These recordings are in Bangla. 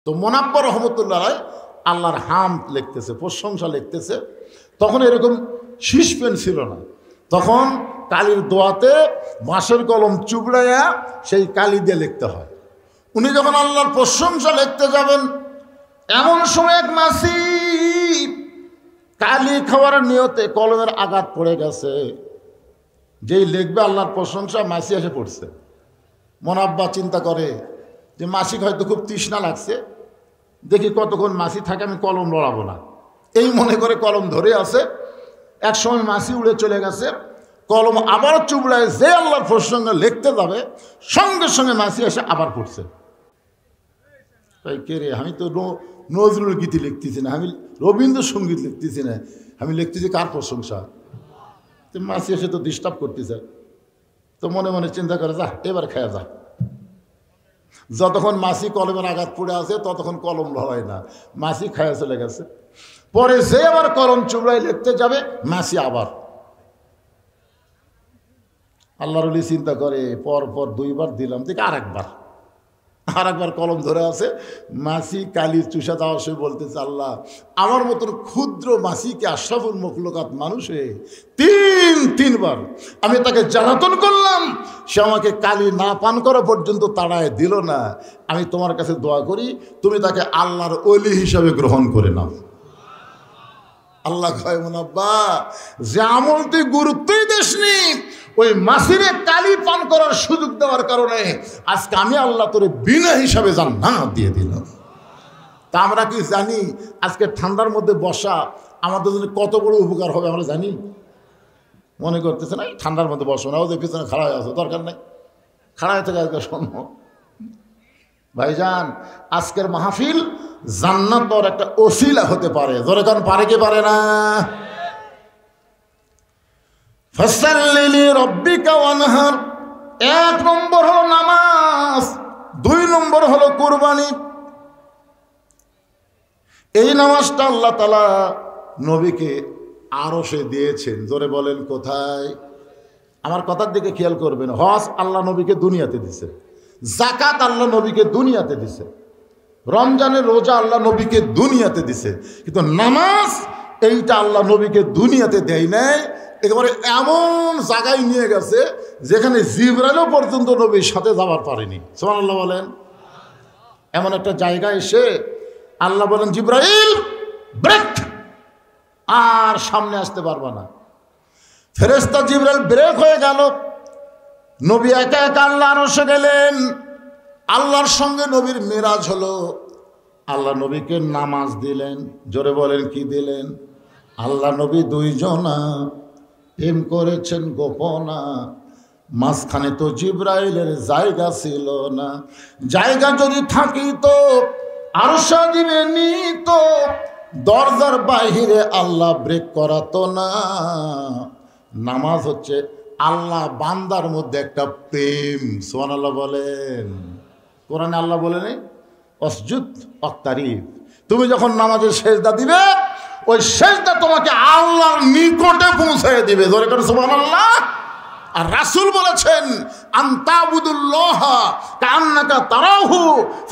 তো মোনাব্বর রহমতুল্লাহ আল্লাহর হামদ লিখতেছে, প্রশংসা লিখতেছে। তখন এরকম শীষ পেন ছিল না, তখন কালির দোয়াতে বাঁশের কলম চুবড়াইয়া সেই কালি দিয়ে লিখতে হয়। উনি যখন আল্লাহর প্রশংসা লিখতে যাবেন, এমন সময় এক মাসি কালি খাওয়ার নিয়তে কলমের আঘাত পড়ে গেছে। যেই লিখবে আল্লাহর প্রশংসা, মাসি এসে পড়ছে। মোনাব্বা চিন্তা করে যে মাসিক হয়তো খুব তৃষ্ণা লাগছে, দেখি কতক্ষণ মাসি থাকে, আমি কলম লড়াবো না, এই মনে করে কলম ধরে আছে। এক সময় মাসি উড়ে চলে গেছে, কলম আবার চুবড়ায় যে আল্লাহর প্রসঙ্গে লিখতে যাবে, সঙ্গে সঙ্গে মাসি এসে আবার পড়ছে। তাই কে রে, আমি তো নজরুল গীতি লিখতেছি না, আমি রবীন্দ্রসঙ্গীত লিখতেছি না, আমি লিখতেছি কার প্রশংসা? তো মাসি এসে তো ডিস্টার্ব করতেছে। তো মনে মনে চিন্তা করে, যা এবার খেয়া যা। যতক্ষণ মাসি কলমের আঘাত পড়ে আছে ততক্ষণ কলম লড়ায় না, মাসি খায়া চলে গেছে। পরে যে আবার কলম চুবড়ায় লিখতে যাবে, মাসি আবার। আল্লাহর ওলি চিন্তা করে, পর পর দুইবার দিলাম, দেখি আরেকবার কলম ধরে আছে। মাসি কালির চুষা দেওয়ার সময় বলতেছে, আল্লাহ আমার মতন ক্ষুদ্র মাসিকে আশরাফুল মখলুকাত মানুষে তিনবার আমি তাকে জ্বালাতন করলাম, সে আমাকে কালি না পান করা পর্যন্ত তাড়ায় দিল না। আমি তোমার কাছে দোয়া করি, তুমি তাকে আল্লাহর ওলি হিসাবে গ্রহণ করে নাও। আল্লাহ কয়, মোনাব্বা যে আমল তুই গুরুত্বই দিসনি, ওই মাসিরে কালি পান করার সুযোগ দেওয়ার কারণে আজকে আমি আল্লাহ তোরে বিনা হিসাবে জান্নাত দিয়ে দিলাম। তা আমরা কি জানি আজকে ঠান্ডার মধ্যে বসা আমাদের জন্য কত বড় উপকার হবে? আমরা জানি? মনে করতেছে না ঠান্ডার মধ্যে বসো না, ওদের পিছনে খাড়া হয়ে আসো, দরকার নেই, খাড়া হয়ে থেকে আজকে শোনো। ভাইজান, আজকের মাহফিল জান্নাত পাওয়ার একটা ওসিলা হতে পারে। জোরে কারণ পারে কি পারে না? ফাসাল্লি রাব্বিকা ওয়ানহার, 1 নম্বর হলো নামাজ, 2 নম্বর হলো কুরবানি। এই নামাজটা আল্লাহ তাআলা নবীকে আরশে দিয়েছেন। জোরে বলেন কোথায়? আমার কথার দিকে খেয়াল করবেন। হজ আল্লাহ নবীকে দুনিয়াতে দিছে, যাকাত আল্লাহ নবীকে দুনিয়াতে দিছে, রমজানের রোজা আল্লাহ নবীকে দুনিয়াতে দিছে, কিন্তু নামাজ এইটা আল্লাহ নবীকে দুনিয়াতে দেয় নাই। একেবারে এমন জায়গায় নিয়ে গেছে যেখানে জিবরাইলও পর্যন্ত নবীর সাথে যাবার পারেনি। সুবহানাল্লাহ বলেন। এমন একটা জায়গায় এসে আল্লাহ বলেন, জিবরাইল ব্রেক, আর সামনে আসতে পারবা না। ফেরেশতা জিবরাইল ব্রেক হয়ে গেল। নবী একা একা আল্লাহর আরশে গেলেন। আল্লাহর সঙ্গে নবীর মেরাজ হলো। আল্লাহ নবীকে নামাজ দিলেন। জোরে বলেন কি দিলেন? আল্লাহ নবী 2 জনা প্রেম করেছেন গোপনা, মাঝখানে তো জিবরাইলের জায়গা ছিল না। জায়গা যদি থাকিত আরশা দিবে নিত, দরজার বাহিরে আল্লাহ ব্রেক করাতো না। নামাজ হচ্ছে আল্লাহ বান্দার মধ্যে একটা প্রেম। সুবহানাল্লাহ বলেন। কোরআনে আল্লাহ বলেন, অসজুদ ওয়াক্তারিব, তুমি যখন নামাজের সেজদা দিবে, ওই সেজদা তোমাকে আল্লাহর নিকটে পৌঁছে দিবে। জোরে করে সুবহানাল্লাহ। আর রাসূল বলেছেন, আনতাবুদুল্লাহ কান্নাকা তারাহু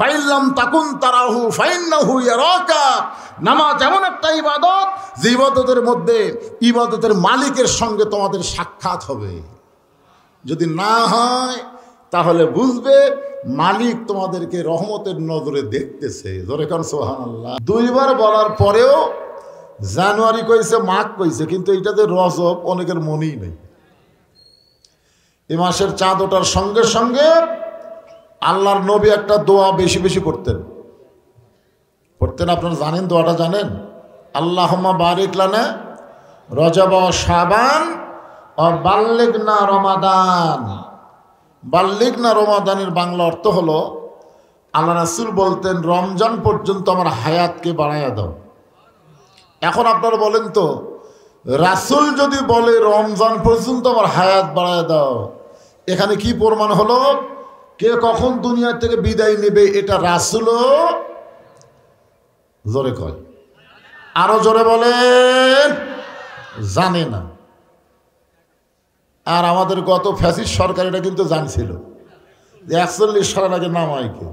ফাইল্লাম তাকুন তারাহু ফাইন্নাহু ইয়ারাকা। নামাজ এমন একটা ইবাদত, যে ইবাদতের মধ্যে ইবাদতের মালিকের সঙ্গে তোমাদের সাক্ষাৎ হবে। যদি না হয় তাহলে বুঝবে মালিক তোমাদেরকে রহমতের নজরে দেখতেছে। জোরে কান সুবহানাল্লাহ। 2 বার বলার পরেও জানুয়ারি কইছে, মাঘ কইছে, কিন্তু এইটাতে রজব অনেকের মনেই নেই। এই মাসের চাঁদ ওঠার সঙ্গে সঙ্গে আল্লাহর নবী একটা দোয়া বেশি বেশি করতেন। আপনারা জানেন দোয়াটা? জানেন? আল্লাহুম্মা বারিক লানা রজব ওয়া শাবান ওয়া বাল্লিগনা রমাদান। বাল্লিগনা রমাদানের বাংলা অর্থ হলো, আল্লাহ রাসূল বলতেন, রমজান পর্যন্ত আমার হায়াতকে বাড়াইয়া দাও। এখন আপনারা বলেন তো, রাসূল যদি বলে রমজান পর্যন্ত আমার হায়াত বাড়াইয়া দাও, এখানে কি প্রমাণ হলো? কে কখন দুনিয়া থেকে বিদায় নেবে এটা রাসূলও জোরে কয়, আরো জোরে বলেন, জানে না। আর আমাদের গত ফ্যাসিস্ট সরকার এটা কিন্তু জানছিল যে 41 সালের আগে নামায় কে।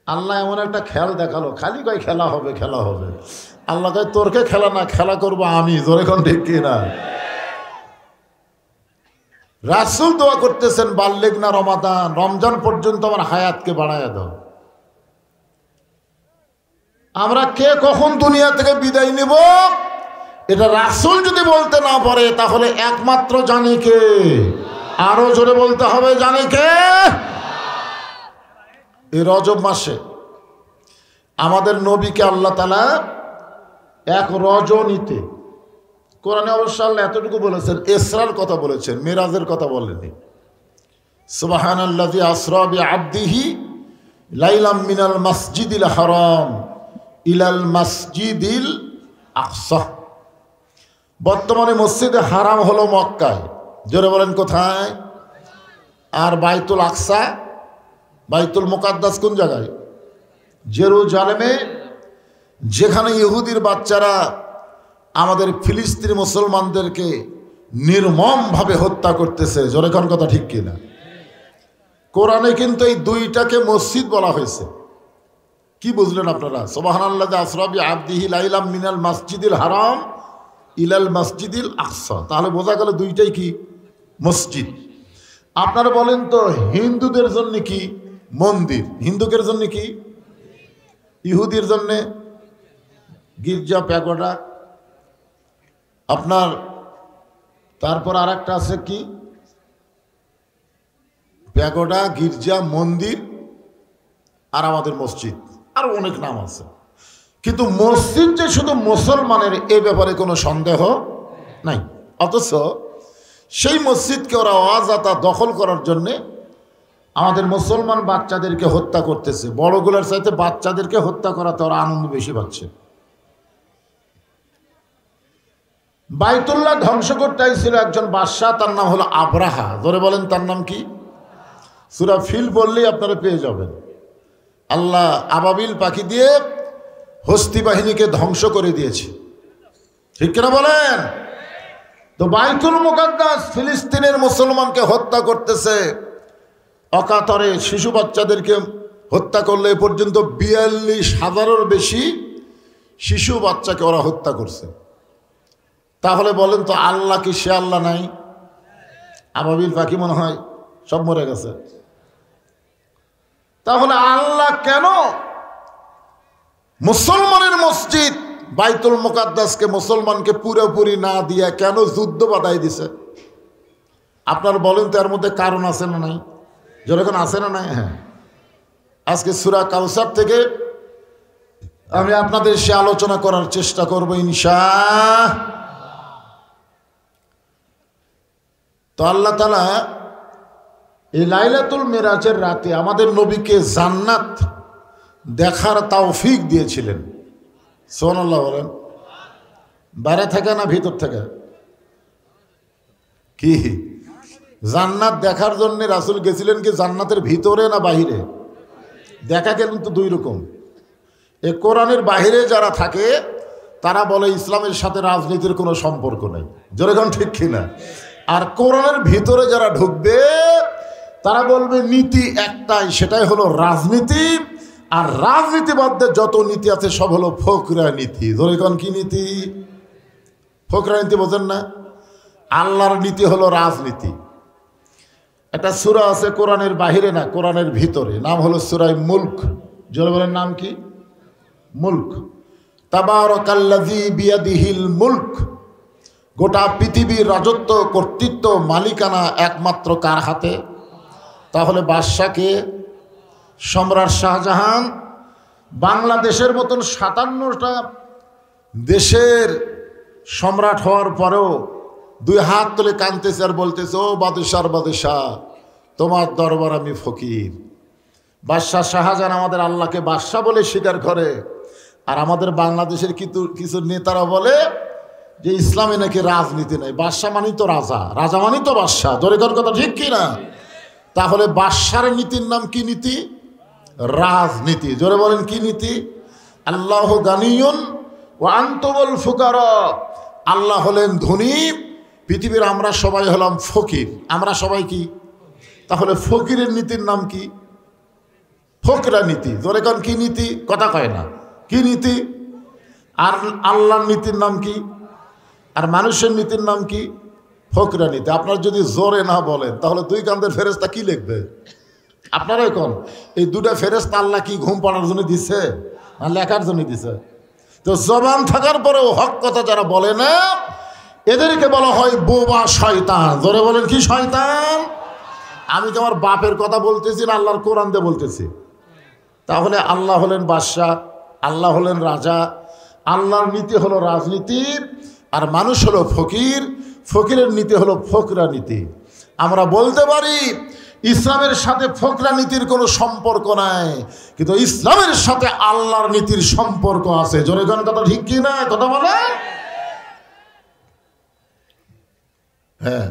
আল্লাহ এমন একটা খেল দেখালো, খালি কয় খেলা হবে খেলা হবে। আল্লাহ কয় তোরকে খেলা না, খেলা করবো আমি। জোরে কোন ঠিক কিনা? রাসূল দোয়া করতেছেন বাল্লিগ না রমাদান, রমজান পর্যন্ত আমার হায়াতকে বাড়ায় দাও। আমরা কে কখন দুনিয়া থেকে বিদায় নিব এটা রাসূল যদি বলতে না পারে তাহলে একমাত্র জানে কে? আরো জোরে বলতে হবে, জানে কে? এই রজব মাসে আমাদের নবীকে আল্লাহ তাআলা এক রজনীতে, কোরআনে অবশ্য আল্লাহ এতটুকু বলেছেন, ইসরার কথা বলেছেন, মিরাজের কথা বলেননি। সুবহানাল্লাযী আসরা বিআবদিহি লাইলাম মিনাল মাসজিদিল হারাম ইলাল মাসজিদিল আকসা। বর্তমানে মসজিদে হারাম হলো মক্কায়, জোরে বলেন কোথায়? আর বাইতুল আকসা, বাইতুল মুকাদ্দাস কোন জায়গায়? জেরুজালেমে, যেখানে ইহুদির বাচ্চারা আমাদের ফিলিস্তিনি মুসলমানদেরকে নির্মমভাবে হত্যা করতেছে। জোরে কোন কথা ঠিক কিনা? কোরআনে কিন্তু এই দুইটাকে মসজিদ বলা হয়েছে। কি বুঝলেন আপনারা? সুবহানাল্লাযী আসরা বিআবদিহি লাইলাম মিনাল মাসজিদিল হারাম ইলাল মাসজিদিল আকসা। তাহলে বোঝা গেল দুইটাই কি? মসজিদ। আপনারা বলেন তো হিন্দুদের জন্য কি মন্দির? হিন্দুদের জন্য কি? ইহুদির জন্য গির্জা, প্যাগোডা। আপনার তারপর আর একটা আছে কি? প্যাগোডা, গির্জা, মন্দির, আর আমাদের মসজিদ, আর অনেক নাম আছে। কিন্তু মসজিদ যে শুধু মুসলমানের, এ ব্যাপারে কোনো সন্দেহ নাই। অথচ সেই মসজিদকে ওরা অজাতা দখল করার জন্যে আমাদের মুসলমান বাচ্চাদেরকে হত্যা করতেছে। বড়গুলোর চাইতে বাচ্চাদেরকে হত্যা করাতে ওরা আনন্দ বেশি পাচ্ছে। বাইতুল্লাহ ধ্বংস করতে ছিল একজন বাদশাহ, তার নাম হলো আব্রাহা। ধরে বলেন তার নাম কি? সূরা ফিল বললেই আপনারা পেয়ে যাবেন। আল্লাহ আবাবিল পাখি দিয়ে হস্তি বাহিনীকে ধ্বংস করে দিয়েছে, ঠিক কিনা বলেন? তো বাইতুল মুকাদ্দাস ফিলিস্তিনের মুসলমানকে হত্যা করতেছে অকাতরে। শিশু বাচ্চাদেরকে হত্যা করলে এ পর্যন্ত ৪২,০০০-এর বেশি শিশু বাচ্চাকে ওরা হত্যা করছে। তাহলে বলেন তো আল্লাহ কি সে আল্লাহ নাই? আবাবিল পাখি মনে হয় সব মরে গেছে। তাহলে আল্লাহ কেন মুসলমানের মসজিদ বাইতুল মুকাদ্দাসকে মুসলমানকে পুরোপুরি না দিয়ে কেন যুদ্ধ বাধাই দিছে? আপনার বলেন তো এর মধ্যে কারণ আছে না নাই? যেরকম আছে না নাই? হ্যাঁ, আজকে সূরা কাউসার থেকে আমি আপনাদের সে আলোচনা করার চেষ্টা করব ইনশাআল্লাহ। তো আল্লাহ তাআলা এই লাইলাতুল মিরাজের রাতে আমাদের নবীকে জান্নাত দেখার তৌফিক দিয়েছিলেন। সুবহানাল্লাহ বলেন। বাইরে থেকে না ভিতর থেকে? কি জান্নাত দেখার জন্য রাসূল গেছিলেন কি জান্নাতের ভিতরে না বাহিরে? দেখা গেলেন তো দুই রকম। এ কোরআনের বাহিরে যারা থাকে তারা বলে ইসলামের সাথে রাজনীতির কোনো সম্পর্ক নেই। যেরকম ঠিক কিনা? আর কোরআনের ভিতরে যারা ঢুকবে তারা বলবে নীতি একটাই, সেটাই হলো রাজনীতি। আর রাজনীতিবাদদের যত নীতি আছে সব হলো ফকরা নীতি। যেরকম কি নীতি? ফকরা নীতি বোঝেন না? আল্লাহর নীতি হলো রাজনীতি। একটা সূরা আছে কোরআনের বাহিরে না, কোরআনের ভিতরে, নাম হলো সূরা মুলক। জোরে বলেন নাম কি? মুলক। তাবারাকাল্লাযী বিয়াদিহিল মুলক। গোটা পৃথিবীর রাজত্ব, কর্তৃত্ব, মালিকানা একমাত্র কার হাতে? তাহলে বাদশাকে? সম্রাট শাহজাহান বাংলাদেশের মতন ৫৭টা দেশের সম্রাট হওয়ার পরেও দুই হাত তুলে কাঁদতেছে আর বলতেছে, ও বাদশার বাদশাহ, তোমার দরবার আমি ফকির। বাদশাহ শাহজাহান আমাদের আল্লাহকে বাদশাহ বলে স্বীকার করে, আর আমাদের বাংলাদেশের কিছু নেতারা বলে যে ইসলামে নাকি রাজনীতি নাই। বাদশাহ মানি তো রাজা, রাজা মানি তো বাদশাহ। দরিদ্র কথা ঠিক কিনা? তাহলে বাদশার নীতির নাম কি নীতি? রাজনীতি। জোরে বলেন কি নীতি? আল্লাহু গানিয়ুন ওয়া আনতুমুল ফুকারা। আল্লাহ হলেন ধনী, পৃথিবীর আমরা সবাই হলাম ফকির। আমরা সবাই কি? তাহলে ফকিরের নীতির নাম কি? ফকরা নীতি। জোরে কোন কি নীতি? কথা কয় না। কি নীতি? আর আল্লাহর নীতির নাম কি? আর মানুষের নীতির নাম কি? ফকরা নীতি। আপনার যদি জোরে না বলেন তাহলে দুই কান্দের ফেরেশতা কি লিখবে? আপনারাই কোন এই দুটা ফেরেশতা আল্লাহ কি ঘুম পাড়ার জন্য দিছে না লেখার জন্য দিছে? তো জবান থাকার পরেও হক কথা যারা বলে না এদেরকে বলা হয় বোবা শয়তান। জোরে বলেন কি শয়তান? আমি তো আমার বাপের কথা বলতেছি না আল্লাহর কোরআন দিয়ে বলতেছি। তাহলে আল্লাহ হলেন বাদশাহ, আল্লাহ হলেন রাজা, আল্লাহর নীতি হলো রাজনীতির, আর মানুষ হলো ফকির, ফকিরের নীতি হলো ফকরা নীতি। আমরা বলতে পারি ইসলামের সাথে ফকরা নীতির কোনো সম্পর্ক নাই, কিন্তু ইসলামের সাথে আল্লাহর নীতির সম্পর্ক আছে। জোরে গান কথা ঠিক কি না? কথা বলে। হ্যাঁ,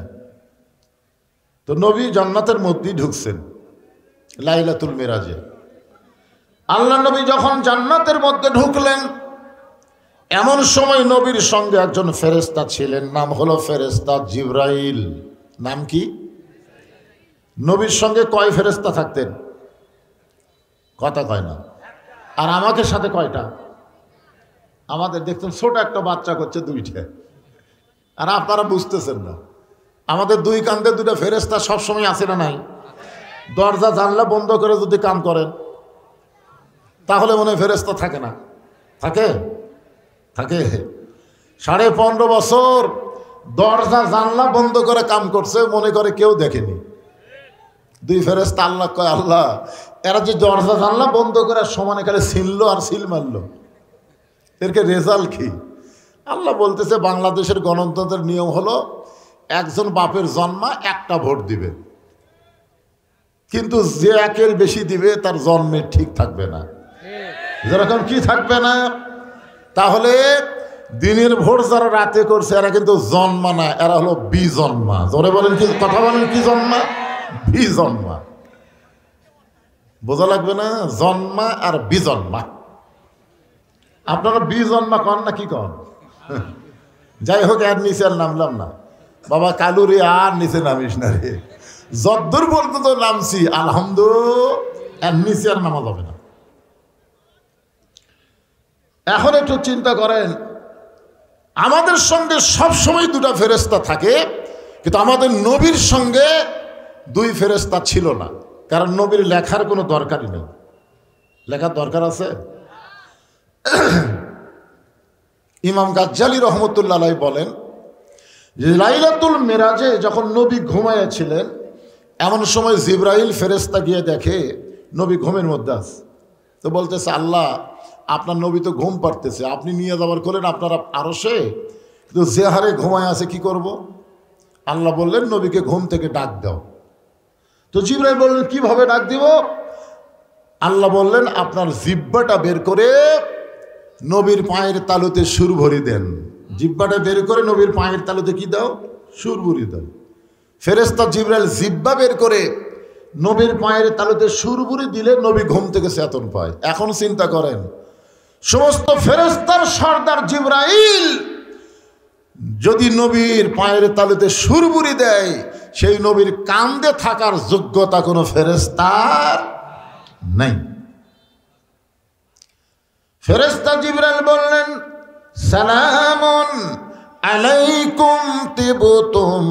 তো নবী জান্নাতের মধ্যেই ঢুকছেন লাইলাতুল মিরাজে। আল্লাহ নবী যখন জান্নাতের মধ্যে ঢুকলেন এমন সময় নবীর সঙ্গে একজন ফেরেশতা ছিলেন, নাম হলো ফেরেশতা জিবরাইল। নাম কি? নবীর সঙ্গে কয় ফেরেশতা থাকতেন? কথা কয় না। আর আমাকে সাথে কয়টা? আমাদের দেখতেন ছোট একটা বাচ্চা করছে দুইটা, আর আপনারা বুঝতেছেন না। আমাদের দুই কান্দে দুটা ফেরেশতা সবসময় আছে না নাই? দরজা জানলা বন্ধ করে যদি কাম করেন তাহলে মনে হয় ফেরেশতা থাকে না? থাকে? থাকে। 15.5 বছর দরজা জানলা বন্ধ করে কাম করছে, মনে করে কেউ দেখেনি। দুই ফেরেশতা আল্লাহ কয়, আল্লাহ এরা যে দরজা জানলা বন্ধ করে সমানে খালি ছিনলো আর সিল মারলো, এরকে রেজাল্ট কি? আল্লাহ বলতেছে বাংলাদেশের গণতন্ত্রের নিয়ম হলো একজন বাপের জন্মা একটা ভোট দিবে, কিন্তু যে একের বেশি দিবে তার জন্মের ঠিক থাকবে না। যেরকম কি থাকবে না? তাহলে দিনের ভোট যারা রাতে করছে এরা কিন্তু জন্মা না, এরা হলো বিজন্মা। জোরে বলেন কি? কথা বলেন কি জন্মা? বিজন্মা। বোঝা লাগবে না? জন্মা আর বিজন্মা। আপনারা বিজন্মা কন না কি কন? যাই হোক, আর নিচে আর নামলাম না। বাবা কালু রে, আর নিচে নামিস না রে। যদ্দূর পর্যন্ত নামছি আলহামদুলিল্লাহ, আর নিচে আর নামা যাবে না। এখন একটু চিন্তা করেন, আমাদের সঙ্গে সবসময় দুটা ফেরেশতা থাকে, কিন্তু আমাদের নবীর সঙ্গে দুই ফেরেশতা ছিল না, কারণ নবীর লেখার কোনো দরকারই নেই। লেখার দরকার আছে? ইমাম গাজ্জালী রহমতুল্লাহ আলাইহি বলেন যে লাইলাতুল মিরাজে যখন নবী ঘুমাইয়াছিলেন এমন সময় জিবরাইল ফেরেশতা গিয়ে দেখে নবী ঘুমের মধ্যে আছে। তো বলতেছে, আল্লাহ আপনার নবী তো ঘুম পাড়তেছে, আপনি নিয়ে যাবার করলেন আপনারা আরশে, কিন্তু যে হারে ঘুমায় আছে কি করব? আল্লাহ বললেন নবীকে ঘুম থেকে ডাক দাও। তো জিবরাইল বললেন কিভাবে ডাক দিব? আল্লাহ বললেন আপনার জিহ্বাটা বের করে নবীর পায়ের তালুতে সুর ভরি দেন। জিহ্বাটা বের করে নবীর পায়ের তালুতে কি দাও? সুর ভরি দাও। ফেরেশতা জিবরাইল জিহ্বা বের করে নবীর পায়ের তালুতে সুর ভরি দিলে নবী ঘুম থেকে চেতন পায়। এখন চিন্তা করেন, সমস্ত ফেরেশতার সর্দার জিবরাইল যদি নবীর পায়ের তালুতে সুর ভরি দেয়, সেই নবীর কান্দে থাকার যোগ্যতা কোনো ফেরেশতার নাই। ফেরেশতা জিবরাইল বললেন, সালামুন আলাইকুম তিবতুম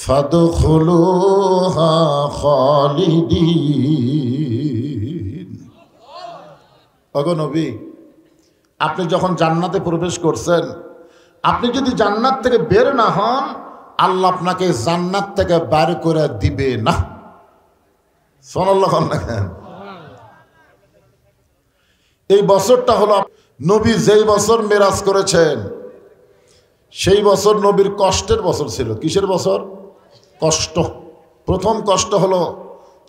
ফাদখুলুহা খালিদিন। ওগো নবী, আপনি যখন জান্নাতে প্রবেশ করছেন, আপনি যদি জান্নাত থেকে বের না হন, আল্লাহ আপনাকে জান্নাত থেকে বের করে দিবে না। সুবহানাল্লাহ। এই বছরটা হলো নবী যেই বছর মেরাজ করেছেন সেই বছর নবীর কষ্টের বছর ছিল। কিসের বছর? কষ্ট। প্রথম কষ্ট হলো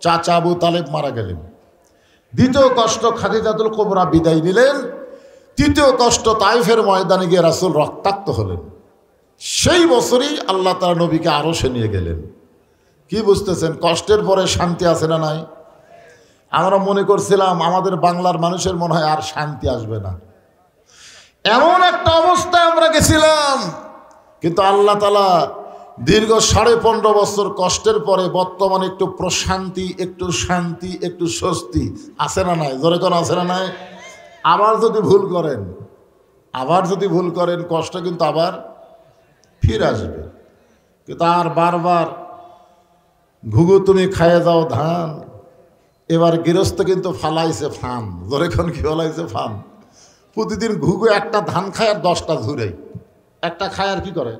চাচা আবু তালেব মারা গেলেন, দ্বিতীয় কষ্ট খাদিজাতুল কুবরা বিদায় নিলেন, তৃতীয় কষ্ট তাইফের ময়দানে গিয়ে রাসূল রক্তাক্ত হলেন। সেই বছরই আল্লাহ তাআলা নবীকে আরশে নিয়ে গেলেন। কি বুঝতেছেন? কষ্টের পরে শান্তি আছে না নাই? আমরা মনে করছিলাম আমাদের বাংলার মানুষের মনে হয় আর শান্তি আসবে না, এমন একটা অবস্থায় আমরা গেছিলাম, কিন্তু আল্লাহ তাআলা দীর্ঘ 15.5 বছর কষ্টের পরে বর্তমানে একটু প্রশান্তি, একটু শান্তি, একটু স্বস্তি আছে না নাই? জোরে কোন আছে না নাই? আবার যদি ভুল করেন কষ্ট কিন্তু আবার ফিরে আসবে। কিন্তু আর বারবার ঘুঘু তুমি খাইয়ে যাও ধান, এবার গৃহস্থ কিন্তু ফালাইছে ফান। জোরে কোন কি ফালাইছে ফান? প্রতিদিন ঘুঘু একটা ধান খায় আর 10টা ঝুরে, একটা খায় আর কি করে,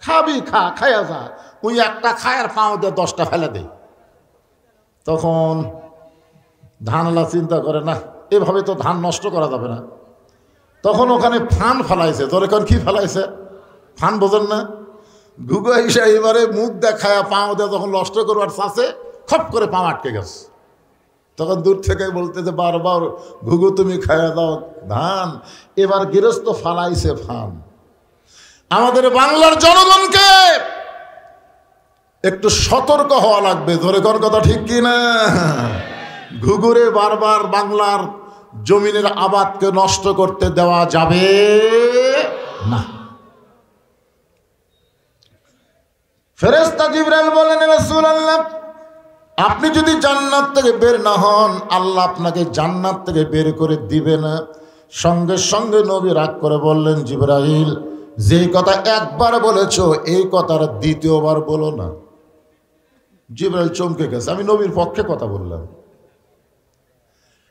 খাবি খাইয়া যা, ওই একটা খায় আর পাও দিয়ে 10টা ফেলে দেয়। তখন ধানলা চিন্তা করে, না এভাবে তো ধান নষ্ট করা যাবে না। তখন ওখানে ফান ফেলাইছে। তোর এখন কি ফেলাইছে? ফান বোঝেন না? ঘুঘু এসে এবারে মুখ দেখায় পাও দিয়ে যখন নষ্ট করবার চাষে খপ করে পা আটকে গেছে। তখন দূর থেকে বলতেছে বারবার, ঘুঘু তুমি খাইয়া দাও ধান, এবার গৃহস্থ ফালাইছে ফান। আমাদের বাংলার জনগণকে একটু সতর্ক হওয়া লাগবে। ধরে কোন কথা ঠিক কিনা? ঘুঘুরে বারবার বাংলার জমিনের আবাদকে নষ্ট করতে দেওয়া যাবে না। ফেরেশতা জিবরাইল বলেন, রাসূলুল্লাহ আপনি যদি জান্নাত থেকে বের না হন, আল্লাহ আপনাকে জান্নাত থেকে বের করে দিবে না। সঙ্গে সঙ্গে নবী রাগ করে বললেন, জিবরাইল যেই কথা একবার বলেছো এই কথার দ্বিতীয়বার বলো না। জিবরাইল চমকে গেছে, আমি নবীর পক্ষে কথা বললাম।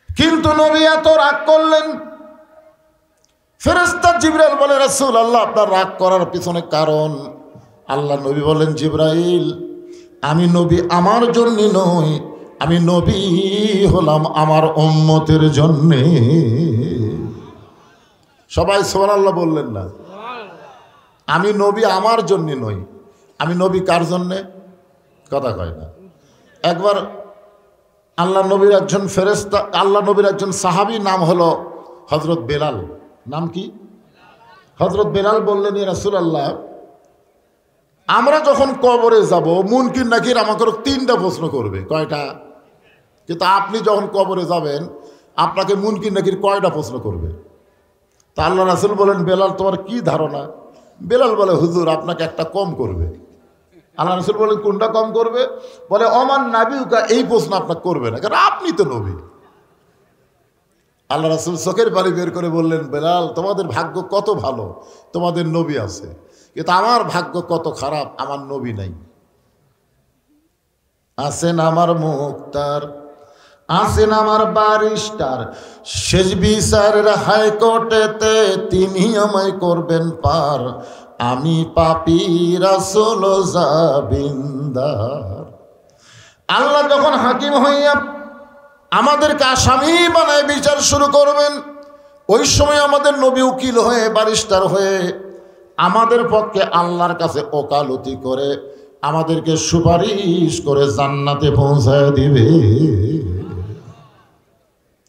কিন্তু নবী এত রাগ করলেন। ফেরেশতা জিবরাইল বলে, রাসূলুল্লাহ আপনার রাগ করার পিছনে কারণ? আল্লাহ নবী বলেন, জিবরাইল আমি নবী আমার জন্য নই, আমি নবী হলাম আমার উম্মতের জন্যে। সবাই সুবহানাল্লাহ বললেন না? আমি নবী আমার জন্য নই, আমি নবী কার জন্যে? কথা কয় না। একবার আল্লাহ নবীর একজন ফেরেশতা, আল্লাহ নবীর একজন সাহাবী, নাম হলো হযরত বেলাল। নাম কি? হযরত বেলাল বললেন, ইয়া রাসূলুল্লাহ আমরা যখন কবরে যাব মুনকির নাকির আমাকে 3টা প্রশ্ন করবে। কয়টা? কিন্তু আপনি যখন কবরে যাবেন আপনাকে মুনকির নাকির কয়টা প্রশ্ন করবে? তা আল্লাহ রাসূল বলেন, বেলাল তোমার কি ধারণা? বেলাল বলে, হুজুর আপনাকে একটা কম করবে। আল্লাহ রাসূল বলেন, কোনটা কম করবে? বলে অমান নাবিউকা, এই প্রশ্ন আপনাকে করবে না, কারণ আপনি তো নবী। আল্লাহ রাসূল চোখের পানি বের করে বললেন, বেলাল তোমাদের ভাগ্য কত ভালো, তোমাদের নবী আছে, কিন্তু আমার ভাগ্য কত খারাপ, আমার নবী নাই। আছেন আমার মুক্তার, আছেন আমার বারিস্টার, শেষ বিচারের হাইকোর্টেতে তিনি আমায় করবেন পার, আমি পাপী রাসূল জাবিন্দার। আল্লাহ যখন হাকিম হইয়া আমাদেরকে আসামি বানায় বিচার শুরু করবেন, ওই সময় আমাদের নবী উকিল হয়ে, বারিস্টার হয়ে আমাদের পক্ষে আল্লাহর কাছে ওকালতি করে আমাদেরকে সুপারিশ করে জান্নাতে পৌঁছায় দিবে।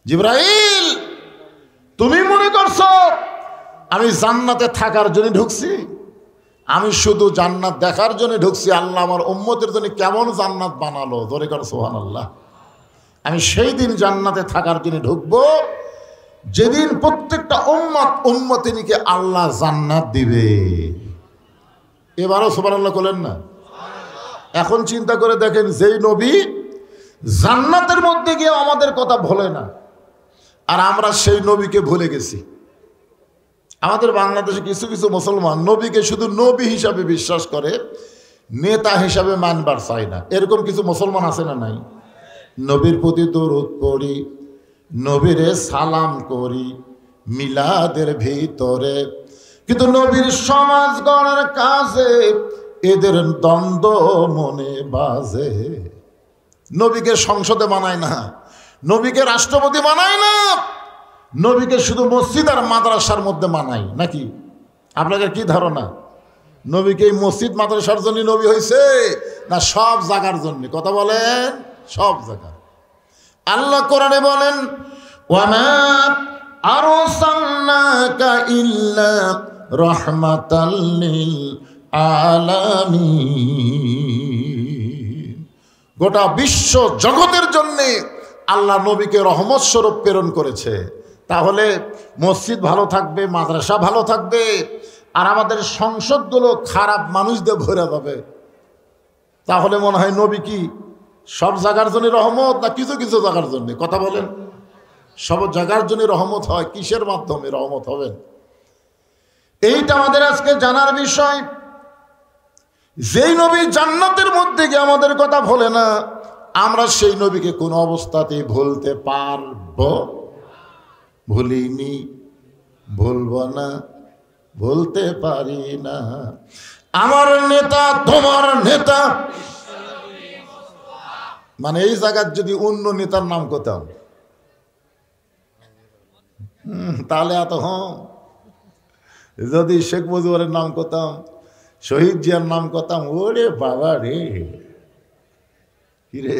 জিবরাইল তুমি মনে করছো আমি জান্নাতে থাকার জন্য ঢুকছি? আমি শুধু জান্নাত দেখার জন্য ঢুকছি। আল্লাহ আমার উম্মতের জন্য কেমন জান্নাত বানালো, ধরে কর সুবহানাল্লাহ। আমি সেই দিন জান্নাতে থাকার জন্য ঢুকবো যেদিন প্রত্যেকটা উম্মতিনীকে আল্লাহ জান্নাত দিবে। এবারও সুবহানাল্লাহ বলেন না? এখন চিন্তা করে দেখেন, যেই নবী জান্নাতের মধ্যে গিয়ে আমাদের কথা ভোলে না, আর আমরা সেই নবীকে ভুলে গেছি। আমাদের বাংলাদেশে কিছু কিছু মুসলমান নবীকে শুধু নবী হিসাবে বিশ্বাস করে, নেতা হিসাবে মানবার চায় না। এরকম কিছু মুসলমান আছে না নাই? নবীর প্রতি দরুদ পড়ি, নবীরে সালাম করি মিলাদের ভিতরে, কিন্তু নবীর সমাজ গড়ার কাজে এদের দ্বন্দ্ব মনে বাজে। নবীকে সংসদে মানায় না, নবীকে রাষ্ট্রপতি মানায় না, নবীকে শুধু মসজিদ আর মাদ্রাসার মধ্যে মানায় নাকি? আপনাদের কি ধারণা? নবীকে এই মসজিদ মাদ্রাসার জন্য নবী হয়েছে না সব জায়গার জন্য? কথা বলেন, সব জায়গা। আল্লাহ কোরআনে বলেন, ওয়ামা আরসালনাকা ইল্লা রাহমাতাল লিল আলামিন। গোটা বিশ্ব জগতের জন্য আল্লাহ নবীকে রহমত স্বরূপ প্রেরণ করেছে। তাহলে মসজিদ ভালো থাকবে, মাদ্রাসা ভালো থাকবে, আর আমাদের সংসদগুলো খারাপ মানুষদের ভরে যাবে, তাহলে মনে হয় নবী কি সব জায়গার জন্য রহমত না কিছু কিছু জায়গার জন্য? কথা বলেন। সব জায়গার জন্য রহমত হয়, কিসের মাধ্যমে রহমত হবেন? এইটা আমাদের আজকে জানার বিষয়। যেই নবী জান্নাতের মধ্যে গিয়ে আমাদের কথা ভোলে না, আমরা সেই নবীকে কোন অবস্থাতেই ভুলতে পারবো? ভুলিনি, ভুলবো না, ভুলতে পারি না। আমার নেতা তোমার নেতা, মানে এই জায়গার যদি অন্য নেতার নাম করতাম তাহলে এত যদি শেখ মুজিবুরের নাম করতাম, শহীদ জিয়ার নাম করতাম, ওরে বাবা রে, কি রে,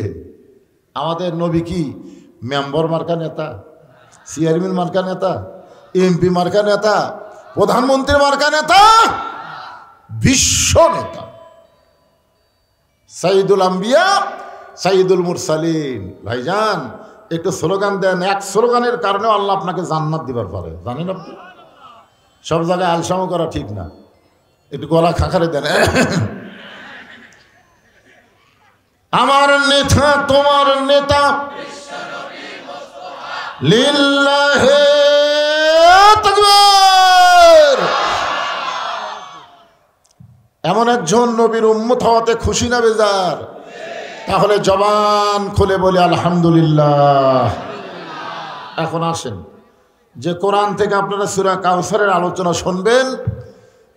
আমাদের নবী কি মেম্বার মার্কা নেতা, চেয়ারম্যান মার্কা নেতা, এমপি মার্কা নেতা, প্রধানমন্ত্রী মার্কা নেতা, বিশ্ব নেতা, সাইদুল আম্বিয়া সাইদুল মুরসালিন। ভাইজান একটু স্লোগান দেন, এক স্লোগানের কারণে আল্লাহ আপনাকে জান্নাত দিবার পারে, জানেন আপনি? সব জায়গায় আলসামো করা ঠিক না, একটু গলা খাখারে দেন। আমার নেতা তোমার নেতা, লিল্লাহে তাকবীর। এমন একজন নবীর উম্মত হওয়াতে খুশি না বেজার? তাহলে জবান খুলে বলি আলহামদুলিল্লাহ। এখন আসেন, যে কোরআন থেকে আপনারা সূরা কাউসারের আলোচনা শুনবেন,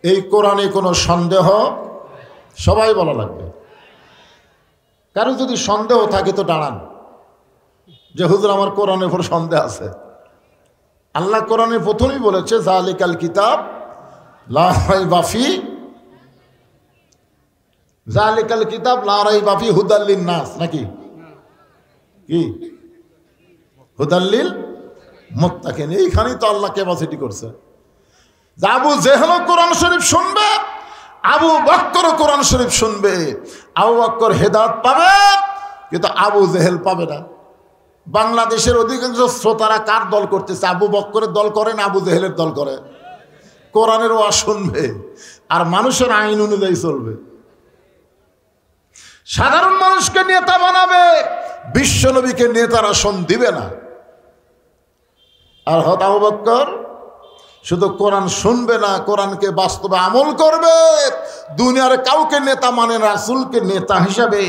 এই কোরআনে কোনো সন্দেহ সবাই বলা লাগবে। কারো যদি সন্দেহ থাকে তো দাঁড়ান, যে হুজুর আমার কোরআনের উপর সন্দেহ আছে। আল্লাহ কোরআনে প্রথমেই বলেছে যালিকাল কিতাব লা রাইবা ফিহি, যালিকাল কিতাব লা রাইবা ফিহি হুদাল লিন-নাস, নাকি কি হুদাল লিল মুত্তাকিন। এইখানেই তো আল্লাহ ক্যাপাসিটি করছে। আবু জেহেল কোরআন শরীফ শুনবে, আবু বকর কোরআন শরীফ শুনবে, আবু বকর হেদায়েত পাবে, কিন্তু আবু জেহেল পাবে না। বাংলাদেশের অধিকাংশ শ্রোতারা কার দল করতেছে? আবু বকরের দল করে না আবু জেহেলের দল করে? কোরআনের ওয়াজ শুনবে আর মানুষের আইন অনুযায়ী চলবে। সাধারণ মানুষকে নেতা বানাবে, বিশ্বনবীকে নেতার আসন দিবে না। আর আবু বকর শুধু কোরআন শুনবে না, কোরআনকে বাস্তবে আমল করবে। দুনিয়ার কাউকে নেতা মানে, রাসূলকে নেতা হিসাবে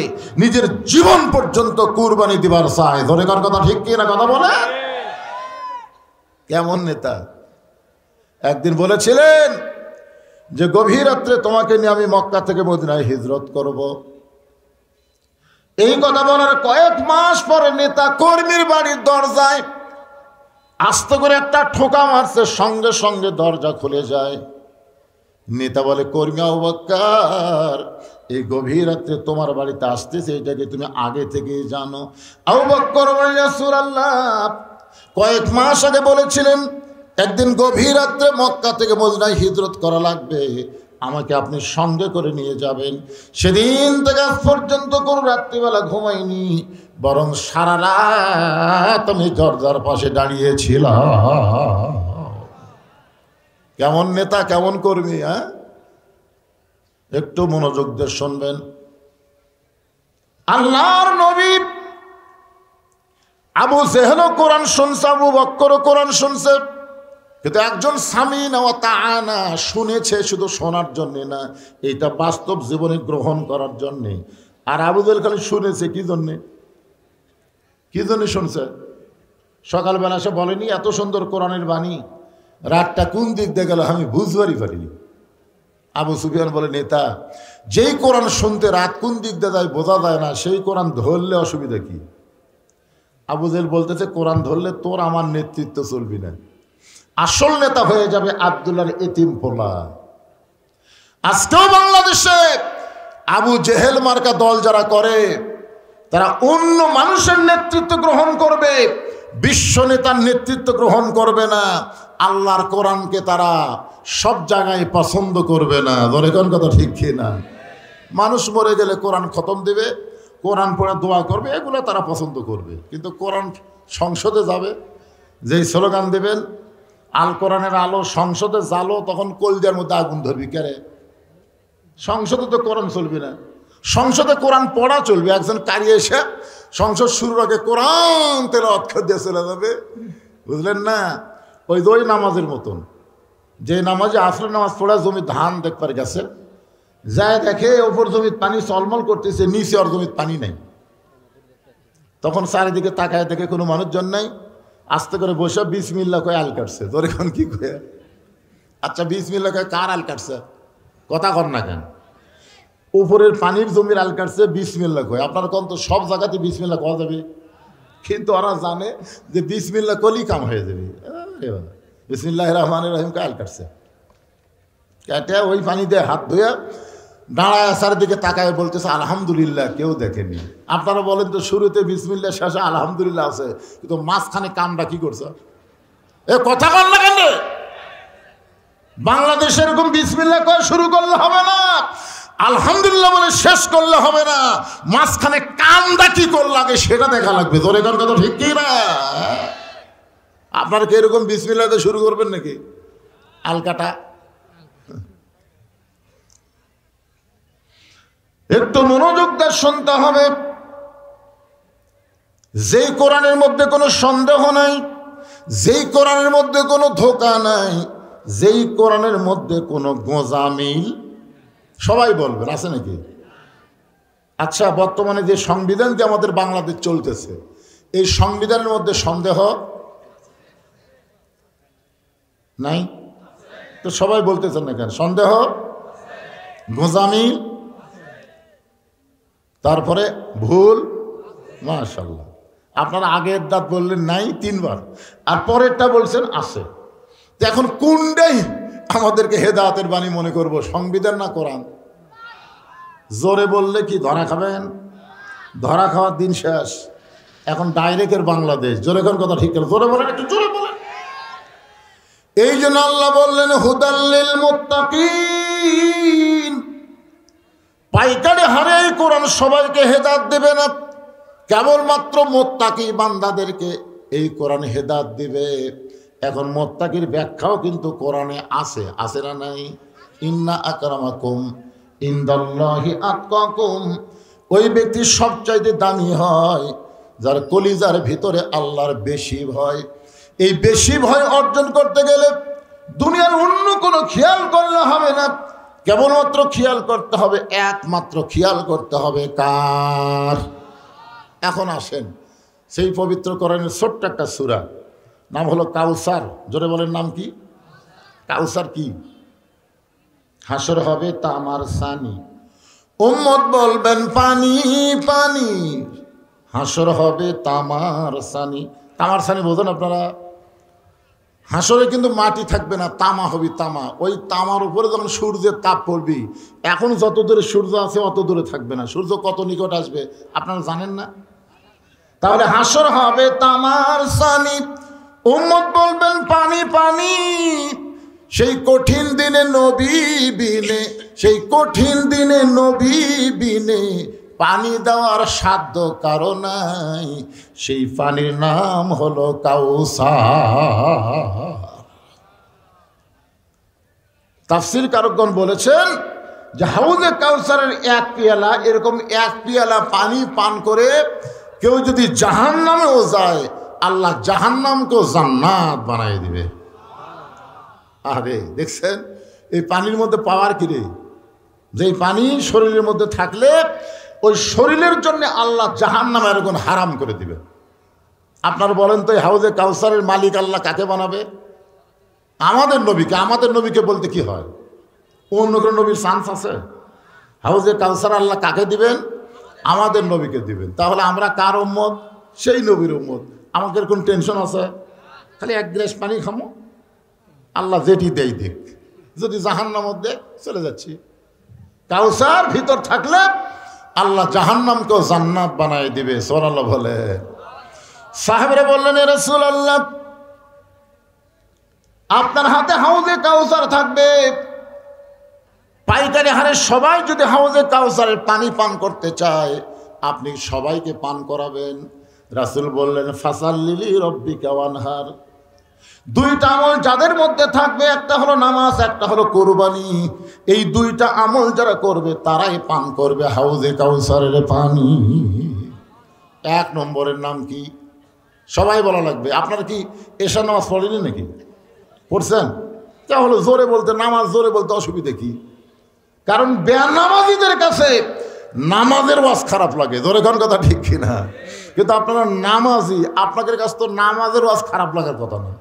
নিজের জীবন পর্যন্ত কুরবানি দিবার চায়। ধরে কার কথা ঠিক কি না? কথা বলে কেমন নেতা? একদিন বলেছিলেন যে গভীর রাত্রে তোমাকে নিয়ে আমি মক্কা থেকে মদিনায় হিজরত করব। এই কথা বলার কয়েক মাস পরে নেতা কর্মীর বাড়ির দরজায় আস্তে করে একটা ঠোকা মারছে, সঙ্গে সঙ্গে দরজা খুলে যায়। নেতা বলে, কর্মী আবু বকর, এই গভীর রাত্রে তোমার বাড়িতে আসতেছে, এটাকে তুমি আগে থেকেই জানো? আবু বকর বলে, ইয়া রাসূলুল্লাহ, কয়েক মাস আগে বলেছিলেন একদিন গভীর রাত্রে মক্কা থেকে মদিনায় হিজরত করা লাগবে, আমাকে আপনি সঙ্গে করে নিয়ে যাবেন। সেদিন থেকে আজ পর্যন্ত কোনো রাত্রিবেলা ঘুমাইনি, বরং সারা রাত আমি দরজার পাশে দাঁড়িয়েছিলাম। কেমন নেতা, কেমন কর্মী! হ্যাঁ, একটু মনোযোগ দিয়ে শুনবেন। আল্লাহর নবী আবু জেহেলও কোরআন শুনছে, আবু বকরও কোরআন শুনছে, কিন্তু একজন সামিনা ওয়া তাআনা শুনেছে শুধু শোনার জন্যে না, এটা বাস্তব জীবনে গ্রহণ করার জন্যে। আর আবু জেহেল খালি শুনেছে কি জন্যে? কি জন্য শুনছে? সকালবেলা সে বলেনি এত সুন্দর কোরআনের বাণী, রাতটা কোন দিক দিয়ে গেল আমি বুঝবারই পারিনি। আবু সুফিয়ান বলে, নেতা, যেই কোরআন শুনতে রাত কোন দিক দিয়ে যায় বোঝা যায় না, সেই কোরআন ধরলে অসুবিধা কি? আবু জেহেল বলতেছে, কোরআন ধরলে তোর আমার নেতৃত্ব চলবি না, আসল নেতা হয়ে যাবে আব্দুল্লাহর এতিম পোলা। আজকেও বাংলাদেশে আবু জেহেল মার্কা দল যারা করে, তারা অন্য মানুষের নেতৃত্ব গ্রহণ করবে, বিশ্ব নেতার নেতৃত্ব গ্রহণ করবে না। আল্লাহর কোরআনকে তারা সব জায়গায় পছন্দ করবে না। ধরে কোন কথা ঠিক কি না? মানুষ মরে গেলে কোরআন খতম দিবে, কোরআন পড়ে দোয়া করবে, এগুলো তারা পছন্দ করবে। কিন্তু কোরআন সংসদে যাবে, যেই স্লোগান দেবেন আল কোরআনের আলো সংসদে জ্বালো, তখন কলজার মধ্যে আগুন ধরবি কেরে? সংসদে তো কোরআন চলবে না, সংসদে কোরআন পড়া চলবে। একজন কারি এসে সংসদ শুরুর আগে কোরআন তেলাওয়াত করে দিয়ে চলে যাবে, বুঝলেন না? ওই নামাজের মতন, যে নামাজে আসরের নামাজ পড়া জমি ধান দেখবার গেছে, যায় দেখে ওপর জমির পানি চলমল করতেছে, নিচে আর জমির পানি নাই। তখন চারিদিকে তাকায় দেখে কোনো মানুষজন নাই, আস্তে করে বসে বিসমিল্লাহ কয়ে আল কাটছে। তোর এখন কি কয়ে? আচ্ছা বিসমিল্লাহ কয়ে কার আল কাটছে? কথা কর না কেন? উপরের পানির জমির আল কাটছে বিসমিল্লাহ কয়ে। আপনার কোন তো সব জায়গাতে বিসমিল্লাহ কওয়া যাবে, কিন্তু ওরা জানে যে বিসমিল্লাহ কলি কাম হয়ে যাবে। বিসমিল্লাহির রহমানির রহিম কে আল কাটছে, কেটে ওই পানি দিয়ে হাত ধুয়ে দাঁড়ায় আসার দিকে তাকায় বলতেছে আলহামদুলিল্লাহ, কেউ দেখেনি। আপনারা বলেন তো শুরুতে বিসমিল্লাহ, শেষে আলহামদুলিল্লাহ আছে, কিন্তু মাঝখানে কামটা কি করছে? এ কথা বল না কেন? বাংলাদেশে এরকম বিসমিল্লাহ কয়ে শুরু করলে হবে না, আলহামদুলিল্লাহ বলে শেষ করলে হবে না, মাঝখানে কামটা কি করলে আগে সেটা দেখা লাগবে। তোর এখন কথা ঠিক কি না? আপনারা কি এরকম বিসমিল্লাহ শুরু করবেন নাকি? আলকাটা একটু মনোযোগ দিয়ে শুনতে হবে। যেই কোরআনের মধ্যে কোনো সন্দেহ নাই, যেই কোরআনের মধ্যে কোনো ধোঁকা নাই, যেই কোরআনের মধ্যে কোনো গোঁজামিল, সবাই বলবেন আছে নাকি? আচ্ছা, বর্তমানে যে সংবিধান যে আমাদের বাংলাদেশ চলতেছে, এই সংবিধানের মধ্যে সন্দেহ নাই তো সবাই বলতেছেন না কেন? সন্দেহ, গোঁজামিল, তারপরে ভুল। মাশাআল্লাহ, আপনারা আগের দাঁত বললেন নাই 3 বার, আর পরেরটা বলছেন আছে। তো এখন কোনটাই আমাদেরকে হেদায়েতের বাণী মনে করব, সংবিধান না কোরআন? জোরে বললে কি ধরা খাবেন? ধরা খাওয়ার দিন শেষ। এখন ডাইরেক্টের বাংলাদেশ। জোরে কোন কথা ঠিক? জোরে বলেন, একটু জোরে বলেন। এই জন্য আল্লাহ বললেন হুদাল্লিল মুত্তাকিন, পাইকারি হারে এই কোরআন সবাইকে হেদায়েত দেবে না, কেবলমাত্র মুত্তাকি বান্দাদেরকে এই কোরআন হেদায়েত দিবে। এখন মুত্তাকির ব্যাখ্যাও কিন্তু কোরআনে আছে, আছে না নাই? ইন্না আকরামাকুম ইনদাল্লাহি আতকাকুম, ওই ব্যক্তি সবচাইতে দামি হয় যার কলিজার ভিতরে আল্লাহর বেশি ভয়। এই বেশি ভয় অর্জন করতে গেলে দুনিয়ার অন্য কোনো খেয়াল করলে হবে না, কেবলমাত্র খেয়াল করতে হবে, একমাত্র খেয়াল করতে হবে কার? এখন আসেন সেই পবিত্র কোরআনের ছোট্ট একটা সূরা, নাম হলো কাউসার। জোরে বলেন, নাম কি? কাউসার কি? হাসর হবে তামার সানি, উম্মত বলবেন পানি পানি, হাসর হবে তামার সানি। তামার সানি বোঝেন আপনারা? হাসরে কিন্তু মাটি থাকবে না, তামা হবে, তামা। ওই তামার উপরে যখন সূর্যের তাপ পড়বি, এখন যত দূরে সূর্য আছে অত দূরে থাকবে না, সূর্য কত নিকট আসবে আপনারা জানেন না? তাহলে হাসর হবে তামার সানি, উম্মত বলবেন পানি পানি। সেই কঠিন দিনে নবী বিনে, সেই কঠিন দিনে নবী বিনে পানি দেওয়ার সাধ্য কারো নাই, সেই পানির নাম হলো কাউসার। তাফসীর কারকগণ বলেছেন যে হাউজে কাউসারের 1 পেয়ালা, এরকম 1 পেয়ালা পানি পান করে কেউ যদি জাহান্নামেও যায়, আল্লাহ জাহান্নামকেও জান্নাত বানাই দিবে। আরে দেখছেন এই পানির মধ্যে পাওয়ার কি রে? যেই পানি শরীরের মধ্যে থাকলে ওই শরীরের জন্য আল্লাহ জাহান্নাম এরকম হারাম করে দিবে। আপনারা বলেন তো এই হাউজে কাউসারের মালিক আল্লাহ কাকে বানাবে? আমাদের নবীকে। আমাদের নবীকে বলতে কি হয়? অন্য কোনো নবীর চান্স আছে? হাউজে কাউসার আল্লাহ কাকে দিবেন? আমাদের নবীকে দিবেন। তাহলে আমরা কার উম্মত? সেই নবীর উম্মত। আমাদের কোন টেনশন আছে? খালি 1 গ্লাস পানি খামো, আল্লাহ যেটি দেই দেখ, যদি জাহান্নাম মধ্যে চলে যাচ্ছি। কাউসার ভিতর থাকলে আল্লাহ জাহান্নামকেও জান্নাত বানাই দিবে। সুবহানাল্লাহ বলে। সাহাবীরা বললেন, এ রাসূলুল্লাহ, আপনার হাতে হাউজে কাউসার থাকবে, পাইকারি হারে সবাই যদি হাউজে কাউসারের পানি পান করতে চায়, আপনি সবাইকে পান করাবেন। রাসূল বললেন, ফাসাল্লি লিরাব্বিকা ওয়ানহার, দুইটা আমল যাদের মধ্যে থাকবে, একটা হলো নামাজ, একটা হলো কোরবানি। এই দুইটা আমল যারা করবে তারাই পান করবে হাউজে কাউসারের পানি। এক নম্বরের নাম কি সবাই বলা লাগবে। আপনারা কি এশার নামাজ পড়েনি নাকি? পড়ছেন? তাহলে জোরে বলতে, নামাজ জোরে বলতে অসুবিধা কি? কারণ বেনামাজিদের কাছে নামাজের ওয়াজ খারাপ লাগে, জোরে কোন কথা ঠিক কিনা? কিন্তু আপনারা নামাজি, আপনাদের কাছে তো নামাজের ওয়াজ খারাপ লাগার কথা না।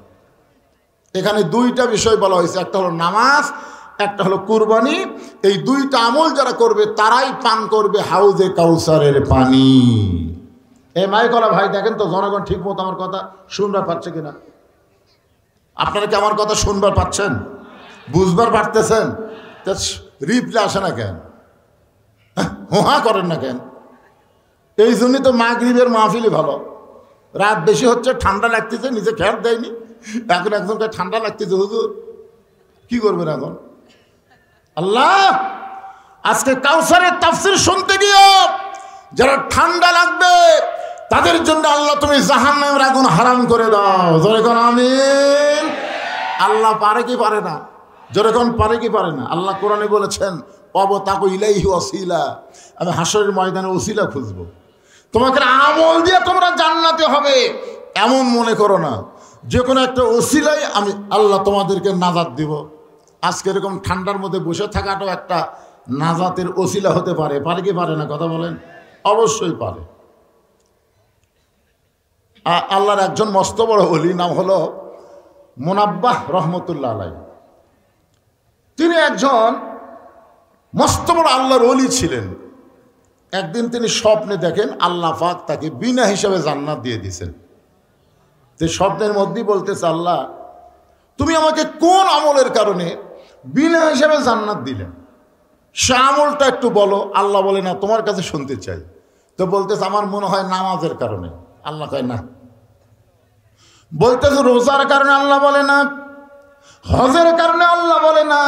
এখানে দুইটা বিষয় বলা হয়েছে, একটা হলো নামাজ, একটা হলো কুরবানি। এই দুইটা আমল যারা করবে তারাই পান করবে হাউজে কাউসারের পানি। এই মাইকলা ভাই দেখেন তো জনগণ ঠিক মতো আমার কথা শুনবার পাচ্ছে কিনা? আপনারা কি আমার কথা শুনবার পাচ্ছেন, বুঝবার পারতেছেন? রিপ্লে আসে না কেন, হোহা করেন না কেন? এই জন্যই তো মাগরিবের মাহফিলই ভালো। রাত বেশি হচ্ছে, ঠান্ডা লাগতেছে, নিজে খেয়াল দেয়নি, এখন একজনকে ঠান্ডা লাগতেছে, হুজুর কি করবেন এখন? আল্লাহ, আজকে কাউসারের তাফসীর শুনতে গিয়ে যারা ঠান্ডা লাগবে তাদের জন্য আল্লাহ তুমি জাহান্নামের আগুন হারাম করে দাও। জোরে কোন আমিন। আল্লাহ পারে কি পারে না? জোরে কোন পারে কি পারে না? আল্লাহ কোরআনে বলেছেন, অবতাকু ইলাইহি ওয়াসিলা, আমি হাসরের ময়দানে ওসিলা খুঁজবো। তোমাকে আমল দিয়ে তোমরা জান্নাতে হবে এমন মনে করো না। যে কোনো একটা ওসিলাই আমি আল্লাহ তোমাদেরকে নাজাত দিব। আজকে এরকম ঠান্ডার মধ্যে বসে থাকাটাও একটা নাজাতের ওসিলা হতে পারে। পারে কি পারে না? কথা বলেন। অবশ্যই পারে। আল্লাহর একজন মস্ত বড় ওলি, নাম হলো মুনাব্বাহ রহমতুল্লাহ আলাইহি। তিনি একজন মস্ত বড় আল্লাহর ওলি ছিলেন। একদিন তিনি স্বপ্নে দেখেন আল্লাহ পাক তাকে বিনা হিসাবে জান্নাত দিয়ে দিয়েছেন। তো স্বপ্নের মধ্যেই বলতেছে, আল্লাহ তুমি আমাকে কোন আমলের কারণে বিনা হিসাবে জান্নাত দিলেন? সে আমলটা একটু বলো। আল্লাহ বলে, না, তোমার কাছে শুনতে চাই। তো বলতেছে, আমার মনে হয় নামাজের কারণে। আল্লাহ কয় না। বলতেছে রোজার কারণে। আল্লাহ বলে না। হজের কারণে। আল্লাহ বলে না।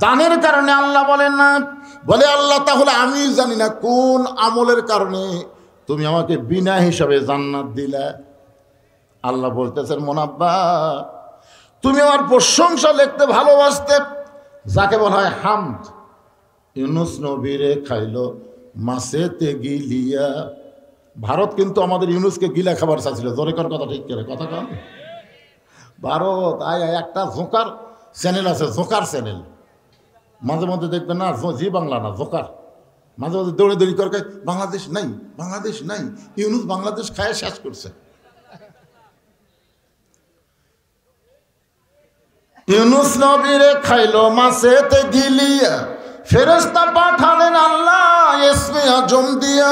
দানের কারণে। আল্লাহ বলেন না। বলে, আল্লাহ তাহলে আমি জানি না কোন আমলের কারণে তুমি আমাকে বিনা হিসাবে জান্নাত দিলে। আল্লাহ বলতেছেন, মুনাব্বা, তুমি আমার প্রশংসা লিখতে ভালোবাসতে, যাকে বলা হয় হামদ। ইউনুস নবীরে খাইলো মাছেতে গিলিয়া। ভারত কিন্তু আমাদের ইউনুসকে গিলা খাবার চাচ্ছিল। জোরে কর কথা ঠিক করে, কথা কন। ভারত একটা জোকার চ্যানেল আছে, জোকার চ্যানেল। মাঝে মধ্যে দেখবেন না, জি বাংলা না, জোকার। মাঝে মাঝে দৌড়ে দৌড়ি করে বাংলাদেশ নাই, বাংলাদেশ নাই। ইউনুস বাংলাদেশ খায় শেষ করছে। ইউনুস নবীরে খাইলো মাছেতে গিলিয়া, ফেরেশতা পাঠালেন আল্লাহ ইসমে আজম দিয়া।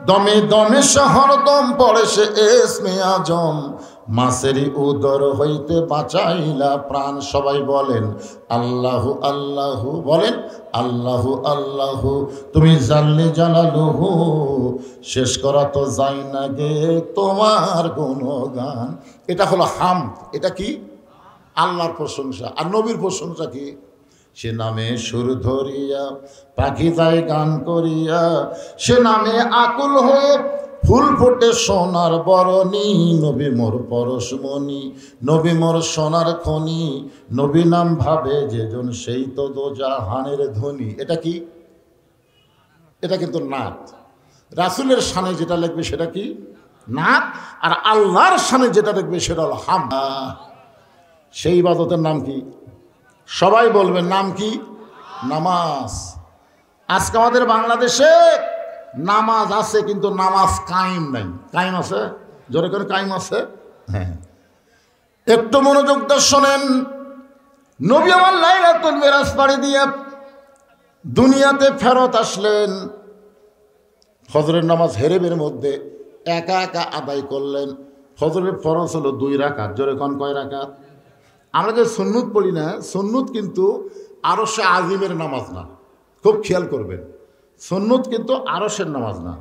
দমে দমে শহর দম পড়ে সে ইসমে আজম। মাছেরই উদর হইতে বাঁচাইলা প্রাণ। সবাই বলেন আল্লাহু আল্লাহু, বলেন আল্লাহু আল্লাহু। তুমি জানলে জানালুহু, শেষ করা তো যায় না গে তোমার গুণগান। এটা হলো হামদ। এটা কি? আল্লাহর প্রশংসা। আর নবীর প্রশংসা কি? সে নামে সুর ধরিয়া পাখি যায় গান করিয়া, সে নামে আকুল হয়ে ফুল ফোটে সোনার বরণী। নবী মোর পরশমণি, নবী মোর সোনার খনি। নবী নাম ভাবে যেজন সেই তো দোজাহানের ধ্বনি। এটা কি? এটা কিন্তু নাত। রাসূলের শানে যেটা লিখবে সেটা কি? নাত। আর আল্লাহর শানে যেটা লিখবে সেটা হলো হামদ। সেই ইবাদতের নাম কি? সবাই বলবেন, নাম কি? নামাজ। আজকে আমাদের বাংলাদেশে নামাজ আছে, কিন্তু নামাজ কায়েম নাই। কায়েম আছে? জোরে করে কায়েম আছে? হ্যাঁ। একটু মনোযোগ দিয়ে শোনেন। নবী আমার লাইলাতুল মিরাজ পাড়ি দিয়ে দুনিয়াতে ফেরত আসলেন। ফজরের নামাজ হেরেবের মধ্যে একা একা আদায় করলেন। ফজরের ফরজ হলো 2 রাকাত। জোরে কোন কয় রাকাত? আমরা যে সুন্নত পড়ি না, সুন্নত কিন্তু আরশে আজিমের নামাজ না। খুব খেয়াল করবেন, সুন্নত কিন্তু আরশের নামাজ না।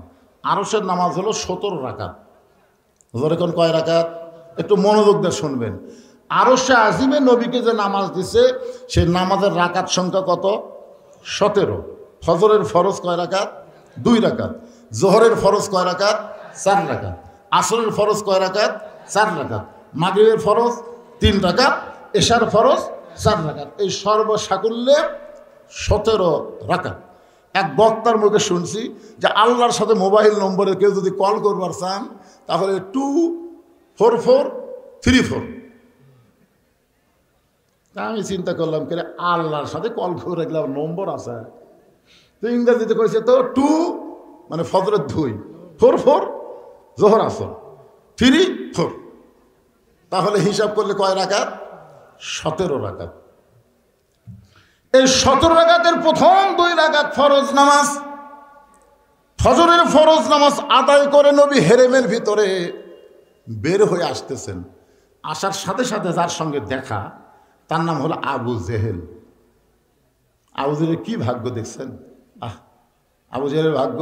আরশের নামাজ হলো 17 রাকাত। জোরে কোন কয় রাকাত? একটু মনোযোগ দিয়ে শুনবেন। আরশে আজিমে নবীকে যে নামাজ দিছে, সেই নামাজের রাকাত সংখ্যা কত? 17। ফজরের ফরজ কয় রাকাত? 2 রাকাত। জোহরের ফরজ কয় রাকাত? 4 রাকাত। আসরের ফরজ কয় রাকাত? 4 রাকাত। মাগরিবের ফরজ 3 রাকাত, এশার ফরজ 4 রাকাত, এই সর্বসাকুল্যে 17 রাকাত। এক বক্তার মুখে শুনছি যে আল্লাহর সাথে মোবাইল নম্বরে কেউ যদি কল করবার চান তাহলে 24434। আমি চিন্তা করলাম কে আল্লাহর সাথে কল করে গেলাম নম্বর আছে, তো ইংরেজিতে কইছে তো 2 মানে ফজরের 2, 44 জোহর আসর, 34, তাহলে হিসাব করলে কয় রাকাত? 17 রাকাত। এই 17 রাকাতের প্রথম 2 রাকাত ফরজ নামাজ, ফজরের ফরজ নামাজ আদায় করে নবী হেরেমের ভিতরে বের হয়ে আসতেছেন। আসার সাথে সাথে যার সঙ্গে দেখা তার নাম হলো আবু জেহেল। আবু জেহেলের কি ভাগ্য দেখছেন? আবু জেহেলের ভাগ্য,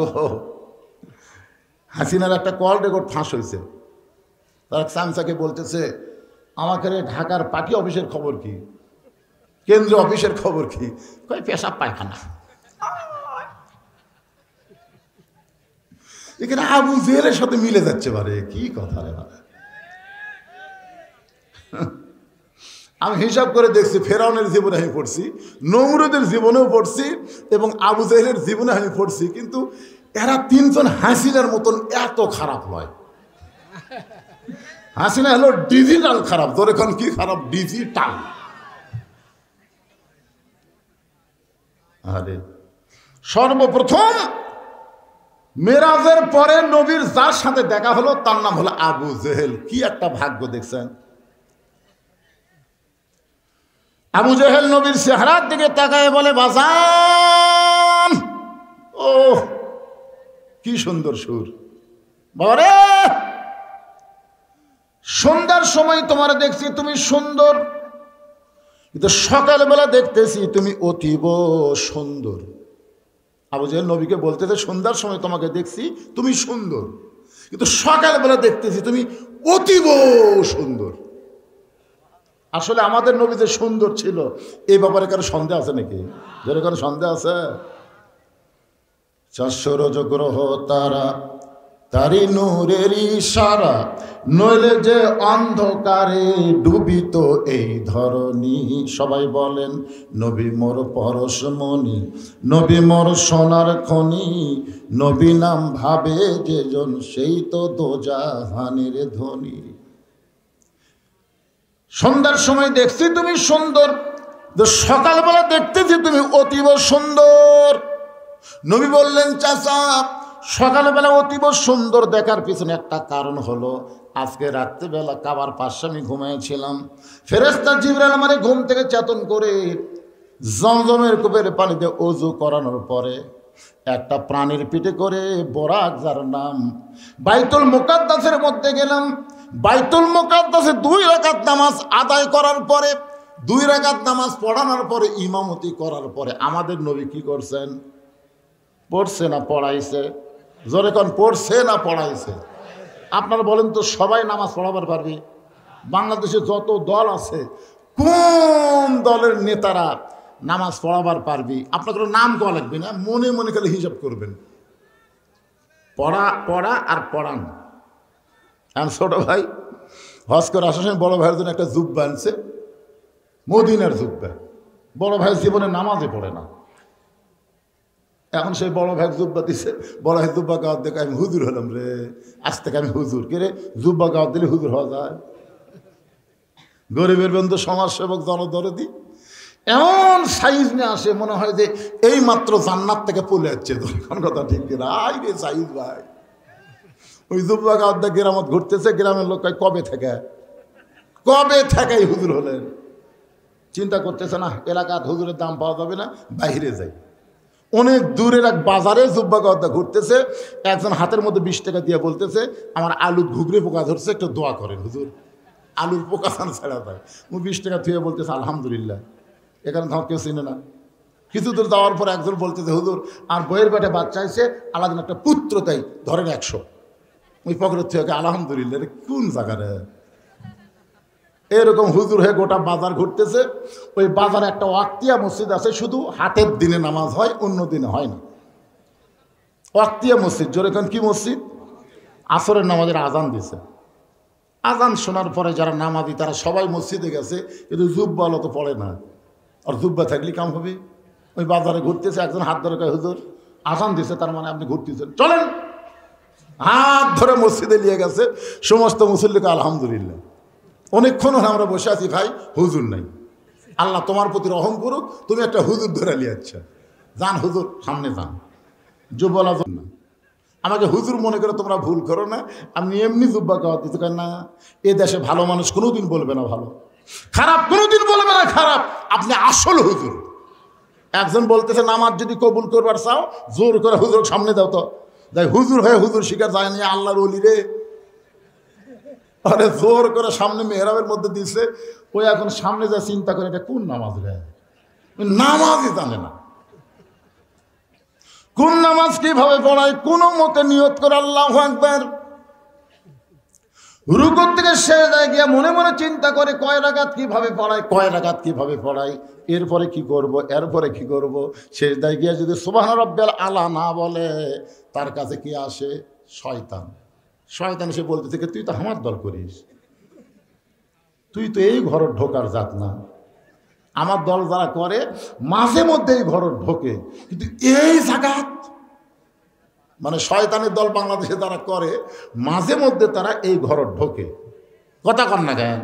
হাসিনার একটা কল রেকর্ড ফাঁস হয়েছে। তার চামচাকে বলতেছে আমাকে ঢাকার পার্টি অফিসের খবর কি, কেন্দ্রীয় অফিসের খবর কি? কয় পেশাব পায়খানা। এখানে আবু জেহেলের সাথে মিলে যাচ্ছে পারে, কি কথা রে ভাই। আমি হিসাব করে দেখছি ফেরাউনের জীবনে আমি পড়ছি, নমরুদের জীবনেও পড়ছি এবং আবু জেহেলের জীবনে আমি পড়ছি, কিন্তু এরা 3 জন হাসিনার মতন এত খারাপ নয়। হাসিনা হলো ডিজিটাল খারাপ, তোর এখন কি খারাপ? ডিজিটাল। আরে সর্বপ্রথম মেরাজের পরে নবীর যার সাথে দেখা হলো তার নাম হলো আবু জেহেল। কি একটা ভাগ্য দেখছেন। আবু জেহেল নবীর চেহারার দিকে তাকায় বলে বাজান, ও কি সুন্দর সুর বাবারে, সন্ধ্যার সময় তোমার দেখছি তুমি সুন্দর, কিন্তু সকালবেলা দেখতেছি তুমি অতীব সুন্দর। আবু জেহেল নবীকে বলতেছে সন্ধ্যার সময় তোমাকে দেখছি তুমি সুন্দর, কিন্তু সকালবেলা দেখতেছি তুমি অতীব সুন্দর। আসলে আমাদের নবী যে সুন্দর ছিল এই ব্যাপারে কারো সন্দেহ আছে নাকি? যারা কারো সন্দেহ আছে? 400 গ্রহ তারা তারি নূরের ইশারা, নইলে যে অন্ধকারে ডুবিত এই ধরনী। সবাই বলেন নবী মোর পরশমণি, নবী মোর সোনার খনি, নবী নাম ভাবে যেজন সেই তো দোজাহানের ধনী। সন্ধ্যার সময় দেখছি তুমি সুন্দর, সকালবেলা দেখতেছি তুমি অতীব সুন্দর। নবী বললেন চাচা সকালবেলা অতীব সুন্দর দেখার পিছনে একটা কারণ হলো আজকে রাত্রিবেলা কাবার পাশে আমি ঘুমিয়েছিলাম, ফেরেশতা জিবরাইল আমারে ঘুম থেকে চেতন করে জমজমের কূপের পানিতে ওযু করানোর পরে একটা প্রাণীর পিঠে করে বোরাক যার নাম বাইতুল মুকাদ্দাসের মধ্যে গেলাম। বাইতুল মুকাদ্দাসে 2 রাকাত নামাজ আদায় করার পরে, 2 রাকাত নামাজ পড়ানোর পরে, ইমামতি করার পরে আমাদের নবী কি করছেন? পড়ছে না পড়াইছে? জোরে কোন, পড়ছে না পড়াইছে? আপনারা বলেন তো সবাই নামাজ পড়াবার পারবে? বাংলাদেশে যত দল আছে কোন দলের নেতারা নামাজ পড়াবার পারবি? আপনাকে নাম করা লাগবে না, মনে মনে খালি হিসাব করবেন। পড়া পড়া আর পড়ান। আর ছোট ভাই হজ করে আসার সময় বড় ভাইয়ের জন্য একটা জুব্বা আনছে, মদিনার জুব্বা। বড় ভাই জীবনে নামাজে পড়ে না, এখন সেই বড় ভাই জুব্বা দিছে। বড় ভাই জুব্বা গাওয়াত দেখে আমি হুজুর হলাম রে, আজ থেকে আমি হুজুর। কে রে জুব্বা গাওয়াত দিলে হুজুর হওয়া যায়? গরিবের বন্ধু, সমাজসেবক, জনদরদি এমন সাইজ নিয়ে আসে মনে হয় যে এই মাত্র জান্নাত থেকে পলে যাচ্ছে। কোন কথা ঠিক কিনা? আই রে সাইজ ভাই, ওই জুব্বা গাওয়াত গ্রামত ঘুরতেছে, গ্রামের লোক কবে থেকে হুজুর হলেন? চিন্তা করতেছে না এলাকার হুজুরের দাম পাওয়া যাবে না, বাইরে যাই। অনেক দূরের এক বাজারে জুব্বা গাওয়াত ঘুরতেছে, একজন হাতের মধ্যে 20 টাকা দিয়ে বলতেছে আমার আলুর ঘুগরে পোকা ধরছে, একটু দোয়া করেন হুজুর, আলুর পোকা ছাড়া যায়। ও 20 টাকা থুয়ে বলতেছে আলহামদুলিল্লাহ। এখানে ধর কেউ চিনে না। কিছু দূর যাওয়ার পর একজন বলতেছে হুজুর আর বইয়ের পেটে বাচ্চা হয়েছে, আল্লাহ একটা পুত্র তাই ধরেন 100। ওই পকেটের থেকে আলহামদুলিল্লাহ। কোন জায়গারে এরকম হুজুর হয়ে গোটা বাজার ঘুরতেছে। ওই বাজারে একটা ওয়াক্তিয়া মসজিদ আছে, শুধু হাটের দিনে নামাজ হয়, অন্য দিনে হয় না। ওয়াক্তিয়া মসজিদ, জোরে কোন কি মসজিদ? আসরের নামাজের আজান দিছে, আজান শোনার পরে যারা নামাজি তারা সবাই মসজিদে গেছে, কিন্তু জুব্বাওয়ালা তো পড়ে না। আর জুব্বা থাকলে কাম হবে? ওই বাজারে ঘুরতেছে, একজন হাত ধরে কয় হুজুর আজান দিছে, তার মানে আপনি ঘুরতেছেন, চলেন। হাত ধরে মসজিদে নিয়ে গেছে, সমস্ত মুসল্লিকে আলহামদুলিল্লাহ। অনেকক্ষণ আমরা বসে আছি, ভাই হুজুর নাই। আল্লাহ তোমার প্রতি রহম করুক, তুমি একটা হুজুর ধরে নিয়ে আচ্ছা, যান হুজুর সামনে যান। জুব্বাওয়ালা না, আমাকে হুজুর মনে করে তোমরা ভুল করো না, আমি এমনি জুব্বা খাওয়া দিতে পারি না। এ দেশে ভালো মানুষ কোনোদিন বলবে না ভালো, খারাপ কোনোদিন বলবে না খারাপ, আপনি আসল হুজুর। একজন বলতেছে নামাজ যদি কবুল করবার চাও জোর করে হুজুর সামনে দাও, তো যাই হুজুর হয়ে হুজুর শিকার যায় না, আল্লাহর ওলি রে। আরে জোর করে সামনে মেহরাবের মধ্যে দিচ্ছে, ওই এখন সামনে যা চিন্তা করে এটা কোন নামাজ রে, নামাজই জানে না। কোন নামাজ কিভাবে পড়ায় কোনো মতে নিয়ত করে আল্লাহু আকবার, রুকু থেকে সেজদায় গিয়ে মনে মনে চিন্তা করে কয় রাকাত কিভাবে পড়ায়, কয় রাকাত কিভাবে পড়ায়, এরপরে কি করব, এরপরে কি করব। সেজদায় গিয়ে যদি সুবহান রাব্বিয়াল আলা না বলে, তার কাছে কি আসে? শয়তান। শয়তান এসে বলতে থেকে তুই তো আমার দল করিস, তুই তো এই ঘর ঢোকার জাত না। আমার দল যারা করে মাঝে মধ্যে এই ঘর ঢোকে, কিন্তু এই জাগাত মানে শয়তানের দল বাংলাদেশে তারা করে, মাঝে মধ্যে তারা এই ঘর ঢোকে। কথা কন না কেন?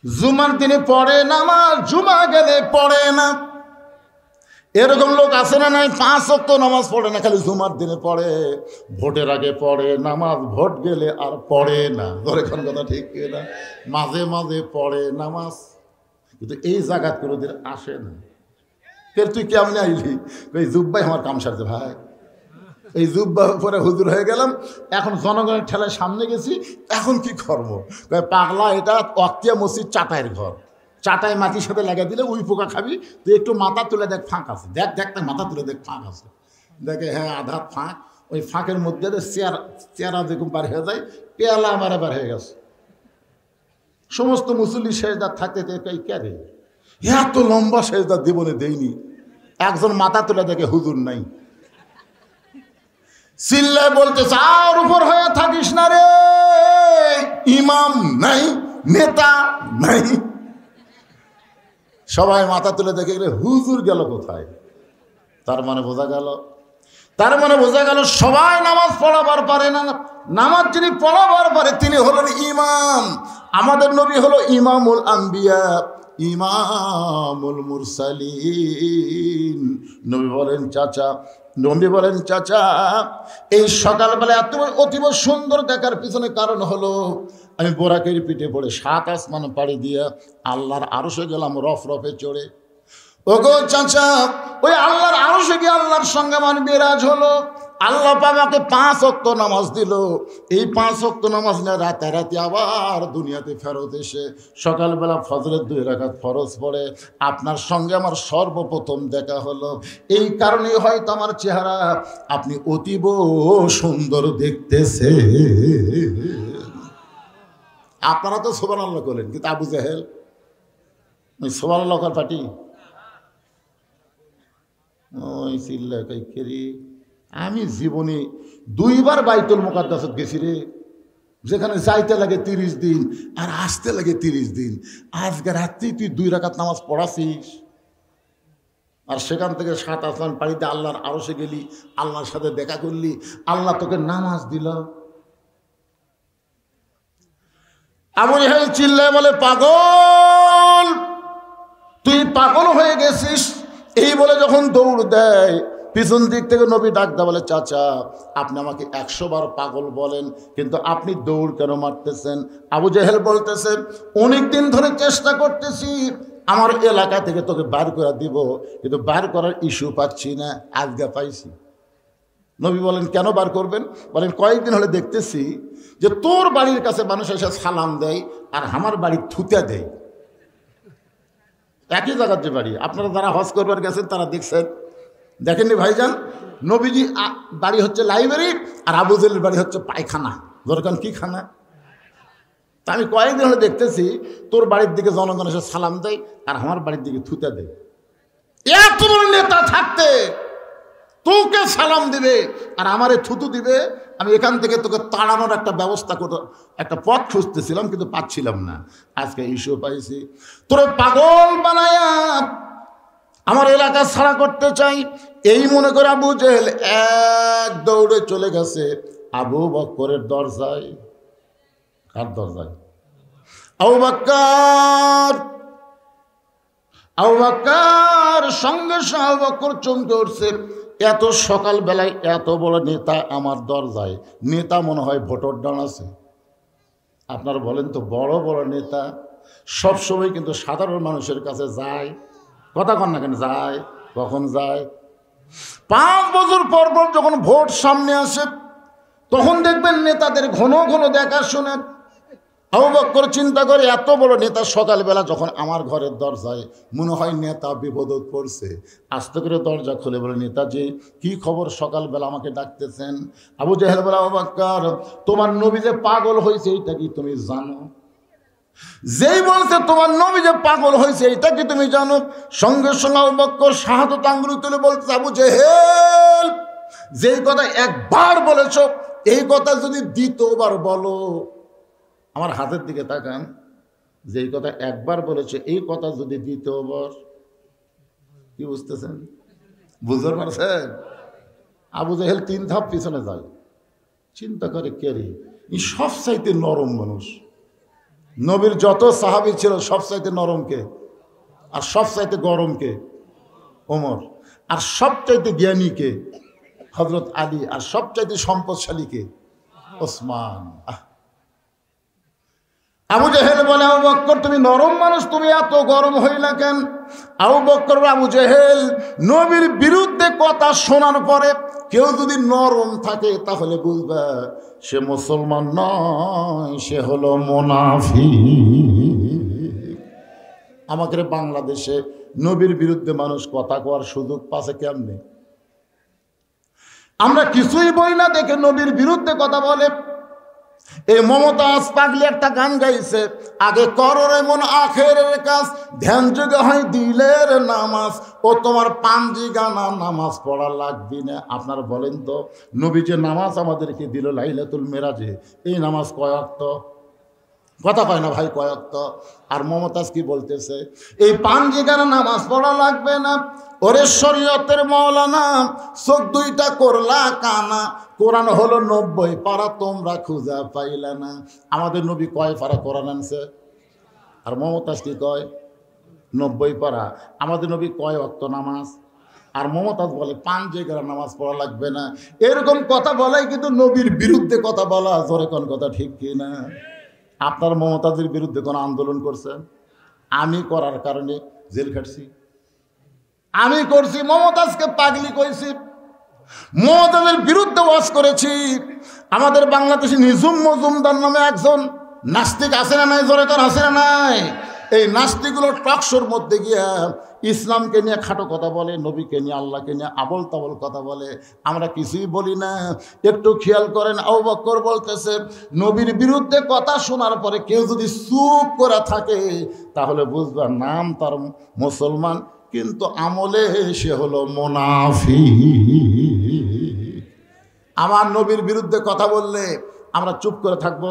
জুমার দিনে পড়ে নামাজ, জুমা গেলে পড়ে না। এরকম লোক আছে না নাই? 5 ওয়াক্ত নামাজ পড়ে না, খালি জুমার দিনে পড়ে। ভোটের আগে পড়ে নামাজ, ভোট গেলে আর পড়ে না। ধরে কোন কথা ঠিক না? মাঝে মাঝে পড়ে নামাজ, কিন্তু এই জায়গা কোনোদিন আসে না। ফের তুই কেমন আইলি? এই জুব্বাই আমার কাম সারছে ভাই, এই জুব্বা পরে হুজুর হয়ে গেলাম, এখন জনগণের ঠেলায় সামনে গেছি, এখন কি করবো? পাগলা, এটা অক্তিয়া মসজিদ চাটাইয়ের ঘর, চাটাই মাটির সাথে লেগে দিলে উই পোকা খাবি, তুই একটু মাথা তুলে দেখ ফাঁক আছে, দেখ দেখ তাই মাথা তুলে দেখ ফাঁক আছে, দেখে হ্যাঁ আধা ফাঁক, ওই ফাঁকের মধ্যে চেয়ারা যেরকম বার হয়ে যায়, পেয়ালা আমার বার হয়ে গেছে। সমস্ত মুসল্লি সেজদার থাকতে ক্যারে এত লম্বা সেজদার জীবনে দেয়নি। একজন মাথা তুলে দেখে হুজুর নাই, চিল্লায় বলতেছে আর উপর হয়ে থাকিস না রে, ইমাম নাই, নেতা নাই। সবাই মাথা তুলে দেখে গেলে হুজুর গেল কোথায়? তার মানে বোঝা গেল সবাই নামাজ পড়াবার পারে না। নামাজ যিনি পড়াবার পারে তিনি হলেন ইমাম। আমাদের নবী হলো ইমামুল আম্বিয়া, ইমামুল মুরসালিন। নবী বলেন চাচা এই সকালবেলা এত অতীব সুন্দর দেখার পিছনে কারণ হলো আমি বোরাকের পিঠে পড়ে 7 আসমান পাড়ি দিয়ে আল্লাহর আরশে গেলাম রফে চড়ে। ওগো চাচা, ওই আল্লাহর আরশে গিয়ে আল্লাহর সঙ্গে আমার বিরাজ হলো। আল্লাহ আমাকে 5 ওয়াক্ত নামাজ দিল। এই 5 ওয়াক্ত নামাজ না রাতারাতি আবার দুনিয়াতে ফেরত এসে সকালবেলা ফজরের 2 রাকাত ফরজ পড়ে আপনার সঙ্গে আমার সর্বপ্রথম দেখা হলো। এই কারণেই হয়তো আমার চেহারা আপনি অতীব সুন্দর দেখতেছে। আপনারা তো সুবহানাল্লাহ করলেন, কিন্তু আবু জাহেল ওই সুবহানাল্লাহ কর পার্টি ওই চিল্লা কাইকেরি। আমি জীবনে 2 বার বাইতুল মুকাদ্দাসত গেছি রে, যেখানে যাইতে লাগে 30 দিন আর আসতে লাগে 30 দিন। আজকে রাত্রেই তুই 2 রাকাত নামাজ পড়াছিস, আর সেখান থেকে 7 আসমান পাড়িতে আল্লাহর আরশে গেলি, আল্লাহর সাথে দেখা করলি, আল্লাহ তোকে নামাজ দিল। আবু জাহেল চিল্লায় বলে পাগল, তুই পাগল হয়ে গেছিস। এই বলে যখন দৌড় দেয়, পিছন দিক থেকে নবী ডাকদা বলে চাচা আপনি আমাকে 100 বার পাগল বলেন, কিন্তু আপনি দৌড় কেন মারতেছেন? আবু জাহেল বলতেছেন অনেক দিন ধরে চেষ্টা করতেছি আমার এলাকা থেকে তোকে বার করে দিব, কিন্তু বার করার ইস্যু পাচ্ছি না, আজকে পাইছি। নবী বলেন কেন বার করবেন? বলেন কয়েকদিন হলে দেখতেছি যে তোর বাড়ির কাছে মানুষ এসে সালাম দেয় আর আমার বাড়ি থুতে দেয়। একই জায়গার যে বাড়ি, আপনারা যারা হজ করবার গেছেন তারা দেখেননি ভাইজান, নবীজি বাড়ি হচ্ছে লাইব্রেরি আর আবু জাহেলের বাড়ি হচ্ছে পায়খানা। দরকার কি খানা? তা আমি কয়েকদিন হলে দেখতেছি তোর বাড়ির দিকে জনগণ এসে সালাম দেয় আর আমার বাড়ির দিকে থুতে দেয়। এত বড় নেতা থাকতে তোকে সালাম দিবে আর আমারে থুতু দিবে। আমি এখান থেকে তোকে তাড়ানোর একটা ব্যবস্থা করতে, একটা পথ খুঁজতেছিলাম কিন্তু পাচ্ছিলাম না। আজকে ইস্যু পাইছি, তোরে পাগল বানায়া আমার এলাকা ছাড়া করতে চাই। এই মনে করে আবু জেহেল এক দৌড়ে চলে গেছে আবু বকরের দরজায়। কার দরজায়? আবু বকর সঙ্গে আবু বকর চমকে উঠছে। এত সকাল বেলায় এত বড় নেতা আমার দরজায়। নেতা মনে হয় ভোটর ডান আছে। আপনারা বলেন তো, বড় বড় নেতা সবসময় কিন্তু সাধারণ মানুষের কাছে যায়। কথা কন না কেন? যায়। কখন যায়? 5 বছর পর পর যখন ভোট সামনে আসে তখন দেখবেন নেতাদের ঘন ঘন দেখা শোনে। আবু বকর চিন্তা করে, এত বড় নেতা সকালবেলা যখন আমার ঘরের দরজায়, মনে হয় নেতা বিপদত পড়ছে। আস্তে করে দরজা খুলে বলে, নেতাজি কি খবর, সকালবেলা আমাকে ডাকতেছেন? আবু জেহেল বলে, আবু বকর তোমার নবী যে পাগল হয়েছে এটা কি তুমি জানো? যেই বলছে তোমার নবী যে পাগল হয়েছে এটা কি তুমি জানো? সঙ্গে সঙ্গে আবু বকর শাহাদাত আঙ্গুল তুলে বলছে, আবু জেহেল যেই কথা একবার বলেছ এই কথা যদি দ্বিতীয়বার বলো। আমার হাতের দিকে তাকান, যেই কথা একবার বলেছে এই কথা যদি দ্বিতীয়বার, কি বুঝতেছেন? বুঝতে পারছেন? আবু জেহেল 3 ধাপ পিছনে যায়, চিন্তা করে কে রে, এই সব চাইতে নরম মানুষ। নবীর যত সাহাবী ছিল সব চাইতে নরম কে? আর সব চাইতে গরম কে? ওমর। আর সব চাইতে জ্ঞানী কে? হযরত আলী। আর সব চাইতে সম্পদশালী কে? ওসমান। আবু জেহেল বলে, আবু বকর তুমি নরম মানুষ, তুমি এত গরম হইলা কেন? আবু বকর আবু জেহেল নবীর বিরুদ্ধে কথা শোনার পরে কেউ যদি নরম থাকে তাহলে বুঝবে সে মুসলমান নয়, সে হলো মুনাফিক। আমাদের বাংলাদেশে নবীর বিরুদ্ধে মানুষ কথা কওয়ার সুযোগ পাচ্ছে কেমনে? আমরা কিছুই বলি না দেখে নবীর বিরুদ্ধে কথা বলে। এই মমতাজ পাগলি একটা গান গাইছে, আগে করো এমন আখেরের কাজ, ধ্যান যুগে হয় দিলের নামাজ, ও তোমার পাঞ্জি গানা নামাজ পড়া লাগবে না। আপনারা বলেন তো, নবী যে নামাজ আমাদেরকে দিল লাইলাতুল মেরাজে, এই নামাজ কয় ওয়াক্ত? কথা কয় না ভাই, কয় ওয়াক্ত? আর মমতাজ কি বলতেছে? এই পাঞ্জি গানা নামাজ পড়া লাগবে না। ওরে শরীয়তের মৌলানা, চোখ দুইটা করলা কানা, কোরআন হলো 90 পারা, তোমরা খুঁজা পাইলা না। আমাদের নবী কয় পারা কোরআন আনছে? আর মমতাজ কি কয়? 90 পারা। আমাদের নবী কয় ওয়াক্ত নামাজ? আর মমতাজ বলে পাঞ্জি গানা নামাজ পড়া লাগবে না। এরকম কথা বলাই কিন্তু নবীর বিরুদ্ধে কথা বলা। জোরে কোন কথা ঠিক কি না? আপনার মমতাজের বিরুদ্ধে কোন আন্দোলন করছেন? আমি করার কারণে জেল খাটছি, আমি করছি। মমতাজকে পাগলি কইছি, মমতাজের বিরুদ্ধে ওয়াজ করেছি। আমাদের বাংলাদেশে নিঝুম মজুমদার নামে একজন নাস্তিক আছে না নাই? জোরে কোন আছে না নাই? এই নাস্তিকগুলো টকশোর মধ্যে গিয়া ইসলামকে নিয়ে খাটো কথা বলে, নবীকে নিয়ে আল্লাহকে নিয়ে আবল তাবল কথা বলে। আমরা কিছুই বলি না। একটু খেয়াল করেন, আবু বকর বলতেছে নবীর বিরুদ্ধে কথা শোনার পরে কেউ যদি চুপ করে থাকে তাহলে বুঝবা নাম তার মুসলমান, কিন্তু আমলে সে হলো মুনাফিক। আমার নবীর বিরুদ্ধে কথা বললে আমরা চুপ করে থাকবো?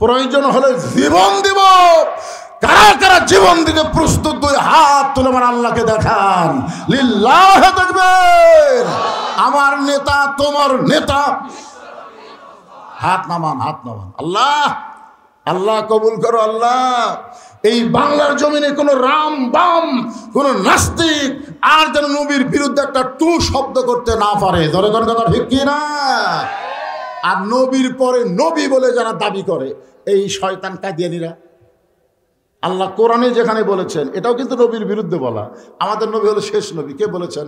প্রয়োজন হলে জীবন দিব। কারা কারা জীবন দিতে প্রস্তুত? 2 হাত তুলে আমার আল্লাহকে দেখান। লিল্লাহ তাকবীর। আমার নেতা তোমার নেতা, হাত নামান, হাত নামান। আল্লাহ আল্লাহ কবুল করো আল্লাহ। এই বাংলার জমিনে কোনো রাম বাম, কোনো নাস্তিক আর যেন নবীর বিরুদ্ধে একটা টু শব্দ করতে না পারে। ধরে ধরে কথা ঠিক কি না? আর নবীর পরে নবী বলে যারা দাবি করে, এই শয়তান কাদিয়ানীরা, আল্লাহ কোরআনে যেখানে বলেছেন এটাও কিন্তু নবীর বিরুদ্ধে বলা। আমাদের নবী হলো শেষ নবী। কে বলেছেন?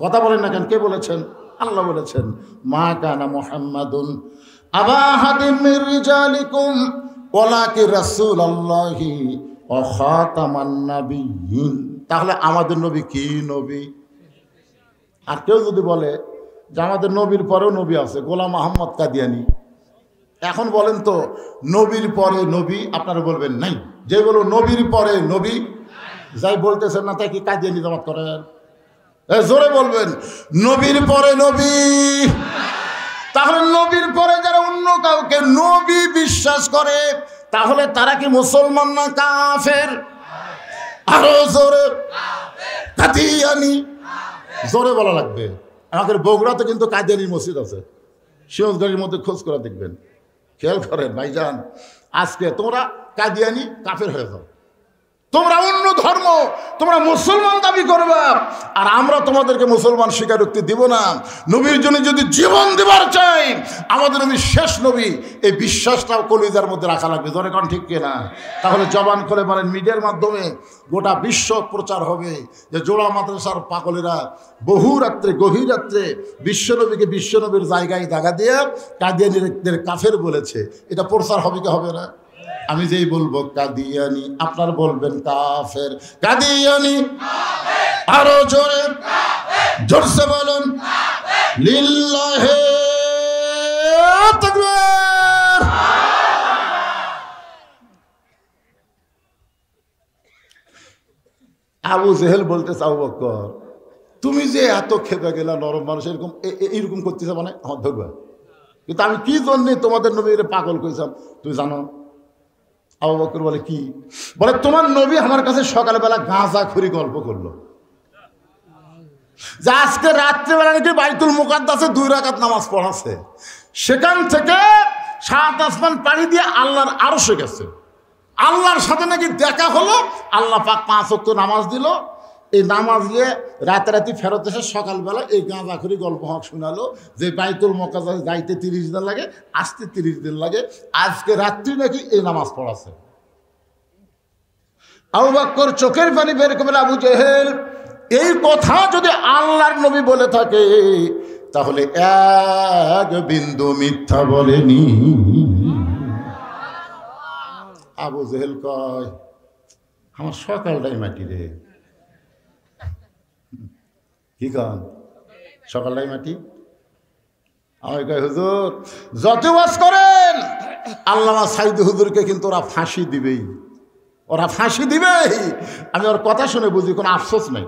কথা বলেন না কেন? কে বলেছেন? আল্লাহ বলেছেন, মা কানা মুহাম্মাদুন আবা আহাদিম মির রিজালিকুম ওয়ালাকিন রাসূলুল্লাহি ওয়া খাতামান নাবিয়্যিন। তাহলে আমাদের নবী কি নবী? আর কেউ যদি বলে যে আমাদের নবীর পরেও নবী আছে, গোলাম আহমদ কাদিয়ানী, এখন বলেন তো নবীর পরে নবী, আপনারা বলবেন নাই। যে বলো নবীর পরে নবী, যাই বলতেছেন না তাই কি কাদিয়ানী জামাত করেন? জোরে বলবেন, নবীর পরে নবী। তাহলে নবীর পরে যারা অন্য কাউকে নবী বিশ্বাস করে তাহলে তারা কি মুসলমান না কাফের? আরো জোরে, কাদিয়ানি। জোরে বলা লাগবে। আমাদের বগুড়াতে কিন্তু কাদিয়ানি মসজিদ আছে, সিরাজগঞ্জের মধ্যে খোঁজ করে দেখবেন। খেয়াল করেন ভাইজান, আজকে তোমরা কাদিয়ানি কাফের হয়ে যাও, তোমরা অন্য ধর্ম, তোমরা মুসলমান দাবি করবে, আর আমরা তোমাদেরকে মুসলমান স্বীকারোক্তি দিব না। নবীর জন্য যদি জীবন দেবার চাই, আমাদের নবী শেষ নবী, এই বিশ্বাসটাও কলিজার মধ্যে রাখা লাগবে। ধরে কারণ ঠিক কিনা? তাহলে জবান করে বলেন, মিডিয়ার মাধ্যমে গোটা বিশ্ব প্রচার হবে যে জোড়া মাদ্রাসার পাগলেরা বহু রাত্রে গভীর রাত্রে বিশ্বনবীকে বিশ্বনবীর জায়গায় দাগা দিয়ে কাদিয়ানীদের কাফের বলেছে। এটা প্রচার হবে কি হবে না? আমি যেই বলবো কাদিয়ানি, আপনার বলবেন কাফের। কাদিয়ানি, আরো জোরে, জোরসে বলুন লিল্লাহে তাকবীর। আবু জেহেল বলতেছে, আবু বকর তুমি যে এত খেপে গেলা, নরম মানুষ এরকম এইরকম করতেছে, মানে আমার ধরবে। কিন্তু আমি কি জন্যে তোমাদের নবীর পাগল করেছিলাম তুমি জানো? আবু বকর বলে কি? বলে তোমার নবী আমার কাছে সকালবেলা গাঁজা খুরি গল্প করলো যে আজকে রাত্রেবেলা নাকি বাইতুল মুকাদ্দাসে 2 রাকাত নামাজ পড়াছে, সেখান থেকে 7 আসমান পাড়ি দিয়ে আল্লাহর আরশে গেছে, আল্লাহর সাথে নাকি দেখা হলো, আল্লাহ পাক 5 ওয়াক্ত নামাজ দিল। এই নামাজ দিয়ে রাতারাতি ফেরত এসে সকালবেলা এই গাঁজাখুরি গল্প হক শোনালো যে বাইতুল মুকাদ্দাস যাইতে 30 দিন লাগে, আসতে 30 দিন লাগে, আজকে রাত্রি নাকি এই নামাজ পড়াছে। আবু বকর চোখের পানি বের করে, আবু জেহেল এই কথা যদি আল্লাহর নবী বলে থাকে তাহলে এক বিন্দু মিথ্যা বলেনি। আবু জেহেল কয়, আমার সকালটাই মাটি রে। কি কান সকালটাই মাটি? আমি কই হুজুর যত ওয়াজ করেন, আল্লামা সাইদ হুজুরকে কিন্তু ওরা ফাঁসি দিবেই, ওরা ফাঁসি দিবেই। আমি ওর কথা শুনে বুঝি কোনো আফসোস নেই,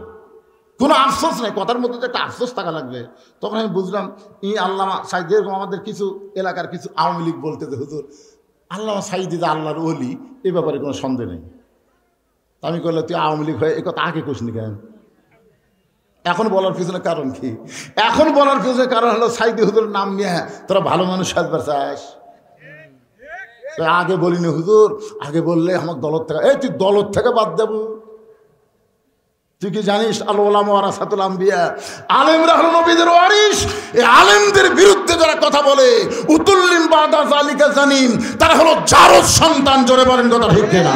কোনো আফসোস নেই, কথার মধ্যে একটা আফসোস থাকা লাগবে। তখন আমি বুঝলাম ই আল্লামা সাইদ, এরকম আমাদের কিছু এলাকার কিছু আওয়ামী লীগ বলতে যে হুজুর আল্লামা সাইদ যে আল্লাহর ওলি, এ ব্যাপারে কোনো সন্দেহ নেই। আমি করলে তুই আওয়ামী লীগ হয়ে এ কথা আগে কোসনি কেন? এখন বলার পিছনে কারণ কি? এখন বলার পিছনে কারণ হলো সাইদি হুজুরের নাম নিয়ে তোরা ভালো মানুষ সাজবার চাস। আগে বলিনি হুজুর, আগে বললে আমার দলত থেকে, এই তুই দলত থেকে বাদ দেব? তুই কি জানিস আল উলামা ওয়ারাসাতুল আম্বিয়া, আলেমরা হলো নবীদের ওয়ারিস। এই আলেমদের বিরুদ্ধে যারা কথা বলে, উতুল্লিম বাদা যালিকা জানিন, তারা হলো জারদ সন্তান। জোরে বলেন কথা ঠিক কিনা?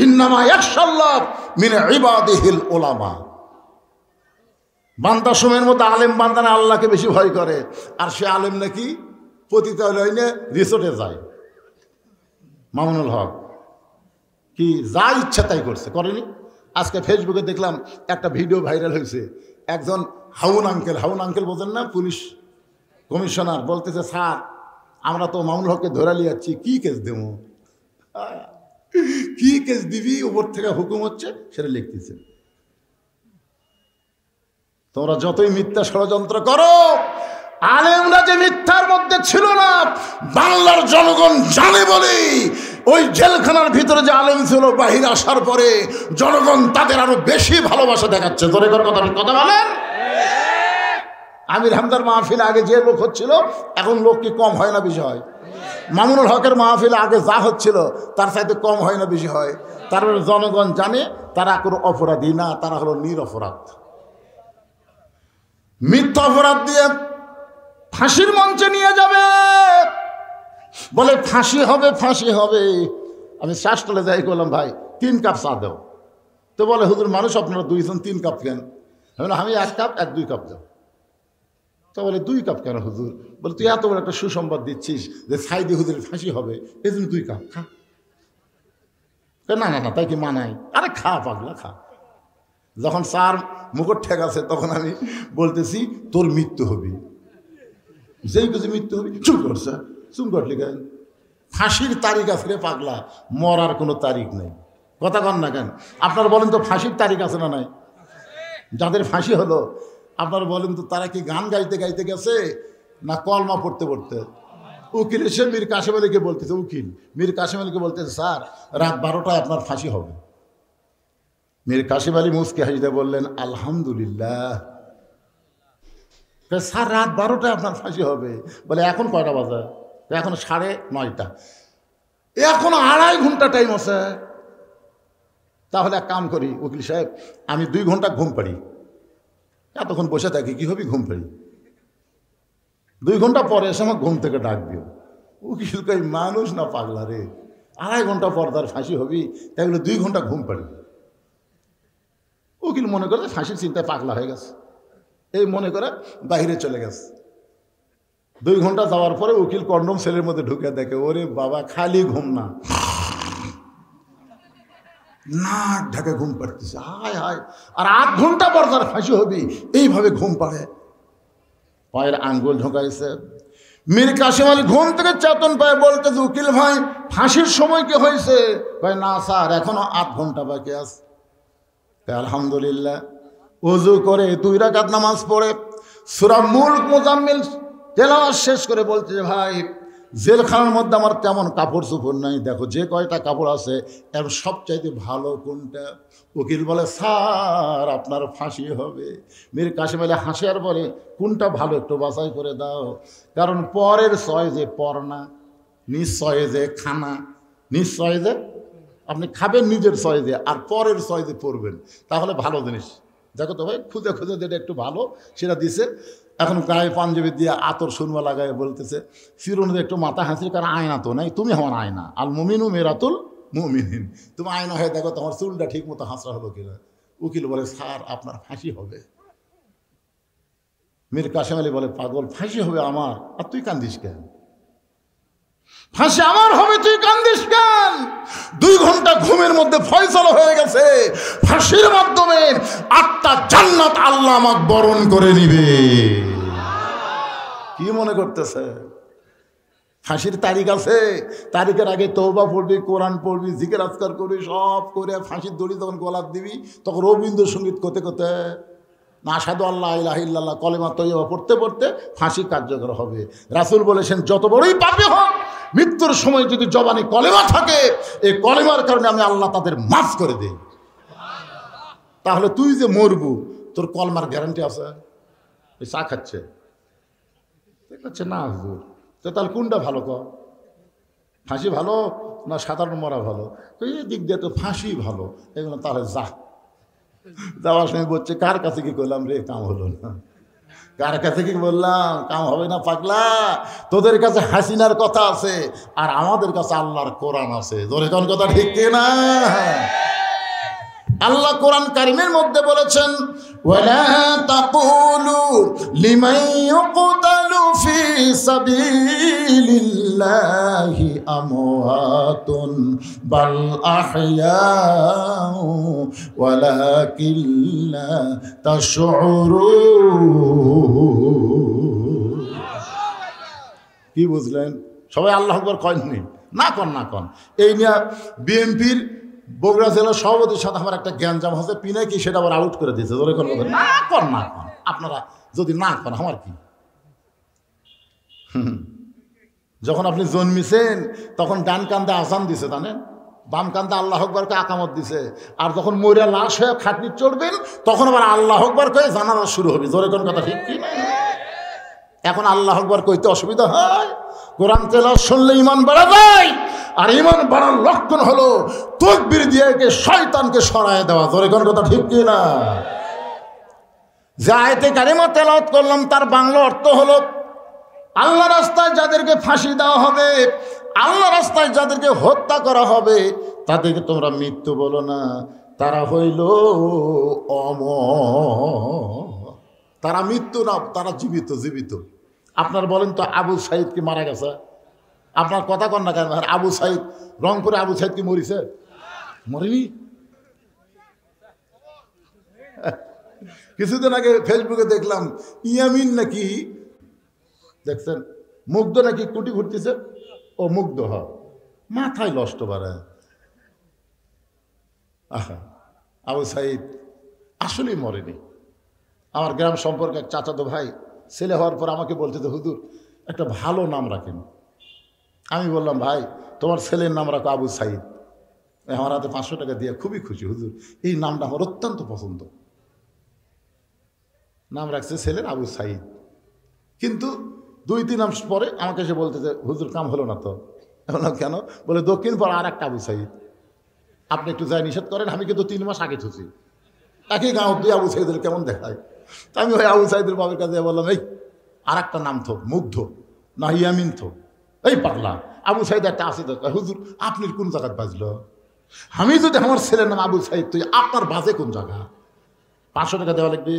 ইন্নামা ইয়াখশাল্লাহ মিন ইবাদিহিল উলামা। বান্দা সময়ের মধ্যে আলেম বান্দা না আল্লাহকে বেশি ভয় করে, আর সে আলেম নাকি পতিতালয়ে রিসোর্টে যায়। মামুনুল হক কি যা ইচ্ছা তাই করছে, করেনি? আজকে ফেসবুকে দেখলাম একটা ভিডিও ভাইরাল হয়েছে, একজন হাউন আঙ্কেল বোঝেন না, পুলিশ কমিশনার, বলতেছে স্যার আমরা তো মামুনুল হককে ধরে নিয়ে যাচ্ছি, কি কেস দেবো, কি কেস দিবি, উপর থেকে হুকুম হচ্ছে, সেটা লিখতেছে। তোমরা যতই মিথ্যা ষড়যন্ত্র করো, আলেমরা যে মিথ্যার মধ্যে ছিল না বাংলার জনগণ জানে বলে ওই জেলখানার ভিতরে যে আলেম ছিল, বাহিরে আসার পরে জনগণ তাদের আরো বেশি ভালোবাসা দেখাচ্ছে। তোর কথা বলেন। আমির হামদার মাহফিল আগে যে লোক হচ্ছিল, এখন লোক কি কম হয় না বেশি হয়? মামুনুল হকের মাহফিল আগে যা হচ্ছিল তার চাইতে কম হয় না বেশি হয়? তারপরে জনগণ জানে তারা কোনো অপরাধী না, তারা হলো নিরপরাধ। মিথ্যা অপরাধ দিয়ে ফাঁসির মঞ্চে নিয়ে যাবে, বলে ফাঁসি হবে, ফাঁসি হবে। আমি শ্বাসতলে যাই বললাম ভাই 3 কাপ চা দাও। তো বলে হুজুর মানুষ আপনারা 2 জন 3 কাপ কেন? আমি 1 কাপ 1-2 কাপ দাও। তো বলে 2 কাপ কেন হুজুর? বলে তুই এত বড় একটা সুসংবাদ দিচ্ছিস যে সাইদি হুজুরের ফাঁসি হবে, এই জন্য 2 কাপ খা। না না না, তাই কি মানায়? আরে খা পাগলা, খা। যখন স্যার মুখর ঠেক আছে তখন আমি বলতেছি তোর মৃত্যু হবে, যেই কিছু মৃত্যু হবে। চুপ করছে, চুপ করলি কেন? ফাঁসির তারিখ আছে রে পাগলা, মরার কোনো তারিখ নেই। কথা কন না কেন? আপনারা বলেন তো ফাঁসির তারিখ আছে না নাই? যাদের ফাঁসি হলো আপনারা বলেন তো, তারা কি গান গাইতে গাইতে গেছে না কলমা পড়তে পড়তে? উকিল এসে মীর কাসেম আলীকে বলতেছে, উকিল মীর কাসেম আলীকে বলতেছে, স্যার রাত 12টায় আপনার ফাঁসি হবে। মীর কাসেম আলী মুসকে হাসিতে বললেন, আলহামদুলিল্লাহ। স্যার রাত 12টায় আপনার ফাঁসি হবে? বলে এখন কয়টা বাজে? এখন 9:30। এখন 2.5 ঘন্টা টাইম আছে। তাহলে এক কাম করি উকিল সাহেব, আমি 2 ঘন্টা ঘুম পাড়ি। এতক্ষণ বসে থাকি কি হবে, ঘুম পাড়ি। 2 ঘন্টা পরে এসে আমার ঘুম থেকে ডাক দিও। উকিল কই, মানুষ না পাগলা রে, 2.5 ঘন্টা পর তার ফাঁসি হবি, তাই বলে 2 ঘন্টা ঘুম পাড়ি। উকিল মনে করে ফাঁসির চিন্তায় পাগলা হয়ে গেছে, এই মনে করে বাইরে চলে গেছে। 2 ঘন্টা যাওয়ার পরে উকিল কন্ডম সেলের মধ্যে ঢুকে দেখে, ওরে বাবা, খালি ঘুম না, নাক ঢাকে ঘুম পাড়তেছে। হায় হায়, আর 8 ঘন্টা পর তার ফাঁসি হবি, এইভাবে ঘুম পাড়ে। পায়ের আঙ্গুল ঢোকাইছে। মীর কাসেম আলী ঘুম থেকে চেতন পায়, বলতেছে, উকিল ভাই ফাঁসির সময় কি হয়েছে? ভাই না স্যার, এখনো 8 ঘন্টা বাকি আছে। আলহামদুলিল্লাহ। ওযু করে 2 রাকাত নামাজ পড়ে সূরা মুলক মুজাম্মিল তেলাওয়াত শেষ করে বলতেছে, ভাই জেলখানার মধ্যে আমার তেমন কাপড় চোপড় নাই, দেখো যে কয়টা কাপড় আছে এর সবচাইতে ভালো কোনটা? উকিল বলে, স্যার আপনার ফাঁসি হবে। মীর কাসেম আলী হাসে আর বলে, কোনটা ভালো একটু বাছাই করে দাও, কারণ পরের চয়েজে পর না, নিশ্চয়েজে খানা, নিশ্চয়েজে আপনি খাবেন নিজের চয়েজে, আর পরের চয়েজে পড়বেন, তাহলে ভালো জিনিস। দেখো তো ভাই, খুঁজে খুঁজে যেটা একটু ভালো সেটা দিছে। এখন গায়ে পাঞ্জাবি দিয়ে আতর সুরমা লাগায় বলতেছে, ফিরুন একটু মাথা হাসির, কারণ আয়না তো নাই, তুমি আমার আয়না, আল মুমিনু মেরাতুল মুমিনিন, তুমি আয়না হয়ে দেখো তোমার চুলটা ঠিক মতো হাসরা হলো কিনা। উকিল বলে, স্যার আপনার ফাঁসি হবে। মীর কাসেম আলী বলে, পাগল, ফাঁসি হবে আমার, আর তুই কান্দিস কেন? ফাঁসি আমার হবে, তুই কান্দিস কেন? 2 ঘন্টা ঘুমের মধ্যে ফয়সালা হয়ে গেছে, ফাঁসির মাধ্যমে 8টা জান্নাত আল্লাহ আমাকে বরণ করে নিবে। কি মনে করতেছে? ফাঁসির তারিখ আছে, তারিখের আগে তওবা পড়বি, কোরআন পড়বি, জিকির আজকার করবি, সব করে ফাঁসির দড়ি যখন গলাত দিবি, তখন রবীন্দ্রসঙ্গীত করতে করতে না আশহাদু আল্লা ইলাহা ইল্লাল্লাহ কলেমা তয়্যিবা পড়তে পড়তে ফাঁসি কার্যকর হবে। রাসূল বলেছেন, যত বড়ই পাপী হোক, মৃত্যুর সময় যদি জবানে কলেমা থাকে, এই কলেমার কারণে আমি আল্লাহ তাদের মাফ করে দিই। তাহলে তুই যে মরবু, তোর কলমার গ্যারান্টি আছে? ওই চা খাচ্ছে, দেখছে না হুজুর, তো তাহলে কোনটা ভালো? ফাঁসি ভালো না সাধারণ মরা ভালো? এই দিক দিয়ে তো ফাঁসি ভালো। এগুলো তাহলে যাওয়ার সময় বলছে, কার কাছে কি করলাম রে, কাম হলো না। কার কাছে কি বললাম, কাম হবে না পাগলা। তোদের কাছে হাসিনার কথা আছে, আর আমাদের কাছে আল্লাহর কোরআন আছে। তোর কোন কথা ঠিক কিনা? আল্লাহ কোরআন কারীমের মধ্যে বলেছেন, ওয়ালা তাকুলু লিমান ইউকতালু ফি সাবিলিল্লাহি আমওয়াতুন বাল আহইয়াউ ওয়ালাকিন লা তাশউরুন। কি বুঝলেন? সবাই আল্লাহু আকবার কয়নি? না কন না কন। এই নিয়ে বিএনপির বগুড়া জেলার সভাপতির সাথে আমার একটা জ্ঞানজাম হচ্ছে, পিনাকি সেটা আবার আউট করে দিয়েছে। জোরে কোন কথা না কন না কন। আপনারা যদি না কন, আমার কি? যখন আপনি জন্মিছেন তখন ডান কান্দে আজান দিছে, জানেন, বাম কান্দে আল্লাহু আকবারকে আকামত দিছে, আর যখন মরিয়া লাশ হয়ে খাটনি চড়বেন তখন আবার আল্লাহু আকবার কয়ে জানাজা শুরু হবে। জোরে কোন কথা ঠিক কি? এখন আল্লাহু আকবার কইতে অসুবিধা হয়? কোরআন তেলাওয়াত শুনলে ঈমান বাড়া যায়, আর ঈমান বাড়ার লক্ষণ হলো তাকবীর দিয়ে শয়তানকে সরায় দেওয়া। জোরে কোন কথা ঠিক কি না? যে আয়াতে কারিমা তেলাওয়াত করলাম তার বাংলা অর্থ হলো, আল্লাহ রাস্তায় যাদেরকে ফাঁসি দেওয়া হবে, আল্লাহ রাস্তায় যাদেরকে হত্যা করা হবে, তাদেরকে তোমরা মৃত্যু বলো না, তারা হইল অমর। তারা মৃত্যু না, তারা জীবিত। জীবিত। আপনার বলেন তো, আবু সাইদ কি মারা গেছে? আপনার কথা কন না কেন? আবু সাইদ, রংপুরে আবু সাইদ কি মরিছে? মরেনি। কিছুদিন আগে ফেসবুকে দেখলাম, ইয়ামিন নাকি, দেখছেন, মুগ্ধ নাকি কুটি ঘুরতেছে। ও মুগ্ধ, হ, মাথায় নষ্ট বাড়ায়। আহা, আবু সাইদ আসলেই মরেনি। আমার গ্রাম সম্পর্কে এক চাচাতো ভাই ছেলে হওয়ার পর আমাকে বলতে তো হুজুর একটা ভালো নাম রাখেন। আমি বললাম ভাই তোমার ছেলের নাম রাখো আবু সাইদ। আমার হাতে 500 টাকা দিয়ে খুবই খুশি, হুজুর এই নামটা আমার অত্যন্ত পছন্দ। নাম রাখছে ছেলের আবু সাইদ। কিন্তু 2-3 মাস পরে আমাকে এসে বলতে যে হুজুর কাম হলো না তো। বললাম কেন? বলে দক্ষিণ পর আর একটা আবু সাইদ, আপনি একটু যাই নিষেধ করেন। আমি কিন্তু 3 মাস আগে ছুছি, একই গাঁও 2 আবু সাইদের কেমন দেখায়। তা আমি ওই আবু সাইদের বাবার কাছে বললাম এই আর একটা নাম থো, মুগ্ধ না ইয়ামিন থো, এই পাগলা আবু সাইদ একটা আছে তো। হুজুর আপনি কোন জায়গায় বাজলো? আমি যদি আমার ছেলের নাম আবু সাইদ তুই আপনার বাজে কোন জায়গা? 500 টাকা দেওয়া লাগবে?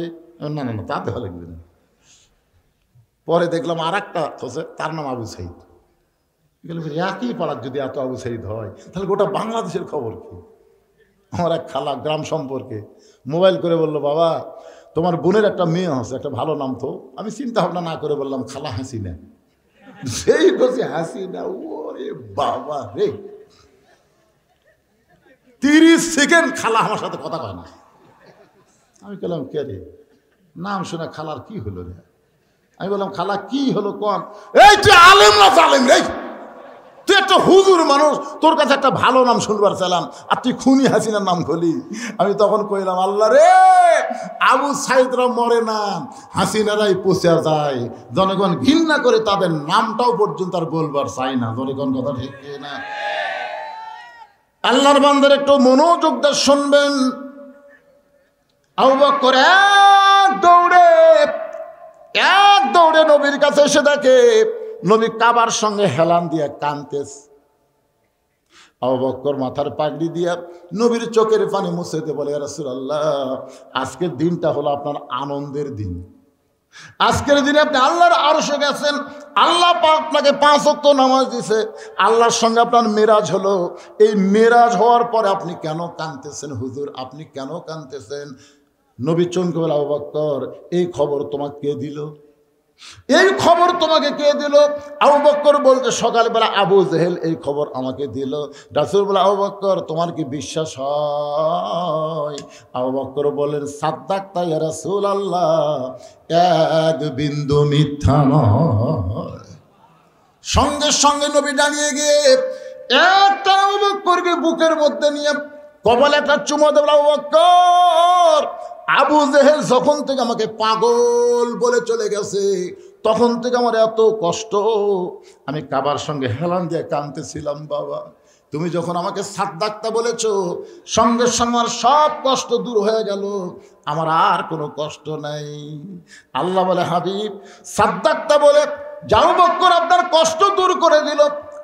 না না না তা দেওয়া লাগবে না। পরে দেখলাম আর একটা হচ্ছে তার নাম আবু সাইদ। একই পাড়ার যদি এত আবু সাইদ হয় তাহলে গোটা বাংলাদেশের খবর কি? আমার এক খালা গ্রাম সম্পর্কে মোবাইল করে বলল বাবা তোমার বোনের একটা মেয়ে আছে, একটা ভালো নাম তো। আমি চিন্তা ভাবনা না করে বললাম খালা হাসিনা। সেই বসে হাসিনা, ওরে বাবা রে, 30 সেকেন্ড খালা আমার সাথে কথা কয় না। আমি বললাম কে রে? নাম শুনে খালার কি হলো রে? আমি বললাম খালা কি হলো কোন? এই তুই আলেম না জালেম রে? তুই একটা হুজুর মানুষ, তোর কাছে একটা ভালো নাম শুনবার চাইলাম আর তুই খুনি হাসিনার নাম খলি। আমি তখন কইলাম আল্লাহ রে, আবু সাইদরা মরে না, হাসিনারাই পচে যায়। জনগণ ঘৃণা করে তাদের নামটাও পর্যন্ত আর বলবার চাই না। জনগণ কথা ঠিক না? আল্লাহর বান্দার একটু মনোযোগ দিয়ে শুনবেন। আবু বকর এক দৌড়ে নবীর কাছে এসে দেখে নবী কাবার সঙ্গে হেলান দিয়ে কাঁদতেছে। আবু বকর মাথার পাগড়ি দিয়া নবীর চোখের পানি মুছে দিয়ে বলে, ইয়া রাসূলুল্লাহ, আজকের দিনটা হলো আপনার আনন্দের দিন। আজকের দিনে আপনি আল্লাহর আরশে গেছেন, আল্লাহ পাক আপনাকে 5 ওয়াক্ত নামাজ দিয়েছে, আল্লাহর সঙ্গে আপনার মেরাজ হলো। এই মেরাজ হওয়ার পরে আপনি কেন কাঁদতেছেন হুজুর? আপনি কেন কাঁদতেছেন? নবী চমকে বলে, আবু বকর এই খবর তোমাকে কে দিল? এই খবর তোমাকে কে দিল? আবু বকর বলতে সকালবেলা আবু জেহেল এই খবর আমাকে দিল। রাসূল বলে, আবু বকর তোমার কি বিশ্বাস হয়? আবু বকর বলেন, সাদ্দাকতা ইয়া রাসূলুল্লাহ, এক বিন্দু মিথ্যা নয়। সঙ্গে সঙ্গে নবী দাঁড়িয়ে গিয়ে একটা আবু বকরকে বুকের মধ্যে নিয়ে কপালে একটা চুমো দেব। আবু বকর, আবু জেহেল যখন থেকে আমাকে পাগল বলে চলে গেছে তখন থেকে আমার এত কষ্ট, আমি কাবার সঙ্গে হেলান দিয়ে কাঁদতেছিলাম। বাবা তুমি যখন আমাকে সাদ্দাকতা বলেছ সঙ্গে সঙ্গে আমার সব কষ্ট দূর হয়ে গেল, আমার আর কোনো কষ্ট নাই। আল্লাহ বলে, হাবিব সাদ্দাকতা বলে আবু বকর আপনার কষ্ট দূর করে দিল,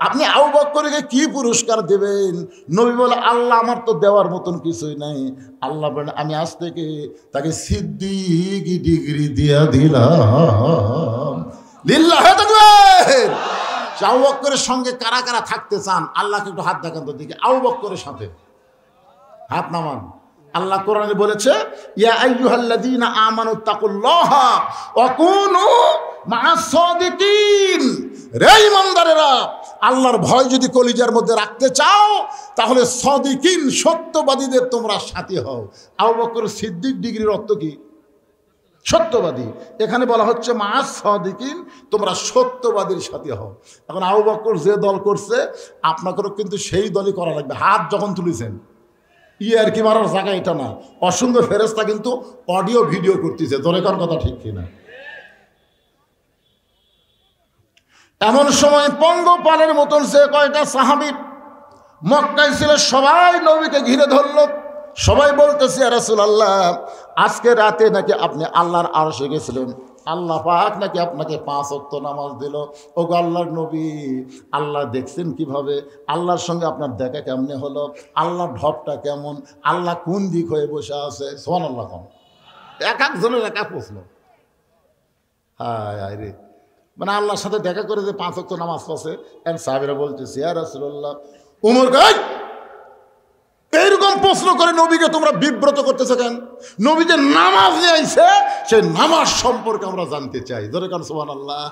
আপনি আবু বকরকে কি পুরস্কার দেবেন? নবী বলে, আল্লাহ আমার তো দেওয়ার মতন কিছুই নাই। আল্লাহ বলেন, আমি আজ থেকে তাকে সিদ্দিক ডিগ্রি দিয়া দিলাম। লিল্লাহি তাকবীর। আবু বকরের সঙ্গে কারা কারা থাকতে চান আল্লাহকে একটু হাত দেখান তো দিকে। আবু বকরের সাথে হাত নামান। আল্লাহ কোরআনে বলেছে, ইয়া আইয়ুহাল্লাযীনা আমানু তাকুল্লাহা ওয়া কুনু মা'আস সাদিকিন। রে ঈমানদারেরা, আল্লাহর ভয় যদি কলিজার মধ্যে রাখতে চাও তাহলে সাদিকিন সত্যবাদীদের তোমরা সাথী হও। আবু বকর সিদ্দিক ডিগ্রির অর্থ কি? সত্যবাদী। এখানে বলা হচ্ছে মা'আস সাদিকিন, তোমরা সত্যবাদীর সাথী হও। এখন আবু বকর যে দল করছে আপনাদেরও কিন্তু সেই দলই করা লাগবে। হাত যখন তুলেছেন আর কি মারার জায়গা এটা না। অসংখ্য ফেরেশতা কিন্তু অডিও ভিডিও করতেছে। দরকার কথা ঠিক কিনা? এমন সময় পঙ্গপালের মতন সে কয়টা সাহাবী মক্কায় ছিল, সবাই নবীকে ঘিরে ধরল। সবাই বলতেছে, ইয়া রাসূলুল্লাহ, আজকে রাতে নাকি আপনি আল্লাহর আরশে গেছিলেন, আল্লাহ পাক নাকি আপনাকে 5 ওয়াক্ত নামাজ দিল। ও গো আল্লাহর নবী, আল্লাহ দেখছেন কিভাবে? আল্লাহর সঙ্গে আপনার দেখা কেমনে হলো? আল্লাহর ঢপটা কেমন? আল্লাহ কোন দিক হয়ে বসে আছে? সুবহানাল্লাহ। কম এক একজনের এক এক প্রশ্ন। হায় হায় রে, মানে আল্লাহর সাথে দেখা করে যে 5 ওয়াক্ত নামাজ পড়ছে। সাহাবীরা বলতেছে, ইয়া রাসূলুল্লাহ, উমর এইরকম প্রশ্ন করে নবীকে তোমরা বিব্রত করতেছো কেন? নবী যে নামাজ নিয়ে আইছে সেই নামাজ সম্পর্কে আমরা জানতে চাই। ধরে কারণ সুবহানাল্লাহ।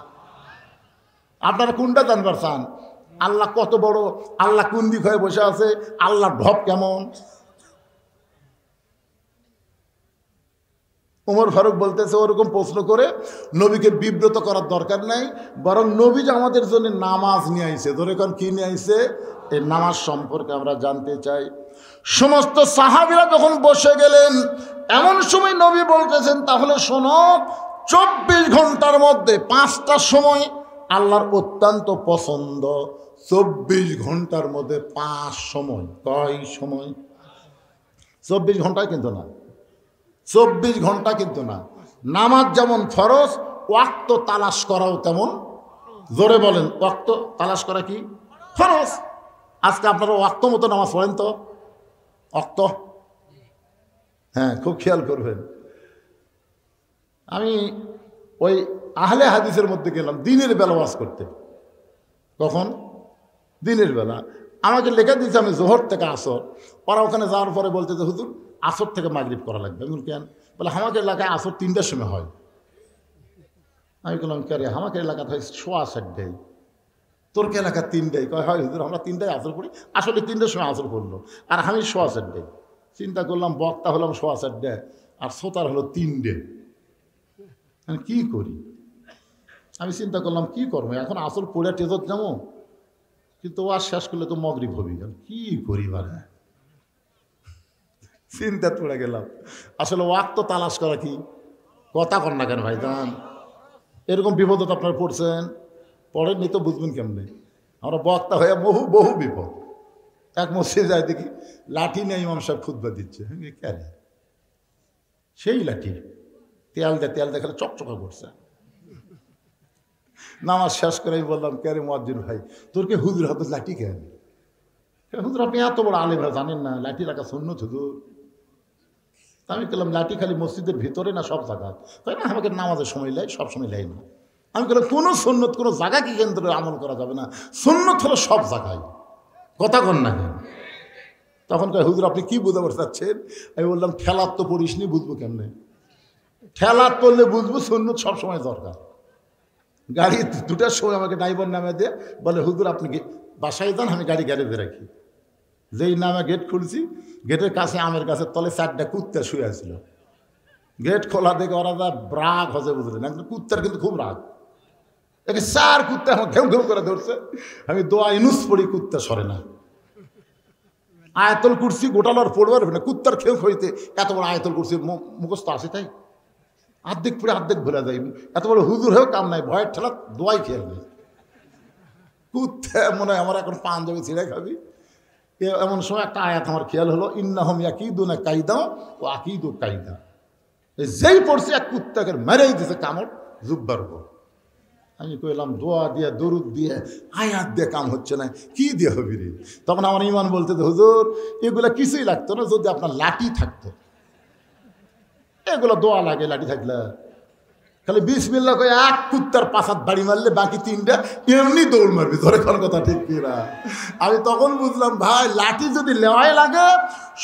আপনারা কোনটা জানবার চান? আল্লাহ কত বড়, আল্লাহ কোন দিক হয়ে বসে আছে, আল্লাহর ঢপ কেমন? ওমর ফারুক বলতেছে ওরকম প্রশ্ন করে নবীকে বিব্রত করার দরকার নাই, বরং নবী যে আমাদের জন্য নামাজ নিয়ে আইছে, ধরে কোন কি নিয়ে আইছে, এই নামাজ সম্পর্কে আমরা জানতে চাই। সমস্ত সাহাবীরা যখন বসে গেলেন, এমন সময় নবী বলতেছেন, তাহলে শোনো, 24 ঘন্টার মধ্যে 5টা সময় আল্লাহর অত্যন্ত পছন্দ। 24 ঘন্টার মধ্যে 5 সময়। কয় সময়? 24 ঘন্টায় কিন্তু না, 24 ঘন্টা কিন্তু না। নামাজ যেমন ফরজ, ওয়াক্ত তালাশ করাও তেমন। জোরে বলেন, ওয়াক্ত তালাশ করা কি ফরজ? আজকে আপনারা ওয়াক্ত মতো নামাজ পড়েন তো? ওয়াক্ত, হ্যাঁ, খুব খেয়াল করবেন। আমি ওই আহলে হাদিসের মধ্যে গেলাম দিনের বেলা ওয়াজ করতে। কখন? দিনের বেলা। আমাকে লেখা দিয়েছে আমি জোহর থেকে আসর। ওরা ওখানে যাওয়ার পরে বলতে যে হুজুর আসর থেকে মাগরিব করা লাগবে। আমি কেন? বলে আমাকে এলাকায় আসর 3টার সময় হয়। আমি বললাম কে রে, আমাকে এলাকাতে হয় 7:15। তোর কে এলাকা 3টায়? কয় হয় হুজুর, আমরা 3টায় আসর করি। আসলে 3টার সময় আসর করলো, আর আমি 7:15। চিন্তা করলাম, বক্তা হলাম 7:15 আর শ্রোতার হলো 3টে। আমি কী করি? আমি চিন্তা করলাম কি করবো, এখন আসর পড়ে টেজত যাবো, কিন্তু আর শেষ করলে তো মগরিব হবি। কি করি বারে, চিন্তা পড়ে গেলাম। আসলে ওয়াক্ত তালাশ করা কি কথা কর না কেন ভাইজান? এরকম বিপদত আপনারা পড়ছেন, পড়েননি তো বুঝবেন কেমনে। আমরা বক্তা হয়ে বহু বিপদ। এক মসজিদে যাই দেখি লাঠি নিয়ে ইমাম সাহেব খুতবা দিচ্ছে। কেন? সেই লাঠি তেল দেখালে চকচকা করছে। নামাজ শেষ করে আমি বললাম, কে রে মুয়াজ্জিন ভাই, তোর কে হুজুর হাতে লাঠি কেন? হুজুর আপনি এত বড় আলেম জানেন না লাঠি রাখা সুন্নত হুজুর? আমি বললাম লাঠি খালি মসজিদের ভিতরে না সব জায়গা? তাই না, আমাকে নামাজের সময় লাই, সব সময় লাই না। আমি বললাম কোনো সুন্নত কোনো জায়গাকে কেন্দ্র করে আমল করা যাবে না, সুন্নত হলো সব জায়গায়। কথা কন না কেন? তখন কয় হুজুর আপনি কি বুঝতে পারছেন? আমি বললাম ঠেলার তো পড়িসনি, বুঝবো কেমনে? ঠেলার পড়লে বুঝবো সুন্নত সবসময় দরকার। গাড়ি 2টার সময় আমাকে ড্রাইভার নামে দিয়ে বলে হুজুর আপনি বাসায় যান, আমি গাড়ি গ্যারেজে রাখি। যেই নামে গেট খুলছি, গেটের কাছে আমের গাছের তলে 4টা কুত্তা শুয়ে আসছিল। গেট খোলা দেখে ওরা যা রাগ হজে বুঝলেন, একদম কুত্তার কিন্তু খুব রাগ। একে 4 কুত্তা আমার ঘেউ ঘেউ করে ধরছে। আমি দোয়া ইনুস পড়ি, কুত্তা সরে না। আয়াতুল কুরসি গোটালার পড়বার না, কুত্তার খেউ হইতে এত বড় আয়াতুল কুরসি মুখস্থ আসে, তাই অর্ধেক পড়ে অর্ধেক ভুলে যাই। এত বড় হুজুর হয়েও কাম নাই, ভয়ের ঠেলা দোয়াই খেয়াল নেই। কুত্তা মনে হয় আমার এখন পাঞ্জাবি ছিঁড়ে খাবি। এমন সময় একটা আয়াত আমার খেয়াল হলো, ইন্নাহুম ইয়াকিদুনা কাইদা ও আকিদু কাইদা। যেই পড়ছে এক কুত্তাকে মেরেই দিছে কামড় জুব্বার উপর। আমি কইলাম দোয়া দিয়ে দরুদ দিয়ে আয়াত দিয়ে কাম হচ্ছে না, কি দিয়ে হবি রে? তখন আমার ইমান বলতে হুজুর এগুলা কিছুই লাগতো না যদি আপনার লাঠি থাকতো। এগুলো দোয়া লাগে লাঠি থাকলে। খালি বিসমিল্লাহ কই এক কুত্তার পাছাত বাড়ি মারলে বাকি 3টা এমনি দৌড় মারবি। ধরে কোন কথা ঠিক কিনা? আমি তখন বুঝলাম ভাই লাঠি যদি লেওয়াই লাগে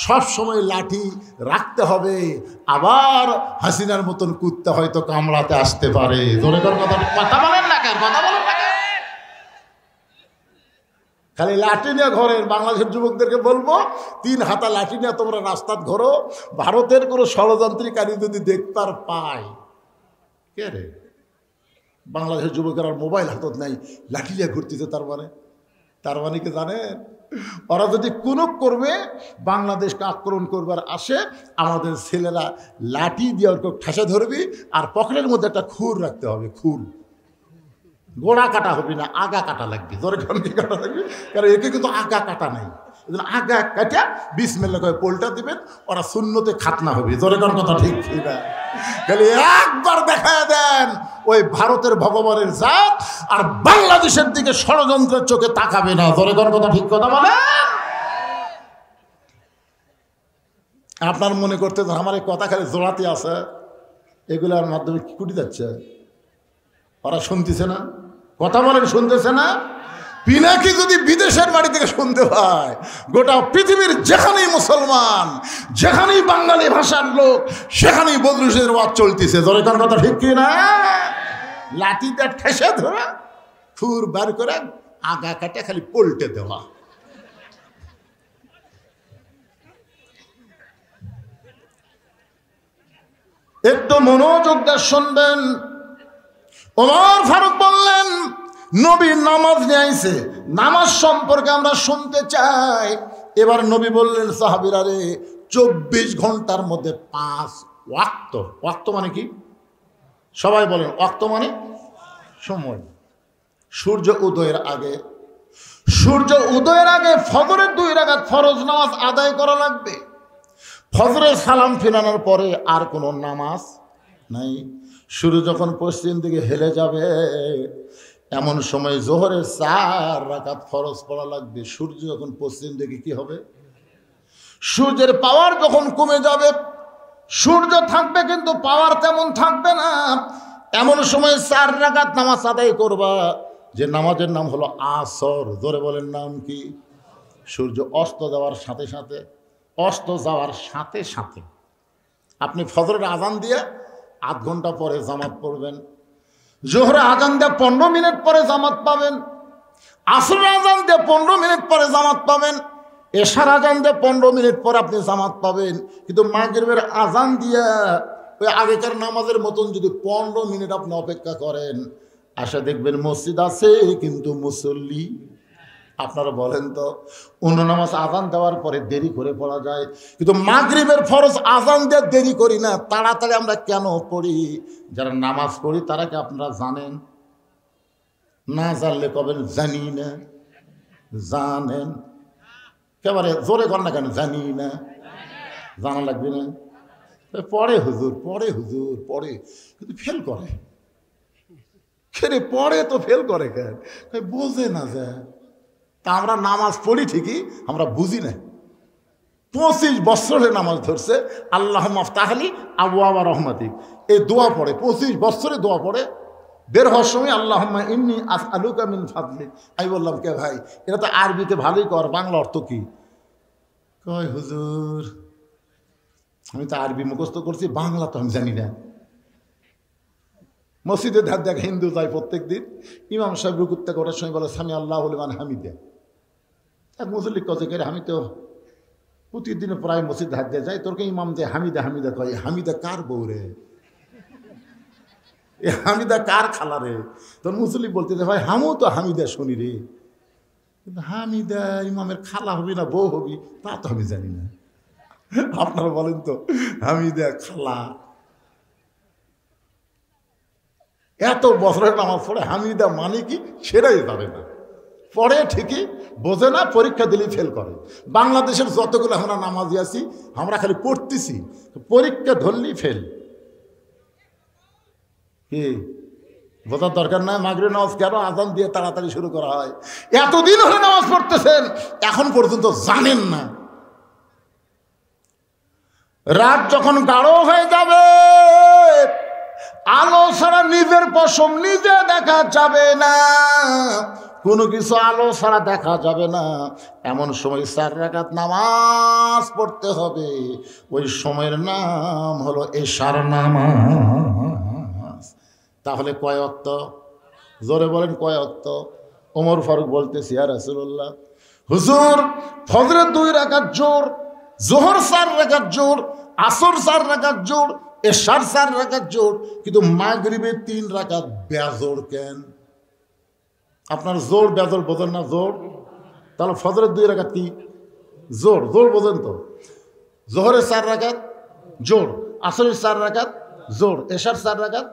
সব সময় লাঠি রাখতে হবে। আবার হাসিনার মতন কুত্তা হয়তো কামড়াতে আসতে পারে। ধরে কোন কথা, কথা বলেন না কেন? কথা বলেন না কেন? খালি লাঠি নিয়ে ঘরের বাংলাদেশের যুবকদেরকে বলবো, 3 হাতা লাঠি নিয়ে তোমরা রাস্তাত ঘোরো। ভারতের কোনো ষড়যন্ত্রকারী যদি দেখতে পায়, কে রে বাংলাদেশের যুবকের আর মোবাইল হাতত নাই, লাঠি নিয়ে ঘুরতেছে, তার মানে কি জানেন? ওরা যদি কোনো করবে বাংলাদেশকে আক্রমণ করবার আসে, আমাদের ছেলেরা লাঠি দিয়ে ওর ঠেসে ধরবি, আর পকেটের মধ্যে একটা খুর রাখতে হবে। খুর গোড়া কাটা হবে না, আগা কাটা লাগবে। ধরে কি কাটা লাগবে? কারণ একে কিন্তু আগা কাটা নাই, আগা কাটা বিসমিল্লাহ করে পোলটা দিবেন, ওরা শূন্যতে খাতনা হবে। ধরে কোন কথা ঠিক না? খালি একবার দেখা দেন ওই ভারতের ভগবানের জাত আর বাংলাদেশের দিকে ষড়যন্ত্রের চোখে তাকাবে না। ধরে কোন কথা ঠিক কথা বলে? আপনার মনে করতে আমার এই কথা খালি জোড়াতে আছে, এগুলোর মাধ্যমে কি কুটি যাচ্ছে? ওরা শুনতেছে না? কথা বলেন, শুনতেছে না? পিনাকি যদি বিদেশের বাড়ি থেকে শুনতে পায়, গোটা পৃথিবীর যেখানেই মুসলমান, যেখানেই বাঙালি ভাষার লোক, সেখানেই বদরুশের ওয়াজ চলতেছে। ধরে কোন কথা ঠিক কি না? লাঠিটা ঠেসে ধরা, খুর বার করে আগা কাটে খালি পল্টে দেওয়া। একটু মনোযোগ দিয়ে শুনবেন। ওমর ফারুক বললেন, নবী নামাজ নিয়ে আইছে, নামাজ সম্পর্কে আমরা শুনতে চাই। এবার নবী বললেন, সাহাবীরা রে, 24 ঘন্টার মধ্যে 5 ওয়াক্ত। ওয়াক্ত মানে কি? সবাই বলেন, ওয়াক্ত মানে সময়। সূর্য উদয়ের আগে, সূর্য উদয়ের আগে ফজরের 2 রাকাত ফরজ নামাজ আদায় করা লাগবে। ফজরের সালাম ফিরানোর পরে আর কোনো নামাজ নাই। সূর্য যখন পশ্চিম দিকে হেলে যাবে, এমন সময় জোহরের 4 রাকাত ফরজ পড়া লাগবে। সূর্য যখন পশ্চিম দিকে কি হবে? সূর্যের পাওয়ার যখন কমে যাবে, সূর্য থাকবে কিন্তু পাওয়ার তেমন থাকবে না, এমন সময় 4 রাকাত নামাজ আদায় করবা, যে নামাজের নাম হলো আসর। জোরে বলেন, নাম কি? সূর্য অস্ত যাওয়ার সাথে সাথে, অস্ত যাওয়ার সাথে সাথে আপনি ফজরের আজান দিয়ে 8 ঘন্টা পরে জামাত পড়বেন, জোহরে আজান দিয়ে 15 মিনিট পরে জামাত পাবেন, আসরের আজান দিয়ে 15 মিনিট পরে জামাত পাবেন, এশার আজান দিয়ে 15 মিনিট পরে আপনি জামাত পাবেন। কিন্তু মাগরিবের আজান দিয়ে ওই আগেকার নামাজের মতন যদি 15 মিনিট আপনি অপেক্ষা করেন, আশা দেখবেন মসজিদ আছে কিন্তু মুসল্লি। আপনারা বলেন তো, অন্য নামাজ আজান দেওয়ার পরে দেরি করে পড়া যায়, কিন্তু মাগরিবের ফরজ আজান দিয়ে দেরি করি না, তাড়াতাড়ি আমরা কেন পড়ি? যারা নামাজ পড়ি তারা কি আপনারা জানেন? না জানলে কবেন জানি না। জানেন? একেবারে জোরে কর না কেন, জানি না। জানা লাগবে না? পড়ে হুজুর, পড়ে হুজুর, পড়ে, কিন্তু ফেল করে। খেরে পড়ে তো ফেল করে কেন? বোঝে না যে তা আমরা নামাজ পড়ি ঠিকই, আমরা বুঝি না। 25 বছরে নামাজ ধরছে, আল্লাহ মাফতাহলি আবওয়াবা রহমাতিক, এই দোয়া পড়ে, 25 বছরে দোয়া পড়ে। বের হওয়ার সময় আল্লাহুম্মা ইন্নী আসআলুকা মিন ফাদলিক। আমি বললাম, কে ভাই, এটা তো আরবিতে ভালোই কর, বাংলা অর্থ কি? কয় হুজুর, আমি তো আরবি মুখস্থ করছি, বাংলা তো আমি জানি না। মসজিদে ধার দেখ হিন্দু যায় প্রত্যেক দিন, ইমাম সাহেব রুকুতে করার সময় বলে সামি আল্লাহু লিমান হামিদা। এক মুসল্লি কজে করে, আমি তো প্রতিদিন প্রায় মসজিদ হাত দিয়ে যাই, তোরকে ইমাম যে হামিদা হামিদা কয়, হামিদা কার বউ রে? এ হামিদা কার খালা রে? তোর মুসল্লি বলতে যে ভাই হামও তো হামিদা শুনি রে, কিন্তু হামিদা ইমামের খালা হবি না বউ হবি তা তো আমি জানি না। আপনারা বলেন তো, হামিদা খালা, এত বছরের নামাজ পড়ে হামিদা মানে কি সেটাই জানে না। পড়ে ঠিকই, বোঝে না, পরীক্ষা দিলেই ফেল করে। বাংলাদেশের যতগুলো আমরা নামাজি আছি, আমরা খালি পড়তেছি, পরীক্ষা ধরলেই ফেল। কি বোঝার দরকার নাই? মাগরিবের নামাজ কেন আজান দিয়ে তাড়াতাড়ি শুরু করা হয়? এতদিন হলে নামাজ পড়তেছেন, এখন পর্যন্ত জানেন না। রাত যখন গাঢ় হয়ে যাবে, আলো ছাড়া নিজের পশম নিজে দেখা যাবে না, কোনো কিছু আলো ছাড়া দেখা যাবে না, এমন সময় 4 রাকাত নামাজ পড়তে হবে। ওই সময়ের নাম হলো এশার নামাজ। তাহলে কয় ওয়াক্ত? জোরে বলেন, কয় ওয়াক্ত? ওমর ফারুক বলতেছি, ইয়া রাসূলুল্লাহ, হুজুর ফজরের 2 রাকাত জোর, জোহর 4 রাকাত জোর, আসর 4 রাকাত জোর, এশার 4 রাকাত জোর, কিন্তু মাগরিবে 3 রাকাত বেজোর কেন? আপনার জোর বেজোর বোঝেন না? জোর তাহলে ফজরের 2 রাকাত কি জোর? জোর বোঝেন তো? জোহরের 4 রাকাত জোর, আসরের 4 রাকাত জোর, এশার 4 রাকাত,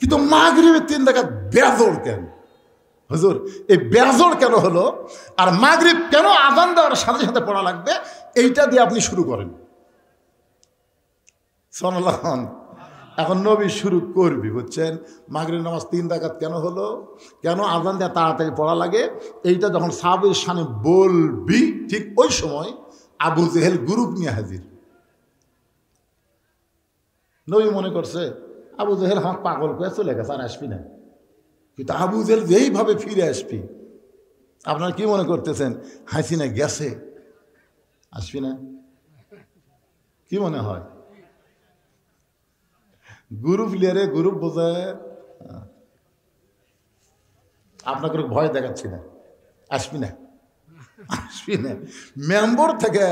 কিন্তু মাগরিবে 3 রাকাত বেজোর কেন? হুজুর এই বেজোর কেন হলো, আর মাগরিব কেন আজান দেওয়ার সাথে সাথে পড়া লাগবে, এইটা দিয়ে আপনি শুরু করেন। সুবহানাল্লাহ। এখন নবী শুরু করবি, বুঝছেন? মাগরিবের নামাজ 3 রাকাত কেন হলো, কেন আজান দেওয়া তাড়াতাড়ি পড়া লাগে, এইটা যখন সাহাবীর সামনে বলবি, ঠিক ওই সময় আবু জেহেল গ্রুপ নিয়ে হাজির। নবী মনে করছে আবু জেহেল আমাকে পাগল করে চলে গেছে, আর আসবি না। কিন্তু আবু জেহেল যেইভাবে ফিরে আসবি, আপনারা কি মনে করতেছেন হাসিনা গেছে, আসবি না? কি মনে হয়? গ্রুপ লিয়ারে গ্রুপ বোঝায়, আপনাকে ভয় দেখাচ্ছি না, আসবি না। আসবি না। মেম্বার থেকে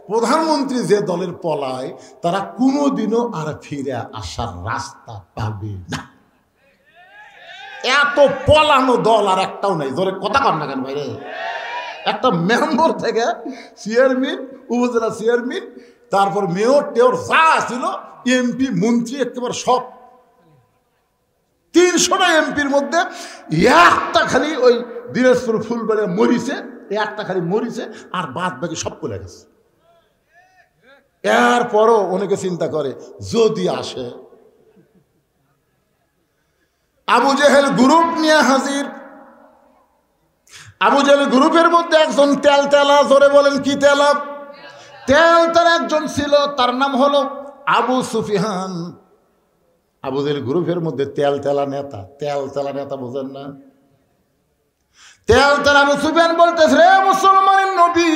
প্রধানমন্ত্রী যে দলের পলায় তারা কোনোদিনও আর ফিরে আসার রাস্তা পাবে না। এত পলানো দল আর একটাও নাই। ধরে কথা কর না কেন ভাইরে? একটা মেম্বার থেকে চেয়ারম্যান, উপজেলা চেয়ারম্যান, তারপর মেয়র টেয়র যা ছিল, এমপি মন্ত্রী একেবারে সব 300টা এমপির মধ্যে একটা খালি ওই দিনাজপুর ফুলবাড়িয়া মরিছে, একটা খালি মরিছে, আর বাদ বাকি সব চলে গেছে। এরপরও অনেকে চিন্তা করে যদি আসে। আবু জেহেল গ্রুপ নিয়ে হাজির। আবু জেহেল গ্রুপের মধ্যে একজন তেলতেলা, জোরে বলেন কি তেলা? তেলতেলা একজন ছিল, তার নাম হলো আবু সুফিয়ান। আবু জেহেল গ্রুপের মধ্যে তেলতেলা নেতা। তেলতেলা নেতা বোঝেন না? তেলতেলা আবু সুফিয়ান বলতেছে, রে মুসলমানের নবী,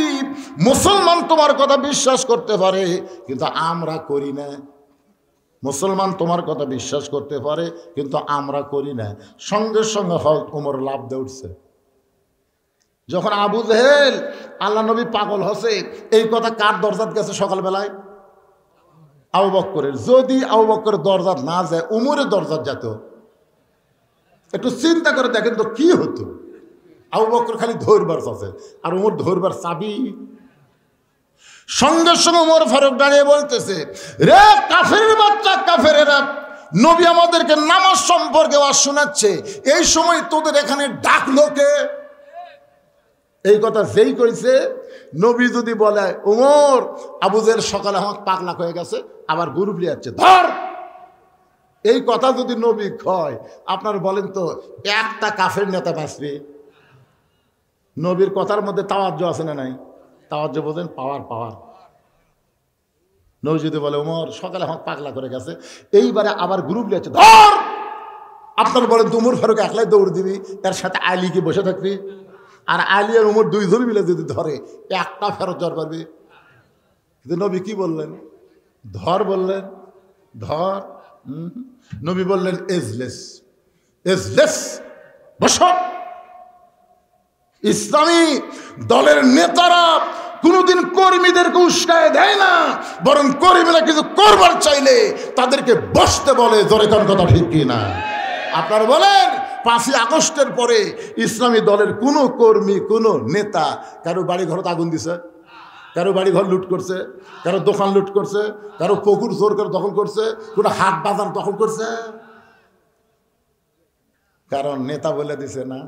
মুসলমান তোমার কথা বিশ্বাস করতে পারে কিন্তু আমরা করি না। মুসলমান তোমার কথা বিশ্বাস করতে পারে কিন্তু আমরা করি না। সঙ্গে সঙ্গে হল ওমর লাভ দিয়ে উঠছে। যখন আবু জেহেল আল্লাহ নবী পাগল হসে, এই কথা কার দরজাত গেছে সকালবেলায়? আবু বকরের। যদি আবু বকরের দরজাত না যায়, উমরের দরজাত যেত। একটু চিন্তা করে দেখেন তো কি হতো। আবু বকর খালি ধরবার আছে, আর উমর ধরবার চাবি। সঙ্গে সঙ্গে উমর ফারুক দাঁড়িয়ে বলতেছে, রে কাফেরের বাচ্চা, কাফেরেরা, নবী আমাদেরকে নামাজ সম্পর্কে ওয়াজ শোনাচ্ছে, এই সময় তোদের এখানে ডাকলো কে? এই কথা যেই কইছে, নবী যদি বলে উমর, আবু জেহেল সকালে আমার পাগলা হয়ে গেছে, আবার গ্রুপ লিয়ে যাচ্ছে, ধর। এই কথা যদি নবী কয়, আপনার বলেন তো একটা কাফের নেতা বাঁচবে? নবীর কথার মধ্যে তাওয়াজ্জু আছে না নাই? তাওয়াজ্জু বোঝেন? পাওয়ার, পাওয়ার। নবী যদি বলে উমর সকালে আমার পাগলা করে গেছে, এইবারে আবার গ্রুপ লিয়ে যাচ্ছে, ধর। আপনার বলেন তো উমর ফারুক একলাই দৌড় দিবি, এর সাথে আলী কি বসে থাকবি? আর আলী আর উমর দুইজন মিলে যদি ধরে, একটা ফেরত জ্বর পারবে। কিন্তু নবী কি বললেন? ধর বললেন, ধর। নবী বললেন এজলেস, এজলেস, বসো। ইসলামী দলের নেতারা কোনোদিন কর্মীদেরকে উস্কায় দেয় না, বরং কর্মীরা কিছু করবার চাইলে তাদেরকে বসতে বলে। জোরে কোন কথা ঠিক কিনা? আপনারা বলেন 5ই আগস্টের পরে ইসলামী দলের কোনো কর্মী, কোনো নেতা কারো বাড়ি ঘর আগুন দিছে? কারো বাড়ি ঘর লুট করছে? কারো দোকান লুট করছে? কারো পুকুর জোর করে দখল করছে? কোনো হাট বাজার দখল করছে? কারণ নেতা বলে দিছে না,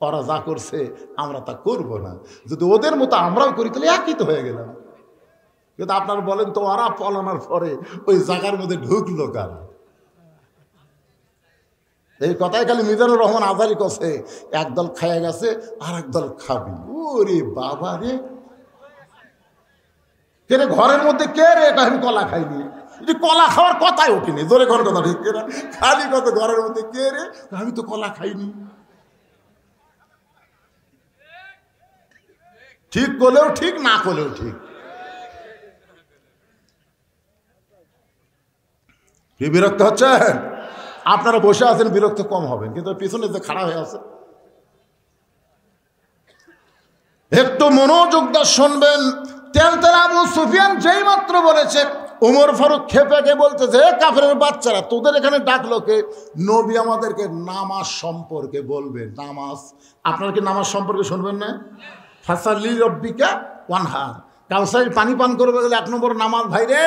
ওরা যা করছে আমরা তা করব না। যদি ওদের মতো আমরাও করি তাহলে একই তো হয়ে গেলাম। কিন্তু আপনারা বলেন তো ওরা পলানোর পরে ওই জায়গার মধ্যে ঢুকলো কারা? এই কথাই খালি মিজানুর রহমান আজারি কছে, একদল খাইয়া গেছে আর একদল খাবি। ওরে বাবা রে, কে রে ঘরের মধ্যে কে রে? এটা আমি কলা খাইনি। কলা খাওয়ার কথাই ওঠেনি। জোরে ঘর কথা ঠিক না? খালি কত ঘরের মধ্যে কে রে? আমি তো কলা খাইনি। ঠিক করলেও ঠিক, না করলেও ঠিক। কি বিরক্ত হচ্ছে? আপনারা বসে আছেন, বিরক্ত কম হবেন, কিন্তু পিছনে যে খাড়া হয়ে আছে একটু মনোযোগ দিয়ে শুনবেন। তেলতেলা আবু সুফিয়ান যেই মাত্র বলেছে, উমর ফারুক খেপে গে বলতেছে, কাফেরের বাচ্চারা, তোদের এখানে ডাকলো কে? নবী আমাদেরকে নামাজ সম্পর্কে বলবে। নামাজ, আপনারা কি নামাজ সম্পর্কে শুনবেন না? ফাসাল্লি রব্বিকা ওয়ানহার, কাউসারের পানি পান করবে গেলে 1 নম্বর নামাজ ভাই রে,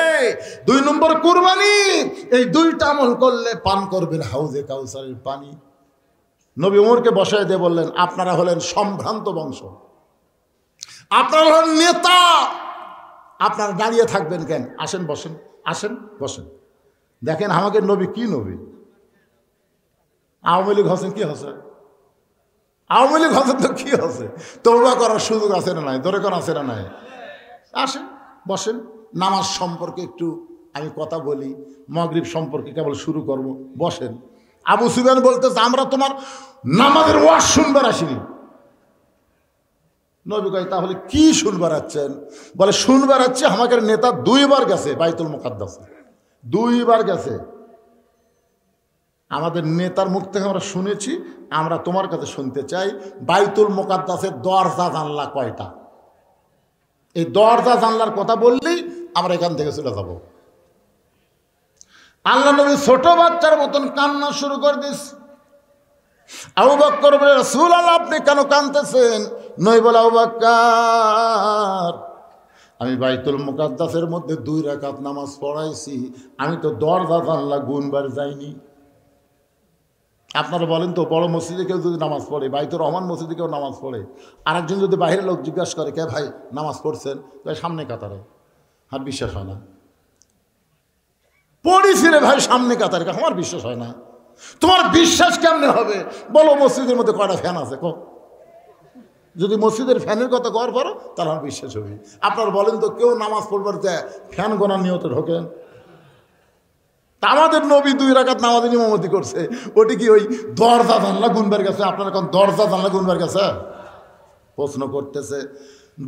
2 নম্বর কুরবানি। এই 2টা আমল করলে পান করবেন হাউজে কাউসারের পানি। নবী ওমরকে বসায় দিয়ে বললেন, আপনারা হলেন সম্ভ্রান্ত বংশ, আপনারা হলেন নেতা, আপনারা দাঁড়িয়ে থাকবেন কেন? আসেন বসেন, আসেন বসেন। দেখেন আমাকে নবী কি নবী। আওয়ামী লীগ হচ্ছেন কি হচ্ছে? আওয়ামী লীগ হচ্ছেন তো কি হচ্ছে? তওবা করার সুযোগ আছে না নাই? দরে কোন আছে না নাই? আসেন বসেন। নামাজ সম্পর্কে একটু আমি কথা বলি, মাগরিব সম্পর্কে কেবল শুরু করব, বসেন। আবু সুফিয়ান বলতেছে, আমরা তোমার নামাজের ওয়াজ শুনবার আসিনি। নবী কয়, তাহলে কি শুনবার আছেন? বলে, শুনবার আছে আমাদের নেতা 2 বার গেছে বাইতুল মুকাদ্দাসে, 2 বার গেছে। আমাদের নেতার মুখ থেকে আমরা শুনেছি, আমরা তোমার কাছে শুনতে চাই, বাইতুল মুকাদ্দাসের দরজা জানলা কয়টা? এই দরজা জানলার কথা বললেই আমরা এখান থেকে চলে যাব। আল্লাহ নবী ছোট বাচ্চার মতন কান্না শুরু করে দিস। আবু বকর বলে, রাসূলুল্লাহ আপনি কেন কাঁদতেছেন? নবী বলে, আবু বকর, আমি বাইতুল মুকাদ্দাসের মধ্যে 2 রাকাত নামাজ পড়াইছি, আমি তো দরজা জানলা গুনবার যাইনি। আপনারা বলেন তো, বড় মসজিদে কেউ যদি নামাজ পড়ে, বাইতুর রহমান মসজিদে কেউ নামাজ পড়ে, আরেকজন যদি বাইরের লোক জিজ্ঞাসা করে, কে ভাই নামাজ পড়ছেন? ভাই সামনে কাতারে। আর বিশ্বাস হয় না। পড়িছি রে ভাই সামনে কাতারে, আমার বিশ্বাস হয় না। তোমার বিশ্বাস কেমনে হবে? বলো মসজিদের মধ্যে কয়টা ফ্যান আছে? যদি মসজিদের ফ্যানের কথা কর করো তাহলে আমার বিশ্বাস হবে। আপনারা বলেন তো, কেউ নামাজ পড়বার যায় ফ্যান গোনার নিয়তে ঢোকেন? তা আমাদের নবী 2 রাকাত নামাজে ইমামতি করছে, ওটি কি ওই দরজা জানলা গুনবার গেছে? আপনারা কোন দরজা জানলা গুনবার গেছে? প্রশ্ন করতেছে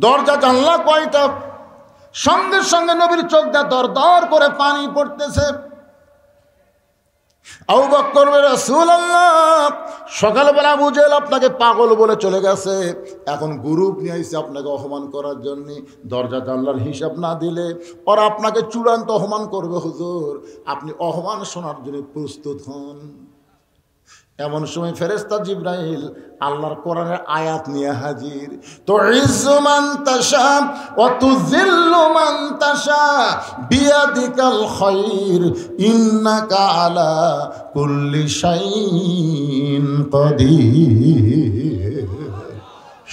দরজা জানলা কয়টা? সঙ্গে সঙ্গে নবীর চোখ দিয়ে দর দর করে পানি পড়তেছে। আবু বকর বলে, রাসূলুল্লাহ সকালবেলা আবু জেহেল আপনাকে পাগল বলে চলে গেছে, এখন গ্রুপ নিয়ে আইছে আপনাকে অপমান করার জন্য। দরজা জানলার হিসাব না দিলে ওরা আপনাকে চূড়ান্ত অপমান করবে হুজুর, আপনি অপমান শোনার জন্য প্রস্তুত হন। এমন সময় ফেরেশতা জিবরাইল আল্লাহর কোরআনের আয়াত নিয়ে হাজির। তুইজ্জু মান তাশা ওয়া তুযিল্লু মান তাশা বিয়াদিকাল খায়র ইন্নাকা আলা কুল্লি শাইইন কাদির।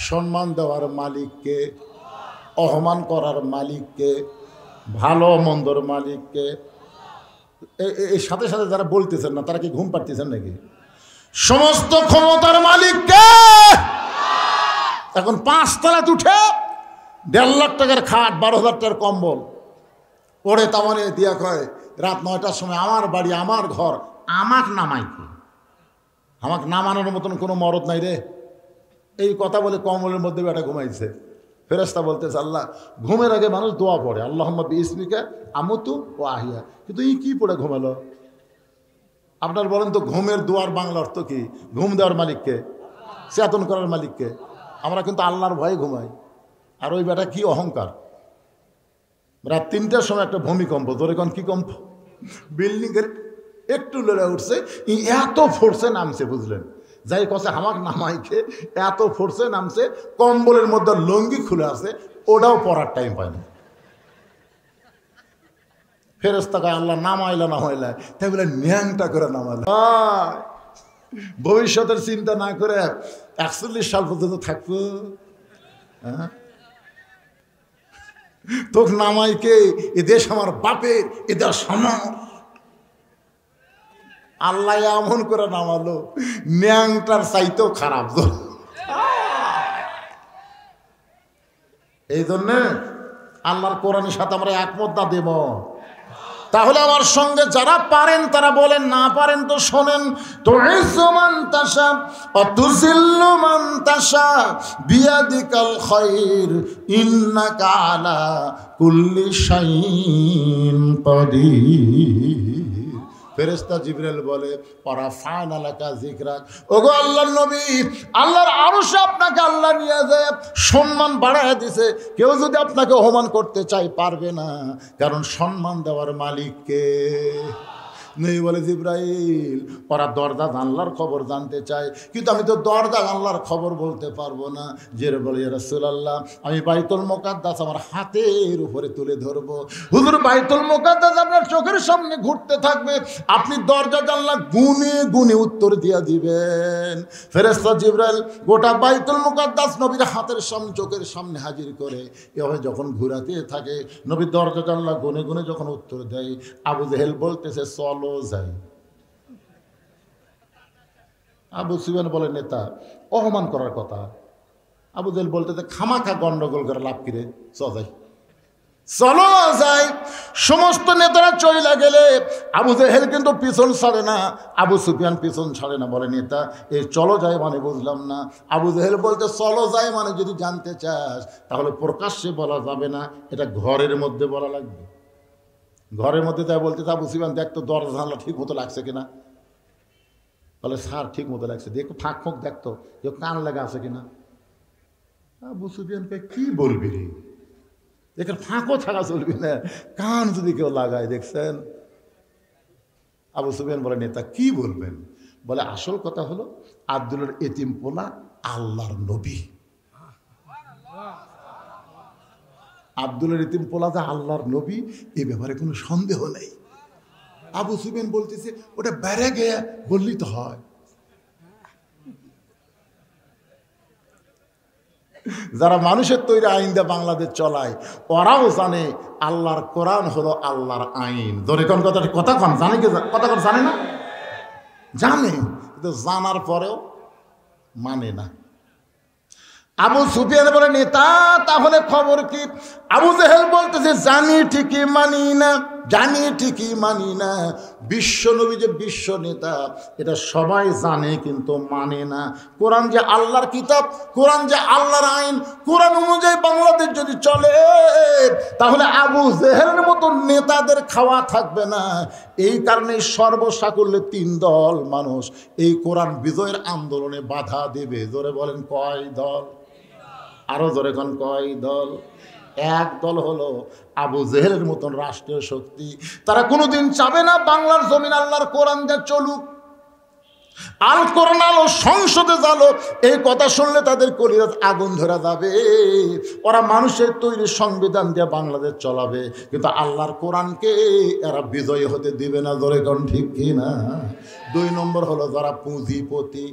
সম্মান দেওয়ার মালিককে, অপমান করার মালিককে, ভালো মন্দর মালিককে। এই সাথে সাথে যারা বলতেছেন না তারা কি ঘুম পাড়তেছেন নাকি? সমস্ত ক্ষমতার মালিককে। এখন 5 তলায় উঠে 1.5 লাখ টাকার খাট, 12,000 টাকার কম্বল পড়ে তামানে দিয়া কয় রাত 9টার সময় আমার বাড়ি আমার ঘর, আমাক নামাই। আমাকে নামানোর মতন কোনো মরদ নাই রে। এই কথা বলে কম্বলের মধ্যে বেটা ঘুমাইছে। ফেরেশতা বলতেছে, আল্লাহ ঘুমের আগে মানুষ দোয়া পড়ে, আল্লাহুম্মা বিইসমিকা আমুতু ওয়া আহিয়া, কিন্তু এই কি পড়ে ঘুমালো? আপনার বলেন তো, ঘুমের দোয়ার বাংলা অর্থ কি? ঘুম দেওয়ার মালিককে, চেতন করার মালিককে। আমরা কিন্তু আল্লাহর ভয়ে ঘুমাই। আর ওই বেটা কি অহংকার! রাত 3টার সময় একটা ভূমিকম্প, ধরে কোন কি কম্প, বিল্ডিংয়ের একটু লড়ে উঠছে, এত ফোর্সে নামছে, বুঝলেন? যাই কথা আমাকে নামাইকে এত ফোর্সে নামছে, কম্বলের মধ্যে লুঙ্গি খুলে আছে, ওটাও পরার টাইম পায় না। ফেরেশতা কয়, আল্লাহ নামাইলা নামাইলা, তাই বলে ন্যাংটা করে নামাইলা। ভবিষ্যতের চিন্তা না করে 41 সাল পর্যন্ত থাকবো। হ্যাঁ, তোকে নামাইকে, এ দেশ আমার বাপের, এ দেশ আমার। আল্লাহ এমন করে নামালো, ন্যাংটার চাইতেও খারাপ। এই জন্যে আল্লাহর কোরআনের সাথে আমরা একমত না দেব। তাহলে আমার সঙ্গে যারা পারেন তারা বলেন, না পারেন তো শোনেন। তুইজ্জু মান তাশা ওয়া তুযিল্লু মান তাশা বিয়াদিকাল খায়র ইন্নাকা আলা কুল্লি শাইইন কাদির। ফেরেশতা জিবরাইল বলে, ওয়ারাফা'না লাকা যিকরাক, ওগো আল্লাহর নবী, আল্লাহর আরশে আপনাকে আল্লাহ নিয়ে যায় সম্মান বাড়ায় দিয়েছে। কেউ যদি আপনাকে অপমান করতে চায় পারবে না, কারণ সম্মান দেওয়ার মালিককে। নবী বলে, জিবরাইল ওরা দরজা জানলার খবর জানতে চায়, কিন্তু আমি তো দরজা জানলার খবর বলতে পারবো না। যে বলে, ইয়া রাসূলুল্লাহ আমি বাইতুল মুকাদ্দাস আমার হাতের উপরে তুলে ধরবো। হুজুর বাইতুল মুকাদ্দাস আপনার চোখের সামনে ঘুরতে থাকবে, আপনি দরজা জানলা গুনে গুনে উত্তর দিয়ে দিবেন। ফেরেশতা জিবরাইল গোটা বাইতুল মুকাদ্দাস নবীর হাতের সামনে, চোখের সামনে হাজির করে এভাবে যখন ঘুরাতে থাকে, নবী দরজা জানলা গুনে গুনে যখন উত্তর দেয়, আবু জেহেল বলতেছে, চলো যাই। আবু সুফিয়ান বলে, নেতা অপমান করার কথা। আবু জেহেল বলতেছে, খামাখা গন্ডগোল করে লাভ কিরে, যাই, চলো যাই। সমস্ত নেতারা চলে গেলে আবু জেহেল কিন্তু পিছন ছাড়ে না, আবু সুফিয়ান পিছন ছাড়ে না। বলে, নেতা এই চলো যাই মানে বুঝলাম না। আবু জেহেল বলতে, চলো যাই মানে যদি জানতে চাস তাহলে প্রকাশ্যে বলা যাবে না, এটা ঘরের মধ্যে বলা লাগবে। ঘরের মধ্যে তাই বলতে, আবু সুফিয়ান দেখ তো দরজা জানলা ঠিক মতো লাগছে কিনা। বলে স্যার ঠিক মতো লাগছে, দেখো ফাঁক ফোঁক দেখতো যে কান লাগা আছে কিনা। আবু সুফিয়ান কি বলবি রে, এখানে ফাঁকও থাকা চলবি না, কান যদি কেউ লাগায় দেখছেন। আবু সুফিয়ান বলে নেতা কি বলবেন? বলে আসল কথা হলো আব্দুলের এতিম পোলা আল্লাহর নবী, আব্দুলের এতিম পোলা যে আল্লাহর নবী এ ব্যাপারে কোনো সন্দেহ নেই। আবু সুফিয়ান বলতেছে ওটা বেড়ে গিয়ে বললেই তো হয়। যারা মানুষের তৈরি আইন দিয়ে বাংলাদেশ চলায় ওরাও জানে আল্লাহর কোরআন হলো আল্লাহর আইন। ধরে কোন কথা কন জানে কি কথা কন জানে না? জানে, কিন্তু জানার পরেও মানে না। আবু সুফিয়ান বলে নেতা তাহলে খবর কি? আবু জেহেল বলতেছে জানি ঠিকই মানি না, জানি ঠিকই মানি না। বিশ্ব নবী যে বিশ্ব নেতা এটা সবাই জানে কিন্তু মানে না। কোরআন যে আল্লাহর কিতাব, কোরআন যে আল্লাহর আইন, কোরআন অনুযায়ী বাংলাদেশ যদি চলে তাহলে আবু জেহেলের মতো নেতাদের খাওয়া থাকবে না। এই কারণে সর্বসাকুল্যে 3 দল মানুষ এই কোরআন বিজয়ের আন্দোলনে বাধা দেবে। জোরে বলেন কয় দল? আরো জোরে কোন কয় দল? এক দল হলো আবু জেহেলের মতন রাষ্ট্রীয় শক্তি। তারা কোনোদিন চাবে না বাংলার জমিন আল্লাহর কোরআন দিয়ে চলুক, আল কোরআন আলো সংসদে জালো। এই কথা শুনলে তাদের কলিজাত আগুন ধরে যাবে। ওরা মানুষের তৈরি সংবিধান দিয়ে বাংলাদেশ চলাবে, কিন্তু আল্লাহর কোরআনকে এরা বিজয়ী হতে দিবে না। ধরে কোন ঠিক কি না? 2 নম্বর হলো যারা পুঁজিপতি।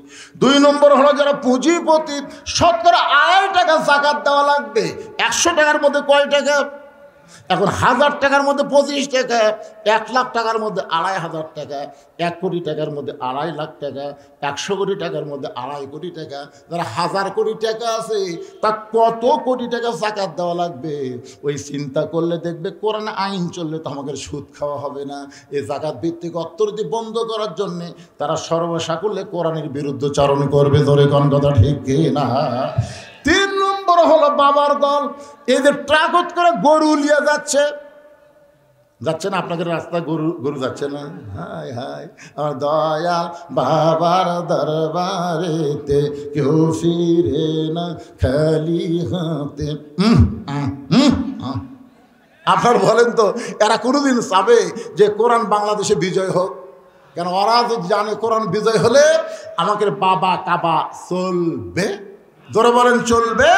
2 নম্বর হলো যারা পুঁজিপতি। শতকরা 2.5 টাকা যাকাত দেওয়া লাগবে। 100 টাকার মধ্যে কয় টাকা? এখন 1000 টাকার মধ্যে 25 টাকা, 1 লাখ টাকার মধ্যে 2,500 টাকা, 1 কোটি টাকার মধ্যে 2.5 লাখ টাকা, 100 কোটি টাকার মধ্যে 2.5 কোটি টাকা। যারা 1000 কোটি টাকা আছে তা কত কোটি টাকা যাকাত দেওয়া লাগবে? ওই চিন্তা করলে দেখবে কোরআনে আইন চললে তো আমাদের সুদ খাওয়া হবে না। এই যাকাত ভিত্তিক অর্থনীতি বন্ধ করার জন্যে তারা সর্বসাকুল্যে কোরআনের বিরুদ্ধচারণ করবে। ধরে কোন কথা ঠিক কি না? 3 নম্বর হলো বাবার দল। এই যে ট্রাকত করে গরু নিয়ে যাচ্ছে না আপনাদের রাস্তায় গরু যাচ্ছে না? হাই হাই আমার দয়াল বাবার দরবারেতে কেউ ফিরে না খালি হাতে। আপনার বলেন তো এরা কোনোদিন চাবে যে কোরআন বাংলাদেশে বিজয় হোক? কেন ওরা যদি জানে কোরআন বিজয় হলে আমাকে বাবা কাবা চলবে। ধরে বলেন চলবে।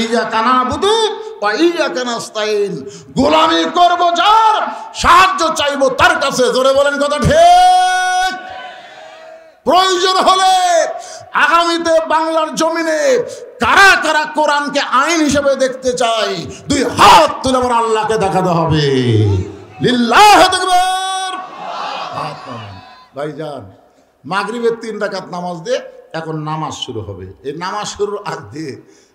ইয়াকা নাবুদু ওয়া ইয়াকা নাস্তাইন, গোলামি করব যার, সাহায্য চাইবো তার কাছে। ধরে বলেন কথা ঠিক। প্রয়োজন হলে আগামীতে বাংলার জমিনে কারা কারা কোরআনকে আইন হিসেবে দেখতে চাই 2 হাত তুলে আমার আল্লাহকে দেখাতে হবে। লিল্লাহ তাকবীর। ভাইজান মাগরিবের 3 রাকাত নামাজ দিয়ে এখন নামাজ শুরু হবে। এই নামাজ শুরুর আগে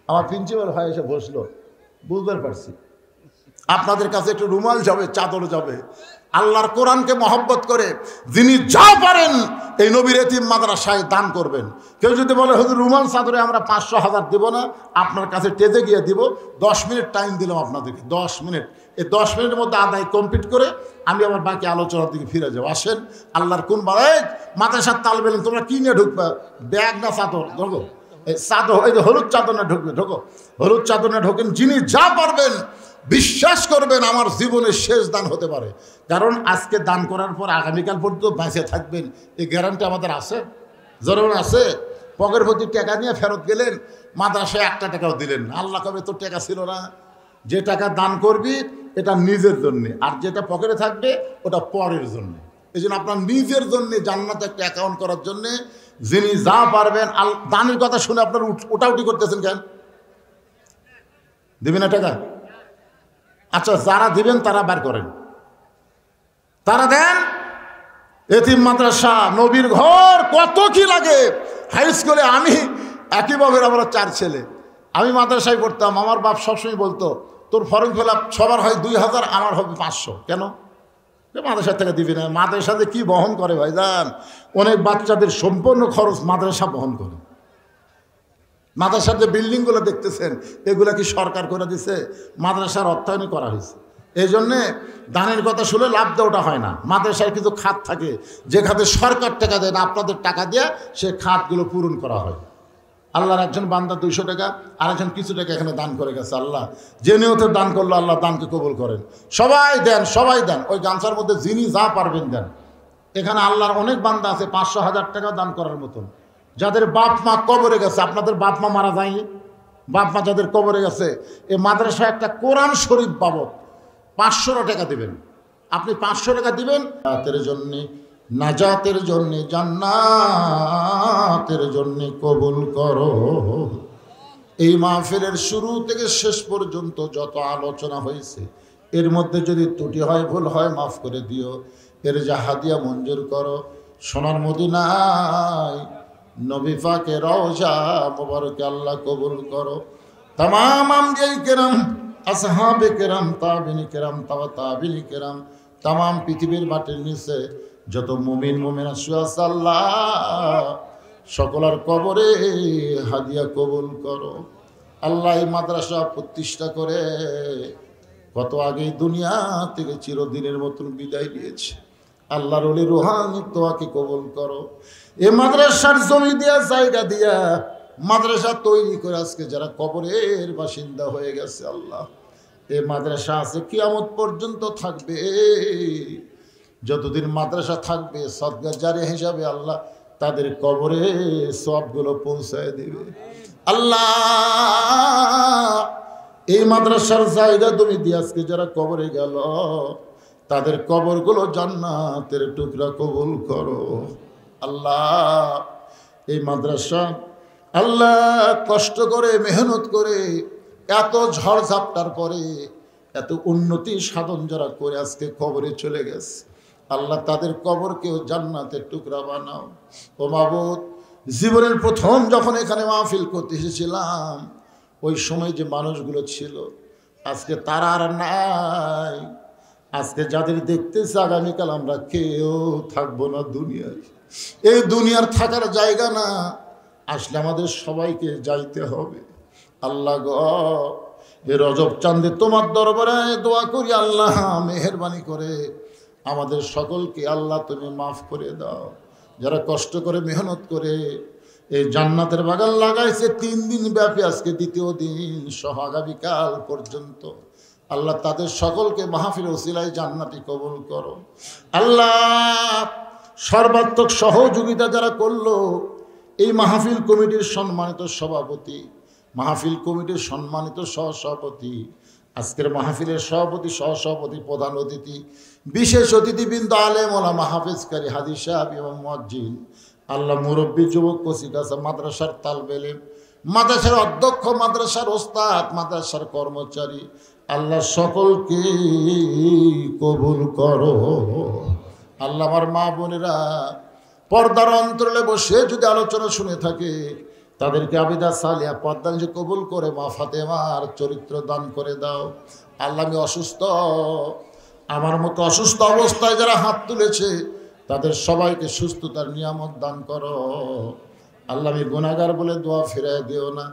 আমার প্রিন্সিপাল ভাই এসে বসলো, বুঝতে পারছি আপনাদের কাছে একটু রুমাল যাবে, চাদর যাবে। আল্লাহর কোরআনকে মহব্বত করে যিনি যা পারেন এই নবীর এতিম মাদ্রাসায় দান করবেন। কেউ যদি বলে হুজুর রুমাল চাদরে আমরা 500-1000 দেবো না, আপনার কাছে টেজে গিয়ে দিব। 10 মিনিট টাইম দিলাম আপনাদেরকে, 10 মিনিট। এই 10 মিনিটের মধ্যে আদায় কমপ্লিট করে আমি আবার বাকি আলোচনার দিকে ফিরে যাবো। আসেন আল্লাহর কোন বাড়ায় মাদ্রাসার তাল বেলেন, তোমরা কি নিয়ে ঢুকবা? ব্যাগ না চাদর? ঢোকো এই চাদর, এই যে হলুদ চাদর না ঢুকবে, ঢোকো হলুদ চাদর না ঢোকেন। যিনি যা পারবেন বিশ্বাস করবেন আমার জীবনের শেষ দান হতে পারে। কারণ আজকে দান করার পর আগামীকাল পর্যন্ত বেঁচে থাকবেন এই গ্যারান্টি আমাদের আছে? জরুর আছে। পকের প্রতি টাকা নিয়ে ফেরত গেলেন, মাদ্রাসায় 1 টাকাও দিলেন না। আল্লাহ কবে তোর টাকা ছিল না? যে টাকা দান করবি এটা নিজের জন্যে, আর যেটা পকেটে থাকবে ওটা পরের জন্যে। এই জন্য আপনার নিজের জন্যে জান্নাতে একটা অ্যাকাউন্ট করার জন্যে যিনি যা পারবেন। দানের কথা শুনে আপনার ওটাউটি করতেছেন কেন? দিবেন না টাকা? আচ্ছা যারা দিবেন তারা বার করেন, তারা দেন। এতিম মাদ্রাসা, নবীর ঘর, কত কি লাগে। হাই স্কুলে আমি একইভাবে আমরা 4 ছেলে, আমি মাদ্রাসায় পড়তাম। আমার বাপ সবসময় বলতো তোর ফর্ম ফিল আপ সবার হয় 2000, আমার হবে 500। কেন? মাদ্রাসা থেকে দিবি না। মাদ্রাসাতে কি বহন করে ভাইজান? অনেক বাচ্চাদের সম্পূর্ণ খরচ মাদ্রাসা বহন করে। মাদ্রাসার যে বিল্ডিংগুলো দেখতেছেন এগুলো কি সরকার করে দিছে? মাদ্রাসার অর্থায়নই করা হয়েছে। এই জন্যে দানের কথা শুনে লাভ দেওয়াটা হয় না। মাদ্রাসার কিছু খাত থাকে, যে খাতে সরকার টাকা দেয় না, আপনাদের টাকা দিয়ে সে খাতগুলো পূরণ করা হয়। আল্লাহর একজন বান্দা 200 টাকা, আরেকজন কিছু টাকা এখানে দান করে গেছে। আল্লাহ যে নিয়তে দান করলো, আল্লাহ দানকে কবুল করেন। সবাই দেন, সবাই দেন, ওই গামছার মধ্যে যিনি যা পারবেন দেন। এখানে আল্লাহর অনেক বান্দা আছে 500-1000 টাকা দান করার মতন, যাদের বাপ মা কবরে গেছে। আপনাদের বাপ মা মারা যায়নি, বাপ মা যাদের কবরে গেছে, এই মাদ্রাসায় একটা কোরআন শরীফ বাবদ 500 টাকা দিবেন। আপনি 500 টাকা দিবেন, জাতের জন্যে, নাজাতের জন্যে, জান্নাতের জন্যে কবুল করো। এই মাহফিলের শুরু থেকে শেষ পর্যন্ত যত আলোচনা হয়েছে, এর মধ্যে যদি ত্রুটি হয়, ভুল হয়, মাফ করে দিও। এর যা হাদিয়া মঞ্জুর করো। সোনার মদিনায় নবী পাকের রওজা মুবারকে আল্লাহ কবুল করো। তামাম আমবিয়ায়ে কেরাম, আসহাবে কেরাম, তাবিনী কেরাম, তাবিনী কেরাম, তামাম পৃথিবীর মাটির নিচে যত মুমিন মুমিনা শুয়ে আছে, আল্লাহ সকলের কবরে হাদিয়া কবুল করো। আল্লাহ এই মাদ্রাসা প্রতিষ্ঠা করে কত আগেই দুনিয়া থেকে চিরদিনের মতন বিদায় নিয়েছে। আল্লাহর ওলি রুহানি তোয়াকে কবুল করো। এ মাদ্রাসার জমি দিয়া, জায়গা দিয়া মাদ্রাসা তৈরি করে আজকে যারা কবরের বাসিন্দা হয়ে গেছে, আল্লাহ এ মাদ্রাসা আছে কিয়ামত পর্যন্ত থাকবে। যতদিন মাদ্রাসা থাকবে সদকা জারিয়া হিসাবে আল্লাহ তাদের কবরে সবগুলো পৌঁছায় দিবে। আল্লাহ এই মাদ্রাসার জায়গা তুমি দিয়ে আজকে যারা কবরে গেল, তাদের কবরগুলো জান্নাতের টুকরা কবুল করো। আল্লাহ এই মাদ্রাসা আল্লাহ কষ্ট করে মেহনত করে এত ঝড় ঝাপটার পরে এত উন্নতি সাধন যারা করে আজকে কবরে চলে গেছে, আল্লাহ তাদের কবরকেও জান্নাতের টুকরা বানাও। ও মাবুদ, জীবনের প্রথম যখন এখানে মাহফিল করতে এসেছিলাম, ওই সময় যে মানুষগুলো ছিল আজকে তারা আর নাই। আজকে যাদের দেখতেছে, আগামীকাল আমরা কেউ থাকবো না দুনিয়ায়। এই দুনিয়ার থাকার জায়গা না, আসলে আমাদের সবাইকে যাইতে হবে। আল্লাহ গো, এ রজব চাঁদে তোমার দরবারে দোয়া করি, আল্লাহ মেহেরবানি করে আমাদের সকলকে আল্লাহ তুমি মাফ করে দাও। যারা কষ্ট করে মেহনত করে এই জান্নাতের বাগান লাগাইছে 3 দিন ব্যাপী, আজকে দ্বিতীয় দিন সহ আগামীকাল পর্যন্ত, আল্লাহ তাদের সকলকে মাহফিল ওসিলায় জান্নাতি কবুল করো। আল্লাহ সর্বাত্মক সহযোগিতা যারা করলো, এই মাহফিল কমিটির সম্মানিত সভাপতি, মাহফিল কমিটির সম্মানিত সহসভাপতি, আজকের মাহফিলের সভাপতি, সহসভাপতি, প্রধান অতিথি, বিশেষ অতিথিবৃন্দ, আলেম ওলামা, হাফেজকারী, হাদিস সাহেব এবং মুয়াজ্জিন, আল্লাহ মুরব্বী, যুবক, কচিকাঁচা, মাদ্রাসার তালবে ইলম, মাদ্রাসার অধ্যক্ষ, মাদ্রাসার ওস্তাদ, মাদ্রাসার কর্মচারী, আল্লাহ সকলকে কবুল করো। আল্লাহ আমার মা বোনেরা পর্দার অন্তরালে বসে যদি আলোচনা শুনে থাকে, তাদেরকে আবিদা সালিয়া পর্দান যে কবুল করে মা ফাতেমার চরিত্র দান করে দাও। আল্লাহ আমি অসুস্থ, আমার মতো অসুস্থ অবস্থায় যারা হাত তুলেছে তাদের সবাইকে সুস্থতার নিয়ামত দান করো। আল্লাহ আমি গুনাহগার বলে দোয়া ফিরাই দিও না।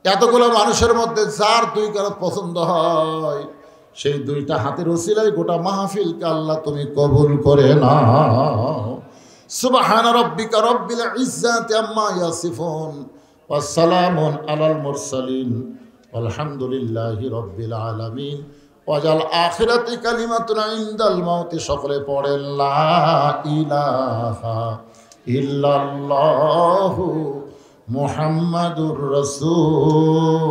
এতগুলো মানুষের মধ্যে যার 2 কারাত পছন্দ হয়, সেই 2টা হাতের ওসিলায় গোটা মাহফিলকে আল্লাহ তুমি কবুল করে নাও। সুবহান রাব্বিকা রাব্বিল ইজ্জাতি আম্মা ইয়াসিফুন ওয়া সালামুন আলাল মুরসালিন আলহামদুলিল্লাহি রাব্বিল আলামিন। ওয়াজাল আখিরাতি কালিমাতুন ইনদাল মাউতি। সকলে পড়েন লা ইলাহা ইল্লাল্লাহু মুহাম্মাদুর রাসূলুল্লাহ।